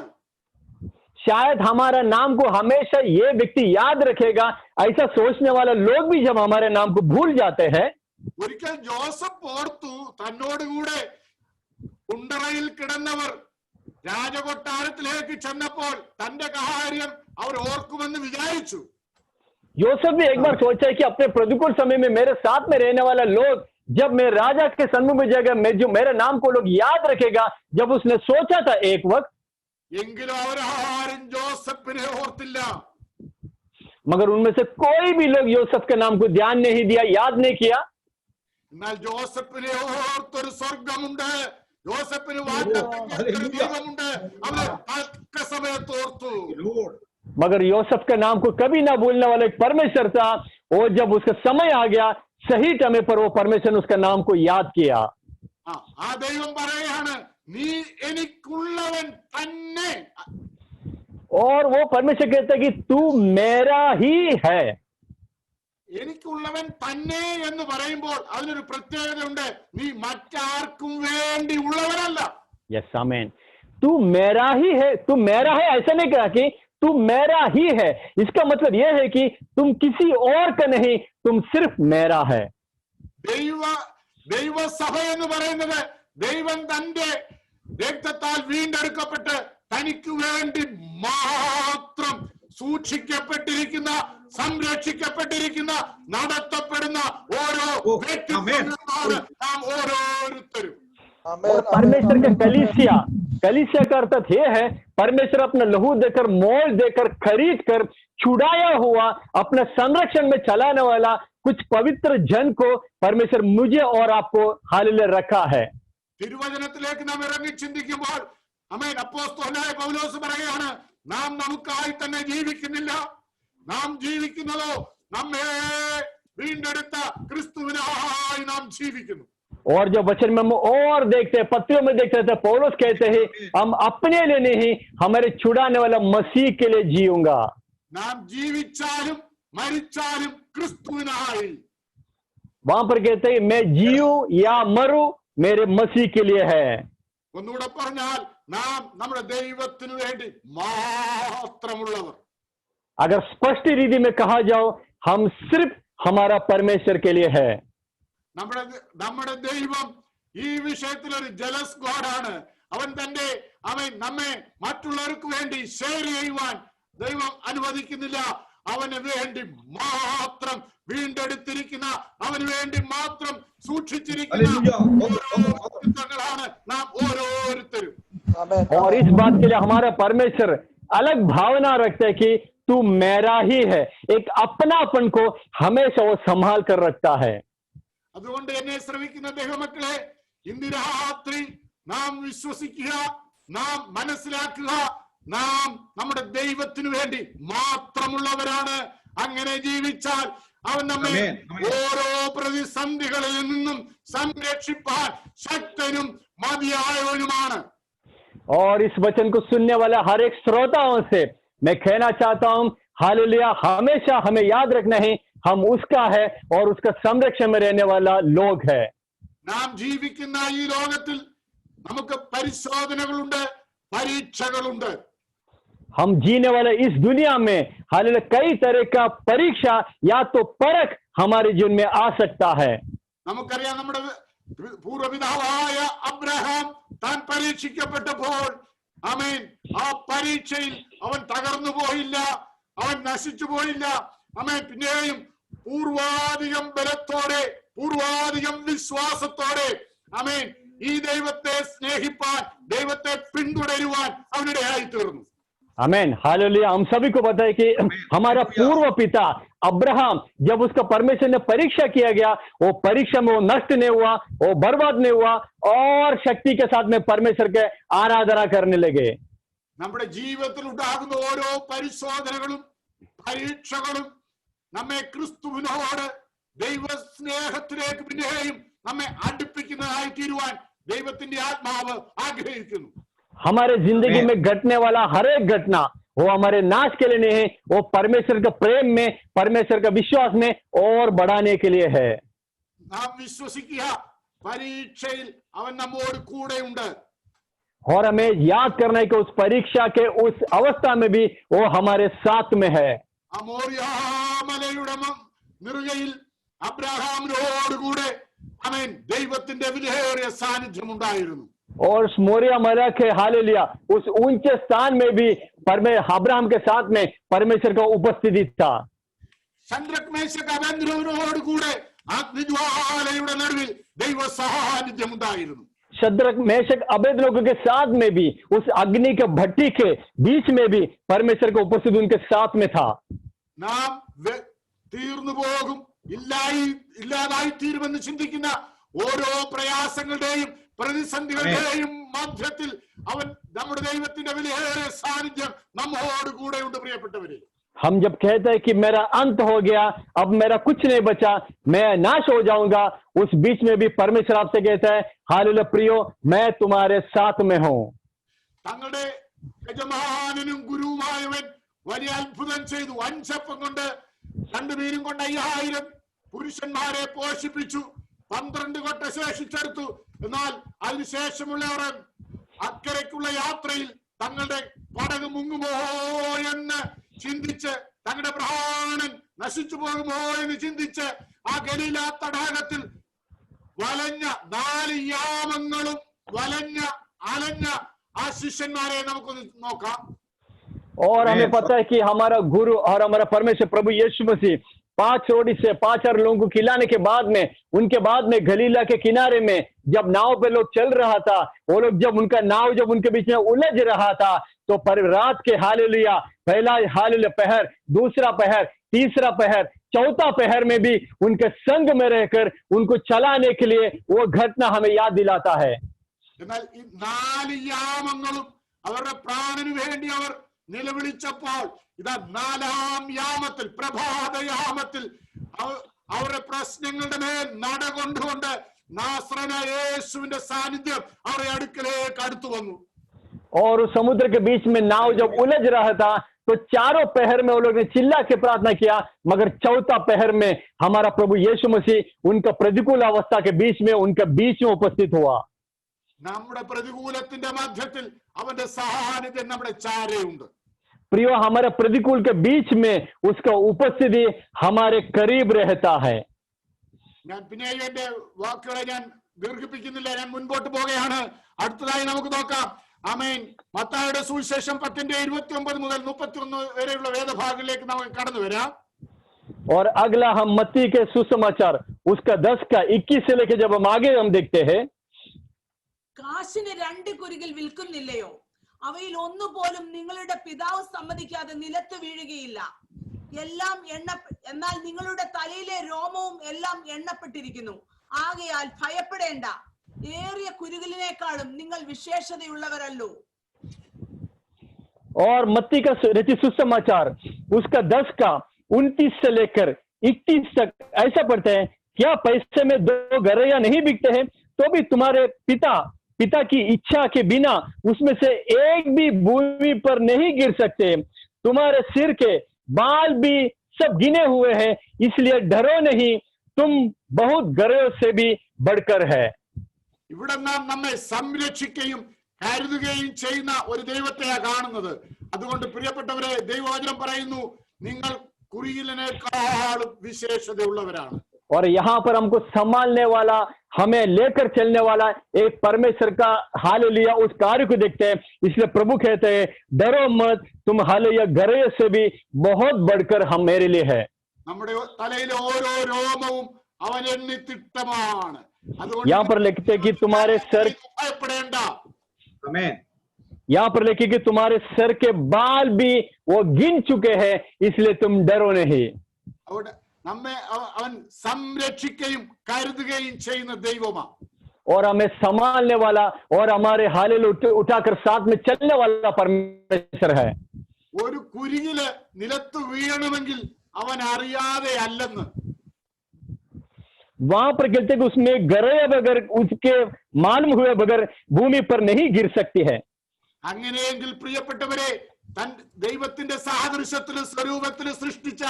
शायद हमारा नाम को हमेशा ये व्यक्ति याद रखेगा, ऐसा सोचने वाले लोग भी जब हमारे नाम को भूल जाते हैं। ഒരിക്കൽ ജോസഫ് ഓർത്തു തന്നോടുകൂടെ കുണ്ടറയിൽ കിടന്നവർ രാജകൊട്ടാരത്തിലേക്ക് ചെന്നപ്പോൾ തന്റെ കാര്യം അവർ ഓർക്കുമെന്ന് വിചാരിച്ചു. यूसुफ ने एक बार सोचा है कि अपने प्रतिकूल समय में मेरे साथ में रहने वाला लोग जब मैं राजा के सम्मुख में जाएगा, मैं जो मेरे नाम को लोग याद रखेगा, जब उसने सोचा था एक वक्त, എങ്കിലും അവരാരും ജോസഫിനെ ഓർത്തില്ല. मगर उनमें से कोई भी लोग यूसुफ के नाम को ध्यान नहीं दिया, याद नहीं किया। എന്നാൽ ജോസഫിനെ ഓർത്തൊരു സ്വർഗമുണ്ട്, ജോസഫിന് വാഗ്ദത്തം ദൈവമുണ്ട്, അവനെ തക്ക സമയത്ത് ഓർത്തു. मगर यूसुफ के नाम को कभी ना भूलने वाला एक परमेश्वर था, और जब उसका समय आ गया सही समय पर वो परमेश्वर ने उसका नाम को याद किया। ആ ദൈവം പറയാണ്, നീ എനിക്കുള്ളവൻ തന്നെ. और वो परमेश्वर कहता है कि तू मेरा ही है। എനിക്കുള്ളവൻ തന്നെ എന്ന് പറയുമ്പോൾ അതിനൊരു പ്രത്യേകതയുണ്ട്. നീ മറ്റാർക്കും വേണ്ടി ഉള്ളവനല്ല. यस आमीन। तू मेरा ही है, तू मेरा है ऐसा नहीं कहा कि तू मेरा ही है। इसका मतलब यह है कि तुम किसी और का नहीं, तुम सिर्फ मेरा है। ദൈവസഭ എന്ന് പറയുന്നത് ദൈവം തന്റെ രക്തത്താൽ വീണ്ടെടുക്കപ്പെട്ട് തനിക്ക് വേണ്ടി മാത്രം സൂക്ഷിക്കപ്പെട്ടിരിക്കുന്ന, സംരക്ഷിക്കപ്പെട്ടിരിക്കുന്ന, നടത്തപ്പെടുന്ന ഓരോ വ്യക്തിത്വങ്ങളാണ് നാം ഓരോരുത്തരും. परमेश्वर का कलीसिया, कलीसिया का अर्थ यह है परमेश्वर अपना लहू देकर, मोल देकर, खरीद कर, छुड़ाया हुआ, अपने संरक्षण में चलाने वाला कुछ पवित्र जन को परमेश्वर मुझे और आपको हालेलुया रखा है। തിരുവചനത്തിലേക്ക് നാം ഇറങ്ങി ചിന്തിക്കുമ്പോൾ ആമേൻ, അപ്പോസ്തലനായ പൗലോസ് പറയുകയാണ്, നാം നമുക്കായി തന്നെ ജീവിക്കുന്നില്ല, നാം ജീവിക്കുന്നതോ നമ്മെ വീണ്ടെടുത്ത ക്രിസ്തുവിനായി നാം ജീവിക്കുന്നു. और जब वचन में हम और देखते हैं, पत्रियों में देखते हैं, पौलुस कहते हैं हम अपने लिए नहीं, हमारे छुड़ाने वाला मसीह के लिए जीऊंगा। നാം ജീവിച്ചാലും മരിച്ചാലും ക്രിസ്തുവിനായി. वहां पर कहते हैं मैं जीऊं या मरूं मेरे मसीह के लिए है। ഒന്നുകൂടെ പറഞ്ഞാൽ നാം നമ്മുടെ ദൈവത്തിനു വേണ്ടി മാത്രമുള്ളവർ. अगर स्पष्ट रीति में कहा जाओ, हम सिर्फ हमारा परमेश्वर के लिए है। നമ്മുടെ ദൈവം ഈ വിഷയത്തിൽ ഒരു ജലസ് ഗോഡാണ്. അവൻ നമ്മെ മറ്റുള്ളവർക്ക് വേണ്ടി ഷെയർ ചെയ്യുവാൻ ദൈവം അനുവദിക്കുന്നില്ല. അവന് വേണ്ടി മാത്രം വീണ്ടെടുത്തിരിക്കുന്ന, അവന് വേണ്ടി മാത്രം സൂക്ഷിച്ചിരിക്കുന്ന നാം ഓരോരുത്തരും. और इस बात के लिए हमारा परमेश्वर अलग भावना रखता है कि तू मेरा ही है। एक अपनापन को हमेशा वो संभाल कर रखता है। അതുകൊണ്ട് എന്നെ ശ്രമിക്കുന്ന ദൈവമക്കളെ, ഇന്ന് രാത്രി നാം വിശ്വസിക്കുക, നാം മനസ്സിലാക്കുക, നാം നമ്മുടെ ദൈവത്തിനു വേണ്ടി മാത്രമുള്ളവരാണ്. അങ്ങനെ ജീവിച്ചാൽ അവൻ നമ്മെ ഓരോ പ്രതിസന്ധികളിൽ നിന്നും സംരക്ഷിപ്പാൻ ശക്തനും മതിയായവനുമാണ്. और इस वचन को सुनने वाला हर एक श्रोताओं से मैं कहना चाहता हूं, हालेलुया, हमेशा हमें याद रखना है हम उसका है और उसका संरक्षण में रहने वाला लोग है। നാം ജീവിക്കുന്ന ഈ ലോകത്തിൽ നമുക്ക് പരിശോധനകളുണ്ട്, പരീക്ഷകളുണ്ട്. हम जीने वाले इस दुनिया में हालेलुया कई तरह का परीक्षा या तो परख हमारे जीवन में आ सकता है। നമുക്കറിയാം, നമ്മുടെ പൂർവപിതാവായ അബ്രഹാം താൻ പരീക്ഷിക്കപ്പെട്ടപ്പോൾ ആമേൻ, ആ പരീക്ഷയിൽ അവൻ തകർന്നു പോയില്ല, അവൻ നശിച്ചു പോയില്ല. ആമേൻ, പിന്നെയും പൂർവാധികം ബലത്തോടെ, പൂർവാധികം വിശ്വാസത്തോടെ ആമേൻ ഈ ദൈവത്തെ സ്നേഹിപ്പാൻ, ദൈവത്തെ പിന്തുടരുവാൻ അവനിടയായി തീർന്നു. आमीन, हालेलुया। हम सभी को पता है कि हमारा पूर्व पिता अब्राहम, जब उसका परमेश्वर ने परीक्षा किया गया, वो परीक्षा में वो नष्ट नहीं हुआ, वो बर्बाद नहीं हुआ, और शक्ति के साथ में परमेश्वर के आराधना करने लगे। നമ്മുടെ ജീവിതത്തിൽ ഉണ്ടാകുന്ന ഓരോ പരിശോധനകളും പരീക്ഷകളും നമ്മെ ക്രിസ്തുവിനോട് ദൈവസ്നേഹത്തിലേക്ക് പിന്നെയും നമ്മെ അടുപ്പിക്കുന്നതായി തീരുവാൻ ദൈവത്തിന്റെ ആത്മാവ് ആഗ്രഹിക്കുന്നു. हमारे जिंदगी में घटने वाला हर एक घटना वो हमारे नाश के लिए नहीं है, वो परमेश्वर के प्रेम में, परमेश्वर का विश्वास में और बढ़ाने के लिए है. നാം വിശ്വസിക്കുക, പരീക്ഷയിൽ അവൻ നമ്മോട് കൂടെയുണ്ട്. और हमें याद करना है कि उस परीक्षा के उस अवस्था में भी वो हमारे साथ में है. ആ മോറിയാമലയുടെ നെറുകയിൽ അബ്രഹാമിനോട് കൂടെ അവൻ ദൈവത്തിന്റെ വിലയേറിയ സാന്നിധ്യം ഉണ്ടായിരുന്നു. और उस मोरिया मरा के हालेलुया उस ऊंचे स्थान में भी अब्राहम के साथ में परमेश्वर का उपस्थिति था. ശദ്രക് മേശക് അബേദ്നെഗോയോട് കൂടെ അഗ്നിജ്വാലയുടെ നടുവിൽ ദൈവ സാന്നിധ്യം ഉണ്ടായിരുന്നു. शद्रक मेशक अबेदनगो के साथ में भी उस अग्नि के भट्टी के बीच में भी परमेश्वर का उपस्थिति उनके साथ में था. നാം തീർന്നു പോകും, ഇല്ലാതായി തീരുമെന്ന് ചിന്തിക്കുന്ന ഓരോ പ്രയാസങ്ങളുടെയും പ്രതിസന്ധികളുടെയും മധ്യത്തിൽ അവൻ നമ്മുടെ ദൈവത്തിന്റെ വിലയേറിയ സാന്നിധ്യം നമ്മോട് കൂടെയുണ്ട്. പ്രിയപ്പെട്ടവരെ, हम जब कहते हैं कि मेरा अंत हो गया, अब मेरा कुछ नहीं बचा, मैं नाश हो जाऊंगा, उस बीच में भी परमेश्वर आपसे कहता है हालेलुया प्रियो, मैं तुम्हारे साथ में हूं. തങ്ങളുടെ യജമാനനും ഗുരുവുമായവൻ വലിയ അത്ഭുതം ചെയ്തു. 5 അപ്പം കൊണ്ട് 2 മീനും കൊണ്ട് 5000 പുരുഷന്മാരെ പോഷിപ്പിച്ചു. 12 കൊട്ട ശേഷിച്ചെടുത്തു. എന്നാൽ അതിനുശേഷമുള്ളവർ അക്കരയ്ക്കുള്ള യാത്രയിൽ തങ്ങളുടെ പടക് മുങ്ങുമോ എന്ന് ചിന്തിച്ച്, തങ്ങളുടെ പ്രാണൻ നശിച്ചു പോകുമോ എന്ന് ചിന്തിച്ച് ആ ഗലീല തടാകത്തിൽ വലഞ്ഞ 4 യാമങ്ങളും അലഞ്ഞ ആ ശിഷ്യന്മാരെ നമുക്കൊന്ന് നോക്കാം. और हमें पता है कि हमारा गुरु और हमारा परमेश्वर प्रभु यीशु मसीह 5 रोटी से 5 लोगों को खिलाने के बाद में, उनके बाद में गलीला के किनारे में जब नाव पे लोग चल रहा था, वो लोग जब उनका नाव जब उनके बीच में उलझ रहा था, तो पर रात के हालेलुया पहला हालेलुया पहर, दूसरा पहर, तीसरा पहर, चौथा पहर में भी उनके संग में रहकर उनको चलाने के लिए वो घटना हमें याद दिलाता है. എന്നാൽ ഈ 4 യാമങ്ങളും അവരുടെ പ്രാണന് വേണ്ടി അവർ നിലവിളിച്ചപ്പോൾ ഇതാ 4ാം യാമത്തിൽ, പ്രഭാതയാമത്തിൽ അവരുടെ പ്രശ്നങ്ങളുടെ മേൽ നടകൊണ്ടുകൊണ്ട് നാസറേനായ യേശുവിന്റെ സാന്നിധ്യം അവരുടെ അടുക്കലേക്ക് അടുത്തു വന്നു. और उस समुद्र के बीच में नाव जब उलझ रहा था, तो चारों पहर में वो लोग ने चिल्ला के प्रार्थना किया, मगर चौथा पहर में हमारा प्रभु यीशु मसीह उनका प्रतिकूल अवस्था के बीच में उनके बीच में उपस्थित हुआ. നമ്മുടെ പ്രതികൂലത്തിന്റെ മധ്യത്തിൽ അവന്റെ സാന്നിധ്യം നമ്മുടെ ചാരയുണ്ട്. प्रियो, हमारे प्रतिकूल के बीच में उसका उपस्थिति हमारे करीब रहता है. ഞാൻ പിന്നെയും എന്റെ വാക്കുകളെ ഞാൻ ദീർഘിപ്പിക്കുന്നില്ല, ഞാൻ മുൻപോട്ട് പോകുകയാണ്. അടുത്തതായി നമുക്ക് നോക്കാം. ആമേൻ. മത്തായിയുടെ സുവിശേഷം 10:29 മുതൽ 31 വരെയുള്ള വേദഭാഗങ്ങളിലേക്ക് നമുക്ക് കടന്നു വരാം. और अगला हम मत्ती के सुसमाचार उसका 10 का 21 से लेकर जब हम आगे हम देखते हैं, കാശിന് 2 കുരികിൽ വിൽക്കുന്നില്ലയോ? അവയിൽ ഒന്നുപോലും നിങ്ങളുടെ പിതാവ് സമ്മതിക്കാതെ നിലത്ത് വീഴുകയില്ല. എന്നാൽ നിങ്ങളുടെ തലയിലെ രോമവും എല്ലാം എണ്ണപ്പെട്ടിരിക്കുന്നു. ആകയാൽ ഭയപ്പെടേണ്ട, ഏറിയ കുരുകിലിനേക്കാളും നിങ്ങൾ വിശേഷതയുള്ളവരല്ലോ. और मत्ती का रचित सुसमाचार उसका 10 का 29 से लेकर 31 तक ऐसा पढ़ते हैं, क्या पैसे में 2 गरैया नहीं बिकते हैं, तो भी तुम्हारे पिता की इच्छा के बिना उसमें से एक भी भूमि पर नहीं गिर सकते. तुम्हारे सिर के बाल भी सब गिने हुए हैं, इसलिए डरो नहीं, तुम बहुत गरैयों से भी बढ़कर है. ഇവിടെ നാം നമ്മെ സംരക്ഷിക്കുകയും കരുതുകയും ചെയ്യുന്ന ഒരു ദൈവത്തെയാണ് കാണുന്നത്. അതുകൊണ്ട് പ്രിയപ്പെട്ടവരെ, ദൈവവചനം പറയുന്നു, നിങ്ങൾ കുരികിലിനേക്കാളും വിശേഷതയുള്ളവരാണ്. और यहाँ पर हमको संभालने वाला, हमें लेकर चलने वाला एक परमेश्वर का हालेलुया उस कार्य को देखते हैं. इसलिए प्रभु कहते हैं, डरो मत, तुम हालेलुया गरैयों से भी बहुत बढ़कर हम मेरे लिए है. നമ്മുടെ തലയിലെ ഓരോ രോമവും അവൻ എണ്ണി തിട്ടമാണ്. यहाँ पर लिखते हैं कि तुम्हारे सर, ഭയപ്പെടേണ്ട. ആമേൻ. यहाँ पर लिखे कि तुम्हारे सर के बाल भी वो गिन चुके हैं, इसलिए तुम डरो नहीं. അവിടെ നമ്മെ അവൻ സംരക്ഷിക്കുകയും കരുതുകയും ചെയ്യുന്ന ദൈവമാണ്. और हमें संभालने वाला और हमारे हालेलुया उठाकर साथ में चलने वाला परमेश्वर है. ഒരു കുരികില് നിലത്ത് വീഴണമെങ്കിൽ അവൻ അറിയാതെ അല്ലെന്ന്. वहां पर कहते कि उसमें गरे बगैर उसके मालूम हुए बगैर भूमि पर नहीं गिर सकती है। അങ്ങനെയെങ്കിൽ പ്രിയപ്പെട്ടവരെ, ദൈവത്തിന്റെ സാദൃശ്യത്തിലും സ്വരൂപത്തിലും സൃഷ്ടിച്ച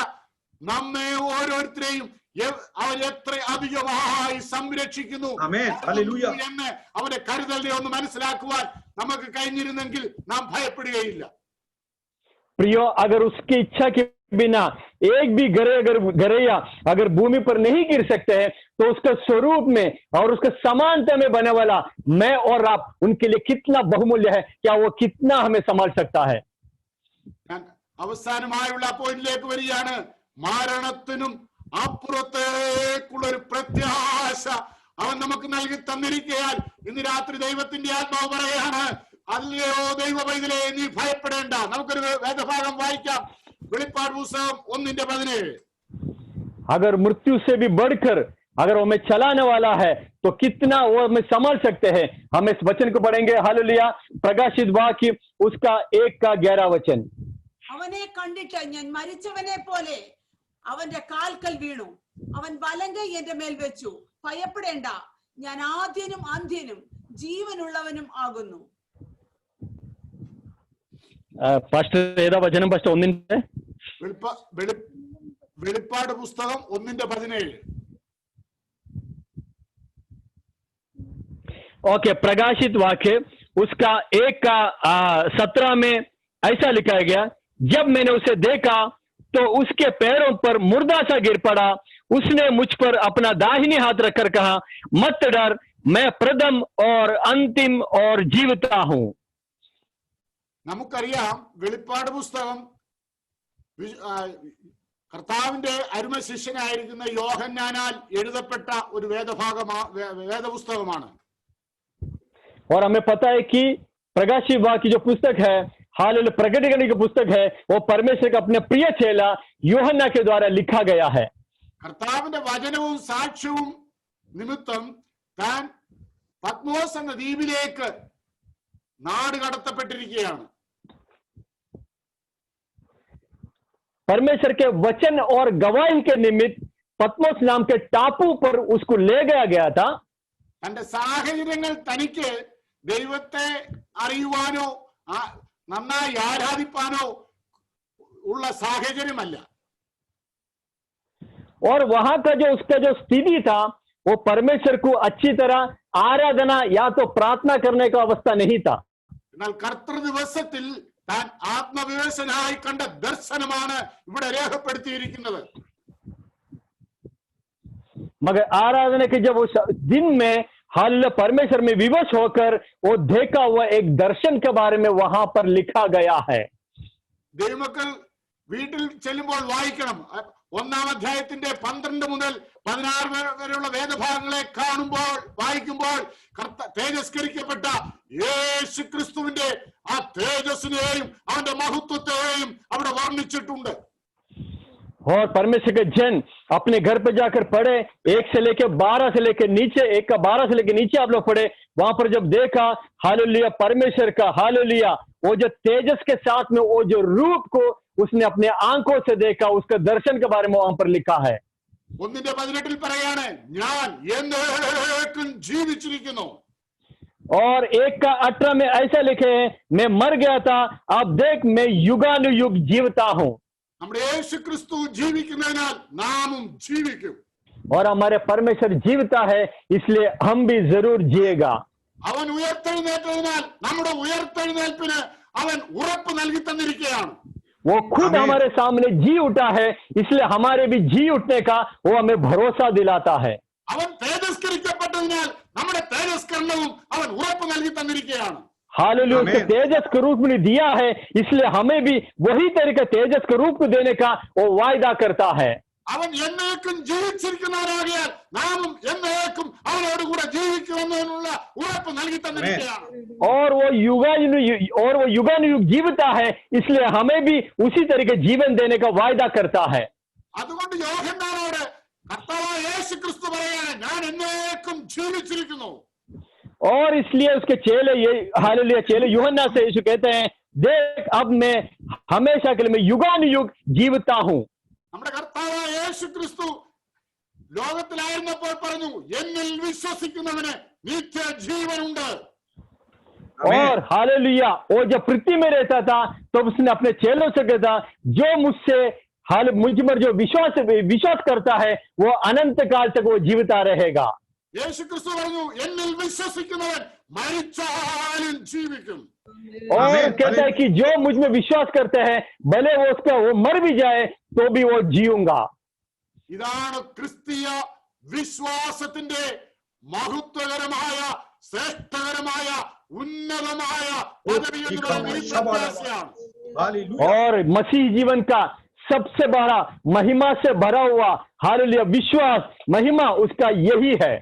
നമ്മെ ഓരോരുത്തരെയും അവൻ എത്ര അധികമായി സംരക്ഷിക്കുന്നു എന്ന് അവന്റെ കരുതലിനെ ഒന്ന് മനസ്സിലാക്കുവാൻ നമുക്ക് കഴിഞ്ഞിരുന്നെങ്കിൽ നാം ഭയപ്പെടുകയില്ല. प्रियो, अगर उसकी इच्छा के बिना एक भी गरैया अगर भूमि पर नहीं गिर सकते हैं, तो उसका स्वरूप में और उसका समानता में बने वाला मैं और आप उनके लिए कितना बहुमूल्य है, क्या वो कितना हमें संभाल सकता है। അവസാനമായുള്ള പോയിന്റിലേക്ക് വരികയാണ്. മരണത്തിനും അപ്പുറത്തേക്കുള്ള ഒരു പ്രത്യാശ അവൻ നമുക്ക് നൽകി തന്നിരിക്കാൻ ഇന്ന് രാത്രി ദൈവത്തിന്റെ ആത്മാവ് പറയുകയാണ്, അല്ലയോ ദൈവ പൈതലേ, നീ ഭയപ്പെടേണ്ട. നമുക്കൊരു വേദഭാഗം വായിക്കാം. വെളിപ്പാട് പുസ്തകം 1:17. अगर मृत्यु से भी बढ़कर अगर वो हमें चलाने वाला है तो कितना वो हमें संभाल सकते हैं। हम इस वचन को पढ़ेंगे। हालेलुया। प्रकाशित वाक्य उसका 1:11 वचन। അവനെ കണ്ടിട്ട് ഞാൻ മരിച്ചവനെ പോലെ അവന്റെ കാൽക്കൽ വീണു. അവൻ വലങ്കൈ എന്റെ മേൽ വെച്ചു. ഭയപ്പെടേണ്ട, ഞാൻ ആദ്യനും അന്ത്യനും ജീവനുള്ളവനും ആകുന്നു. പാസ്റ്റർ ഏതാ വചനം? പാസ്റ്റർ 1-ന്റെ വെളിപ്പാട് പുസ്തകം 1:17. ओके, प्रकाशित वाक्य उसका 1:17 में ऐसा लिखा गया, जब मैंने उसे देखा तो उसके पैरों पर मुर्दा सा गिर पड़ा। उसने मुझ पर अपना दाहिनी हाथ रखकर कहा, मत डर, मैं प्रथम और अंतिम और जीवता हूं। നമുക്കറിയാം, വെളിപ്പാട് പുസ്തകം കർത്താവിന്റെ അരുമ ശിഷ്യനായിരിക്കുന്ന യോഹന്നാനാൽ എഴുതപ്പെട്ട ഒരു വേദപുസ്തകമാണ്. और हमें पता है कि प्रकाशित वाक्य जो पुस्तक है, हालेलुया, प्रकटीकरण की पुस्तक है, वो परमेश्वर का अपने प्रिय चेला യോഹന്നാൻ के द्वारा लिखा गया है। കർത്താവിന്റെ വചനവും സാക്ഷ്യവും നിമിത്തം താൻ പത്മോസ് എന്ന ദ്വീപിലേക്ക് നാട് കടത്തപ്പെട്ടിരിക്കുകയാണ്. परमेश्वर के वचन और गवाही के निमित्त पत्मोस नाम के टापू पर उसको ले गया था। തന്റെ സാഹചര്യങ്ങൾ തനിക്ക് ദൈവത്തെ അറിയുവാനോ നന്നായി ആരാധിപ്പാനോ ഉള്ള സാഹചര്യമല്ല. और वहां का जो उसका जो स्थिति था, वो परमेश्वर को अच्छी तरह आराधना या तो प्रार्थना करने का अवस्था नहीं था। എന്നാൽ കർത്തൃ ദിവസത്തിൽ താൻ ആത്മവിവശനായി കണ്ട ദർശനമാണ് ഇവിടെ രേഖപ്പെടുത്തിയിരിക്കുന്നത്. मगर आराधना के जब उस दिन में हालेलुया परमेश्वर में विवश होकर वो देखा हुआ एक दर्शन के बारे में वहां पर लिखा गया है। ദൈവമക്കൾ വീട്ടിൽ ചെല്ലുമ്പോൾ വായിക്കണം. 1-ാം അധ്യായത്തിന്റെ 12 മുതൽ 16 വരെയുള്ള വേദഭാഗങ്ങളെ കാണുമ്പോൾ വായിക്കുമ്പോൾ തേജസ്കരിക്കപ്പെട്ട യേശു ക്രിസ്തുവിന്റെ ആ തേജസ്സിനെയും അവന്റെ മഹത്വത്തെയും അവിടെ വർണ്ണിച്ചിട്ടുണ്ട്. और परमेश्वर के जन अपने घर पे जाकर पढ़े, 1 से लेकर 12 से लेकर नीचे, 1 का 12 से लेकर नीचे आप लोग पढ़े। वहां पर जब देखा हालेलुया परमेश्वर का हालेलुया वो जो तेजस के साथ में वो जो रूप को उसने अपने आंखों से देखा, उसका दर्शन के बारे में वहां पर लिखा है। 1:18 പറയാണ്, ഞാൻ എന്നേക്കും ജീവിച്ചിരിക്കുന്നു. और 1:18 में ऐसा लिखे हैं, मैं मर गया था, अब देख मैं युगानुयुग जीवता हूं। നമ്മുടെ യേശു ക്രിസ്തു ജീവിക്കുന്നതിനാൽ നാമും ജീവിക്കും. और हमारे परमेश्वर जीवता है, इसलिए हम भी जरूर जिएगा। അവൻ ഉയർത്തെഴുന്നേറ്റതിനാൽ നമ്മുടെ ഉയർത്തെഴുന്നേൽപ്പിന് അവൻ ഉറപ്പ് നൽകി തന്നിരിക്കുകയാണ്. वो खुद हमारे सामने जी उठा है, इसलिए हमारे भी जी उठने का वो हमें भरोसा दिलाता है। അവൻ തേജസ്കരിക്കപ്പെട്ടതിനാൽ നമ്മുടെ തേജസ്കരണവും അവൻ ഉറപ്പ് നൽകി തന്നിരിക്കുകയാണ്. हालेलुया, उसके तेजस के रूप में दिया है, इसलिए हमें भी वही तरीके तेजस के रूप को देने का वो वायदा करता है। അവൻ എന്നേക്കും ജീവിച്ചിരിക്കുന്നവരാകിയാൽ നാമും എന്നേക്കും അവനോട് കൂടെ ജീവിക്കുമെന്നുള്ള ഉറപ്പ് നൽകി തന്നിരിക്കുകയാണ്. और वो युगानुयुग जीवता है, इसलिए हमें भी उसी तरीके जीवन देने का वायदा करता है। അതുകൊണ്ട് യോഹന്നാനോട് കർത്താവായ യേശു ക്രിസ്തു പറയുകയാണ്, ഞാൻ എന്നേക്കും ജീവിച്ചിരിക്കുന്നു. और इसलिए उसके चेले हालेलुया चेले यूहन्ना से यीशु कहते हैं, देख अब मैं हमेशा के लिए मैं युगानुयुग जीवता हूं। നമ്മുടെ കർത്താവായ യേശു ക്രിസ്തു ലോകത്തിലായിരുന്നപ്പോൾ പറഞ്ഞു, എന്നിൽ വിശ്വസിക്കുന്നവന് നിത്യജീവനുണ്ട്. और हालेलुया, वो जब पृथ्वी में रहता था तो उसने अपने चेलों से कहा था, जो मुझसे मुझ पर जो विश्वास करता है वो अनंत काल तक वो जीविता रहेगा. യേശു ക്രിസ്തു പറഞ്ഞു, എന്നിൽ വിശ്വസിക്കുന്നവൻ മരിച്ചാലും ജീവിക്കും. और कहता है कि जो मुझ में विश्वास करते हैं भले वो मर भी जाए तो भी वो जीऊंगा. ഇതാണ് ക്രിസ്തീയ വിശ്വാസത്തിന്റെ മഹത്വകരമായ, ശ്രേഷ്ഠകരമായ, ഉന്നതമായ പദവി എന്ന് പറയുന്ന ഈ പ്രത്യാശയാണ്. और मसीह जीवन का सबसे बड़ा महिमा से भरा हुआ हालेलुया विश्वास, महिमा उसका यही है.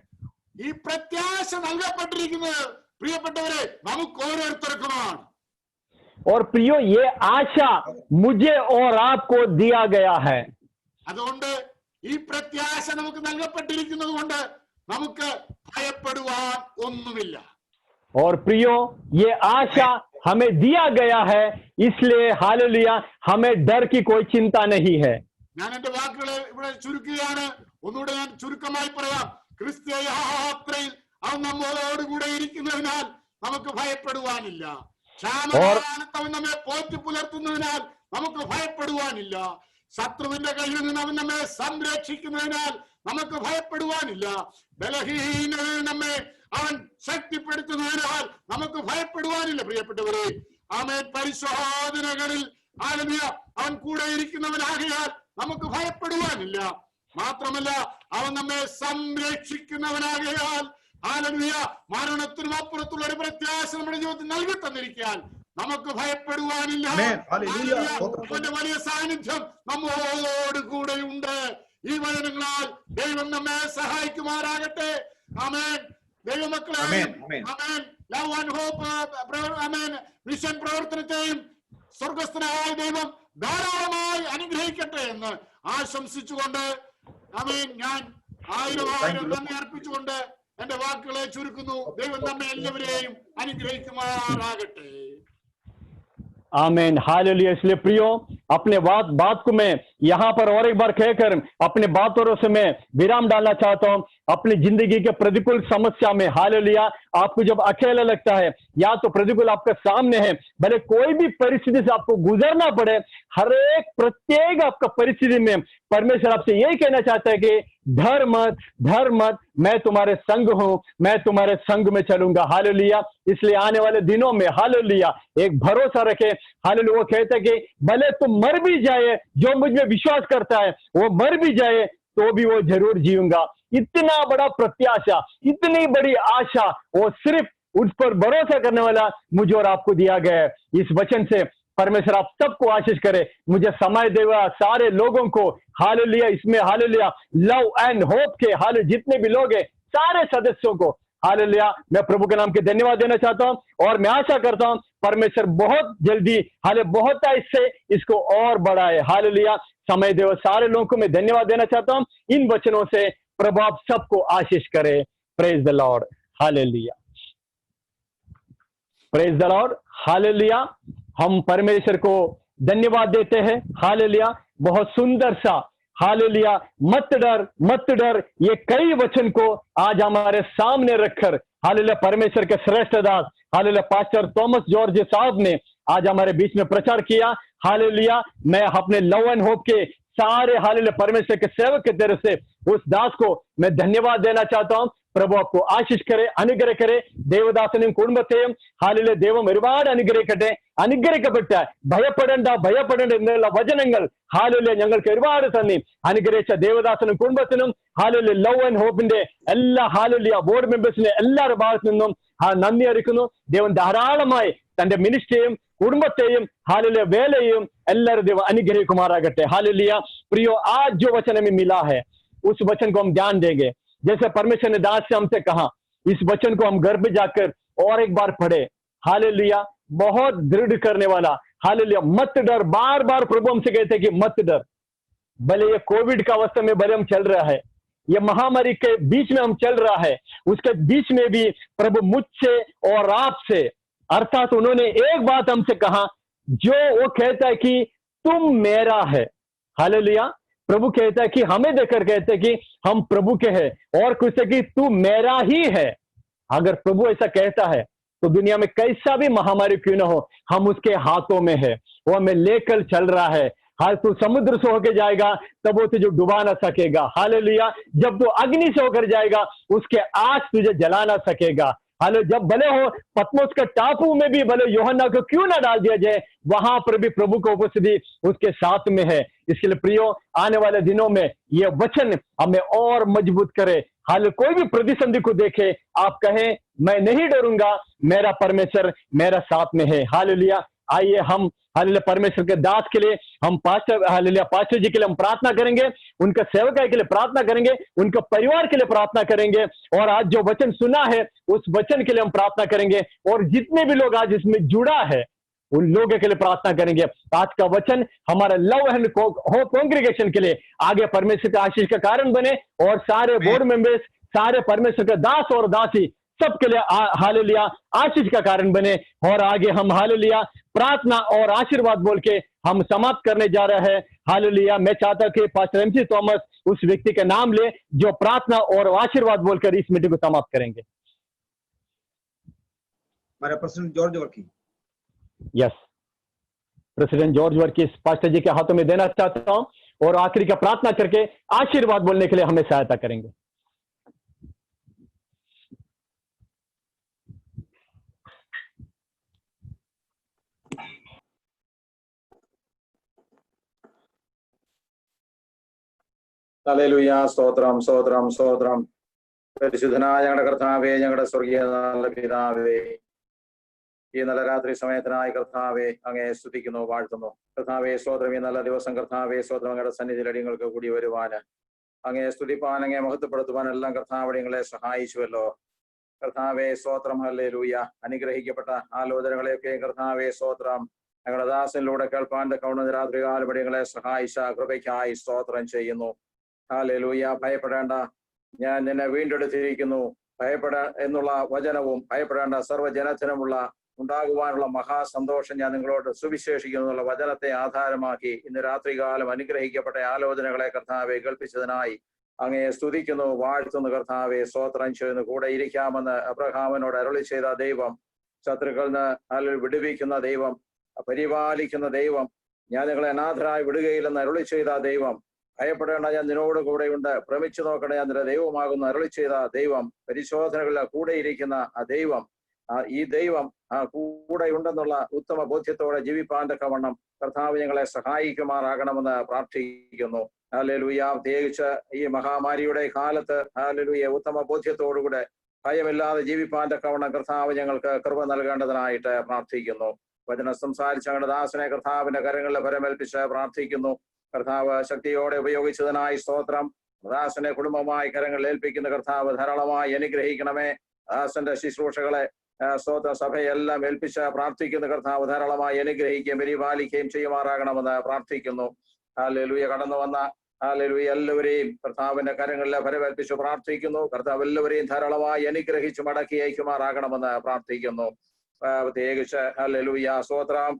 ഈ പ്രത്യാശ നൽകപ്പെട്ടിരിക്കുന്നത് പ്രിയപ്പെട്ടവരെ നമുക്ക് ഓരോരുത്തർക്കുമാണ്. और प्रियो, ये आशा मुझे और आपको दिया गया है. അതുകൊണ്ട് ഈ പ്രത്യാശ നമുക്ക് നൽകപ്പെട്ടിരിക്കുന്നത് കൊണ്ട് നമുക്ക് ഭയപ്പെടുവാൻ ഒന്നുമില്ല. और प्रियो, ये आशा हमें दिया गया है, इसलिए हालेलुया हमें डर की कोई चिंता नहीं है. ഞാൻ എന്റെ വാക്കുകളെ ഇവിടെ ചുരുക്കുകയാണ്. ഒന്നുകൂടെ ഞാൻ ചുരുക്കമായി പറയാം. ക്രിസ്തീയ യാത്രയിൽ അവൻ നമ്മോടുകൂടെ ഇരിക്കുന്നതിനാൽ നമുക്ക് ഭയപ്പെടുവാനില്ല. ക്ഷാമകാലത്ത് അവൻ നമ്മെ പോറ്റി പുലർത്തുന്നതിനാൽ നമുക്ക് ഭയപ്പെടുവാനില്ല. ശത്രുവിന്റെ കയ്യിൽ നിന്ന് അവൻ നമ്മെ സംരക്ഷിക്കുന്നതിനാൽ നമുക്ക് ഭയപ്പെടുവാനില്ല. ബലഹീനതയിൽ നമ്മെ അവൻ ശക്തിപ്പെടുത്തുന്നതിനാൽ നമുക്ക് ഭയപ്പെടുവാനില്ല. പ്രിയപ്പെട്ടവരെ, ആമേൻ. പരിശോധനകളിൽ അവൻ കൂടെ ഇരിക്കുന്നവനാകിയാൽ നമുക്ക് ഭയപ്പെടുവാനില്ല. മാത്രമല്ല, അവൻ നമ്മെ സംരക്ഷിക്കുന്നവനാകിയാൽ മരണത്തിനും അപ്പുറത്തുള്ള ഒരു പ്രത്യാശ നമ്മുടെ ജീവിതത്തിൽ നൽകി തന്നിരിക്കാൻ നമുക്ക് ഭയപ്പെടുവാനില്ല. അവന്റെ വലിയ സാന്നിധ്യം നമ്മോട് കൂടെയുണ്ട്. ഈ വചനങ്ങളാൽ ദൈവം നമ്മെ സഹായിക്കുമാറാകട്ടെ. ആമേൻ. ദൈവമക്കളെ, ആമേൻ. ലവ് ആൻഡ് ഹോപ്പ് ആമേൻ മിഷൻ പ്രവർത്തനത്തെയും സ്വർഗസ്ഥനായ ദൈവം ധാരാളമായി അനുഗ്രഹിക്കട്ടെ എന്ന് ആശംസിച്ചുകൊണ്ട്, ആമേൻ, ഞാൻ ആയിരം നന്ദി അർപ്പിച്ചുകൊണ്ട് എന്റെ വാക്കുകളെ ചുരുക്കുന്നു. ദൈവം നമ്മെ എല്ലാവരെയും അനുഗ്രഹിക്കുമാറാകട്ടെ. आमेन, हालेलुया. इसलिए प्रियो, अपने बात को मैं यहाँ पर और एक बार कहकर अपने बातों से मैं विराम डालना चाहता हूँ. अपनी जिंदगी के प्रतिकूल समस्या में हालेलुया आपको जब अकेला लगता है या तो प्रतिकूल आपके सामने है, भले कोई भी परिस्थिति से आपको गुजरना पड़े, हर एक प्रत्येक आपका परिस्थिति में परमेश्वर आपसे यही कहना चाहता है कि डर मत, मैं तुम्हारे संग हूं, मैं तुम्हारे संग में चलूंगा. हालेलुया. इसलिए आने वाले दिनों में हालेलुया एक भरोसा रखे. हालेलुया. वो कहता है कि भले तुम मर भी जाए, जो मुझ में विश्वास करता है वो मर भी जाए तो भी वो जरूर जीऊंगा. इतना बड़ा प्रत्याशा, इतनी बड़ी आशा, वो सिर्फ उस पर भरोसा करने वाला मुझे और आपको दिया गया है. इस वचन से परमेश्वर आप सबको आशीष करे. मुझे समय देगा सारे लोगों को हालेलुया, इसमें हालेलुया लव एंड होप के हाले जितने भी लोग हैं सारे सदस्यों को हालेलुया मैं प्रभु के नाम के धन्यवाद देना चाहता हूं. और मैं आशा करता हूं परमेश्वर बहुत जल्दी बहुत इससे इसको और बढ़ाए. हालेलुया. समय देव सारे लोगों को मैं धन्यवाद देना चाहता हूं. इन वचनों से प्रभु आप सबको आशीष करे. Praise the Lord. Hallelujah. Praise the Lord. Hallelujah. हम परमेश्वर को धन्यवाद देते हैं. हालेलुया. बहुत सुंदर सा हालेलुया मत डर ये कई वचन को आज हमारे सामने रखकर हालेलुया परमेश्वर के श्रेष्ठ दास हालेलुया पास्टर थॉमस जॉर्ज साहब ने आज हमारे बीच में प्रचार किया. हालेलुया. मैं अपने लव एंड होप के सारे हालेलुया परमेश्वर के सेवक की तरफ से उस दास को मैं धन्यवाद देना चाहता हूं. प्रभु आपको आशीष करे, अनुग्रह करे. ദേവദാസനെയും കുടുംബത്തെയും ഹാലേലൂയ ദൈവം ഒരുപാട് അനുഗ്രഹിക്കട്ടെ. അനുഗ്രഹിക്കപ്പെട്ട ഭയപ്പെടേണ്ട എന്നുള്ള വചനങ്ങൾ ഹാലേലൂയ ഞങ്ങൾക്ക് ഒരുപാട് തന്നി അനുഗ്രഹിച്ച ദേവദാസനും കുടുംബത്തിനും ഹാലേലൂയ ലവ് ആൻഡ് ഹോപ്പിന്റെ എല്ലാ ഹാലേലൂയ ബോർഡ് മെമ്പേഴ്സിന്റെ എല്ലാവരുടെ ഭാഗത്തു നിന്നും നന്ദി അറിയിക്കുന്നു. ദൈവം ധാരാളമായി തന്റെ മിനിസ്ട്രിയെയും കുടുംബത്തെയും हालेलुया വേലയെയും എല്ലാവരും ദൈവം അനുഗ്രഹിക്കുമാറാകട്ടെ. हालेलुया. प्रियो, आज जो वचन हमें मिला है उस वचन को हम ध्यान देंगे. जैसे परमेश्वर ने दास से हमसे कहा, इस वचन को हम घर में जाकर और एक बार पढ़े. हालेलुया. बहुत दृढ़ करने वाला. हालेलुया. मत डर. बार बार प्रभु हमसे कहते हैं कि मत डर. भले ये कोविड का अवस्था में भले हम चल रहा है, ये महामारी के बीच में हम चल रहा है, उसके बीच में भी प्रभु मुझसे और आपसे अर्थात उन्होंने एक बात हमसे कहा जो वो कहता है कि तुम मेरा है. हालेलुया. प्रभु कहता है कि हमें देखकर कहते हैं कि हम प्रभु के हैं, और कुछ है कि तू मेरा ही है। अगर प्रभु ऐसा कहता है तो दुनिया में कैसा भी महामारी क्यों ना हो, हम उसके हाथों में है, वो हमें लेकर चल रहा है। हाँ, तू समुद्र से होकर जाएगा तब वो तुझे डुबा ना सकेगा। हालेलुया। जब तू अग्नि से होकर जाएगा उसके आग तुझे जला ना सकेगा। हाले, जब भले हो पत्मोस का टापू में भी भले यूहन्ना को क्यों ना डाल दिया जाए, वहां पर भी प्रभु को उपस्थिति उसके साथ में है। इसके लिए प्रियो, आने वाले दिनों में ये वचन हमें और मजबूत करे। हाल कोई भी प्रतिसंधि को देखे, आप कहें मैं नहीं डरूंगा, मेरा परमेश्वर मेरा साथ में है। हालेलुया। आइए हम हालेलुया परमेश्वर के दास के लिए, हम पास्टर हालेलुया पास्टर जी के लिए हम प्रार्थना करेंगे, उनका सेवकाई के लिए प्रार्थना करेंगे, उनके परिवार के लिए प्रार्थना करेंगे, और आज जो वचन सुना है उस वचन के लिए हम प्रार्थना करेंगे, और जितने भी लोग आज इसमें जुड़ा है उन लोगों के लिए प्रार्थना करेंगे। आज का वचन हमारा लव एंड होप कांग्रेगेशन के लिए आगे परमेश्वर के आशीष का कारण बने, और सारे बोर्ड मेंबर्स, सारे परमेश्वर के दास और दासी सबके लिए हालेलुया आशीष का कारण बने। और आगे हम हालेलुया प्रार्थना और आशीर्वाद बोल के हम समाप्त करने जा रहे हैं। हालेलुया। मैं चाहता कि पास्टर एमसी थॉमस उस व्यक्ति का नाम ले जो प्रार्थना और आशीर्वाद बोलकर इस मीटिंग को समाप्त करेंगे। हमारा president George Varkey. Yes, president George Varkey pastor ji के हाथों में देना चाहता हूं, और आखिरी का प्रार्थना करके आशीर्वाद बोलने के लिए हमें सहायता करेंगे। ഹല്ലേലൂയ. സ്തോത്രം സ്തോത്രം സ്തോത്രം. പരിശുദ്ധനായ ഞങ്ങളുടെ കർത്താവേ, ഞങ്ങളുടെ സ്വർഗീയ നല്ല പിതാവേ, ഈ നല്ല രാത്രി സമയത്തിനായി കർത്താവെ അങ്ങേ സ്തുതിക്കുന്നു, വാഴ്ത്തുന്നു. കർത്താവെ സ്തോത്രം. ഈ നല്ല ദിവസം കർത്താവെ സ്തോത്രം, അങ്ങയുടെ സന്നിധിയിൽ അടിയങ്ങൾക്ക് കൂടി വരുവാൻ, അങ്ങേ സ്തുതിപ്പാൻ, അങ്ങേ മഹത്വപ്പെടുത്തുവാൻ എല്ലാം കർത്താവ് നിങ്ങളെ സഹായിച്ചുവല്ലോ. കർത്താവെ സ്തോത്രം. ഹല്ലേലൂയ. അനുഗ്രഹിക്കപ്പെട്ട ആലോചനകളെയൊക്കെ കർത്താവെ സ്തോത്രം ഞങ്ങളുടെ ദാസനിലൂടെ കേൾപ്പാൻ തക്കവണ്ണം രാത്രി കാലം നിങ്ങളെ സഹായിച്ച കൃപയ്ക്കായി സ്തോത്രം ചെയ്യുന്നു. ഹല്ലേലൂയ. ഭയപ്പെടേണ്ട, ഞാൻ നിന്നെ വീണ്ടെടുത്തിരിക്കുന്നു, ഭയപ്പെടാ എന്നുള്ള വചനവും ഭയപ്പെടേണ്ട സർവ്വജനത്തിനുമുള്ള ഉണ്ടാകുവാനുള്ള മഹാസന്തോഷം ഞാൻ നിങ്ങളോട് സുവിശേഷിക്കുന്നു എന്നുള്ള വചനത്തെ ആധാരമാക്കി ഇന്ന് രാത്രികാലം അനുഗ്രഹിക്കപ്പെട്ട ആലോചനകളെ കർത്താവെ കേൾപ്പിച്ചതിനായി അങ്ങയെ സ്തുതിക്കുന്നു, വാഴ്ത്തുന്നു. കർത്താവെ സ്തോത്രം ചെയ്യുന്നു. കൂടെ ഇരിക്കാമെന്ന് അബ്രഹാമിനോട് അരുളി ചെയ്ത ദൈവം, ശത്രുക്കളിൽ നിന്ന് വിടുവിക്കുന്ന ദൈവം, പരിപാലിക്കുന്ന ദൈവം, ഞാൻ നിങ്ങളെ അനാഥരായി വിടുകയില്ലെന്ന് അരുളി ചെയ്ത ദൈവം, ഭയപ്പെടേണ്ട ഞാൻ നിന്നോട് കൂടെയുണ്ട്, ഭ്രമിച്ചു നോക്കണേ ഞാൻ നിന്റെ ദൈവമാകുന്നു അരുളി ചെയ്ത ദൈവം, പരിശോധനകളിൽ കൂടെ ഇരിക്കുന്ന ആ ദൈവം, ഈ ദൈവം കൂടെ ഉണ്ടെന്നുള്ള ഉത്തമ ബോധ്യത്തോടെ ജീവിപ്പാൻ തക്കവണ്ണം കർത്താവ് ഞങ്ങളെ സഹായിക്കുമാറാകണമെന്ന് പ്രാർത്ഥിക്കുന്നു. ഹല്ലേലൂയ. പ്രത്യേകിച്ച് ഈ മഹാമാരിയുടെ കാലത്ത് ഹല്ലേലൂയ ഉത്തമ ബോധ്യത്തോടുകൂടെ ഭയമില്ലാതെ ജീവിപ്പാൻ തക്കവണ്ണം കർത്താവ് ഞങ്ങൾക്ക് കൃപ നൽകേണ്ടതിനായിട്ട് പ്രാർത്ഥിക്കുന്നു. വചനം സംസാരിച്ച ഞങ്ങളുടെ ദാസനെ കർത്താവിന്റെ കരങ്ങളിൽ പരമേൽപ്പിച്ച് പ്രാർത്ഥിക്കുന്നു. കർത്താവ് ശക്തിയോടെ ഉപയോഗിച്ചതിനായി സ്തോത്രം. ദാസനെ കുടുംബമായി കരങ്ങളിൽ ഏൽപ്പിക്കുന്ന കർത്താവ് ധാരാളമായി അനുഗ്രഹിക്കണമേ. ദാസന്റെ ശുശ്രൂഷകളെ സ്തോത്ര സഭയെല്ലാം ഏൽപ്പിച്ച് പ്രാർത്ഥിക്കുന്ന കർത്താവ് ധാരാളമായി അനുഗ്രഹിക്കുകയും പരിപാലിക്കുകയും ചെയ്യുമാറാകണമെന്ന് പ്രാർത്ഥിക്കുന്നു. ഹല്ലേലൂയ. കടന്നു വന്ന ഹല്ലേലൂയ എല്ലാവരെയും കർത്താവിന്റെ കരങ്ങളിൽ പരമേൽപ്പിച്ച് പ്രാർത്ഥിക്കുന്നു. കർത്താവ് എല്ലാവരെയും ധാരാളമായി അനുഗ്രഹിച്ച് മടക്കി അയക്കുമാറാകണമെന്ന് പ്രാർത്ഥിക്കുന്നു. പ്രത്യേകിച്ച് ഹല്ലേലൂയ സ്തോത്രം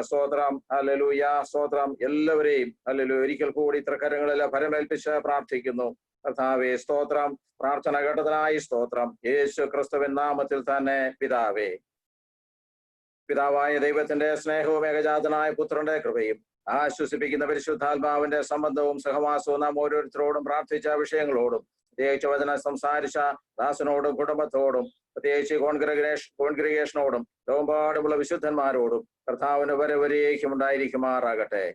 സ്തോത്രം ഹല്ലേലൂയ സ്തോത്രം എല്ലാവരെയും ഹല്ലേലൂയ ഒരിക്കൽ കൂടി ഇത്ര കരങ്ങളിൽ പരമേൽപ്പിച്ച് പ്രാർത്ഥിക്കുന്നു. കർത്താവേ സ്തോത്രം. പ്രാർത്ഥന കേട്ടതിനായി സ്തോത്രം. യേശു ക്രിസ്തുവിൻ നാമത്തിൽ തന്നെ പിതാവേ. പിതാവായ ദൈവത്തിന്റെ സ്നേഹവും ഏകജാതനായ പുത്രന്റെ കൃപയും ആശ്വസിപ്പിക്കുന്ന പരിശുദ്ധാത്മാവിന്റെ സംബന്ധവും സഹവാസവും നാം ഓരോരുത്തരോടും പ്രാർത്ഥിച്ച വിഷയങ്ങളോടും പ്രത്യേകിച്ച് വചനം സംസാരിച്ച ദാസനോടും കുടുംബത്തോടും പ്രത്യേകിച്ച് കോൺഗ്രിഗേഷനോടും ലോകമ്പാടുമുള്ള വിശുദ്ധന്മാരോടും കർത്താവിന് വരവരേക്കും ഉണ്ടായിരിക്കുമാറാകട്ടെ.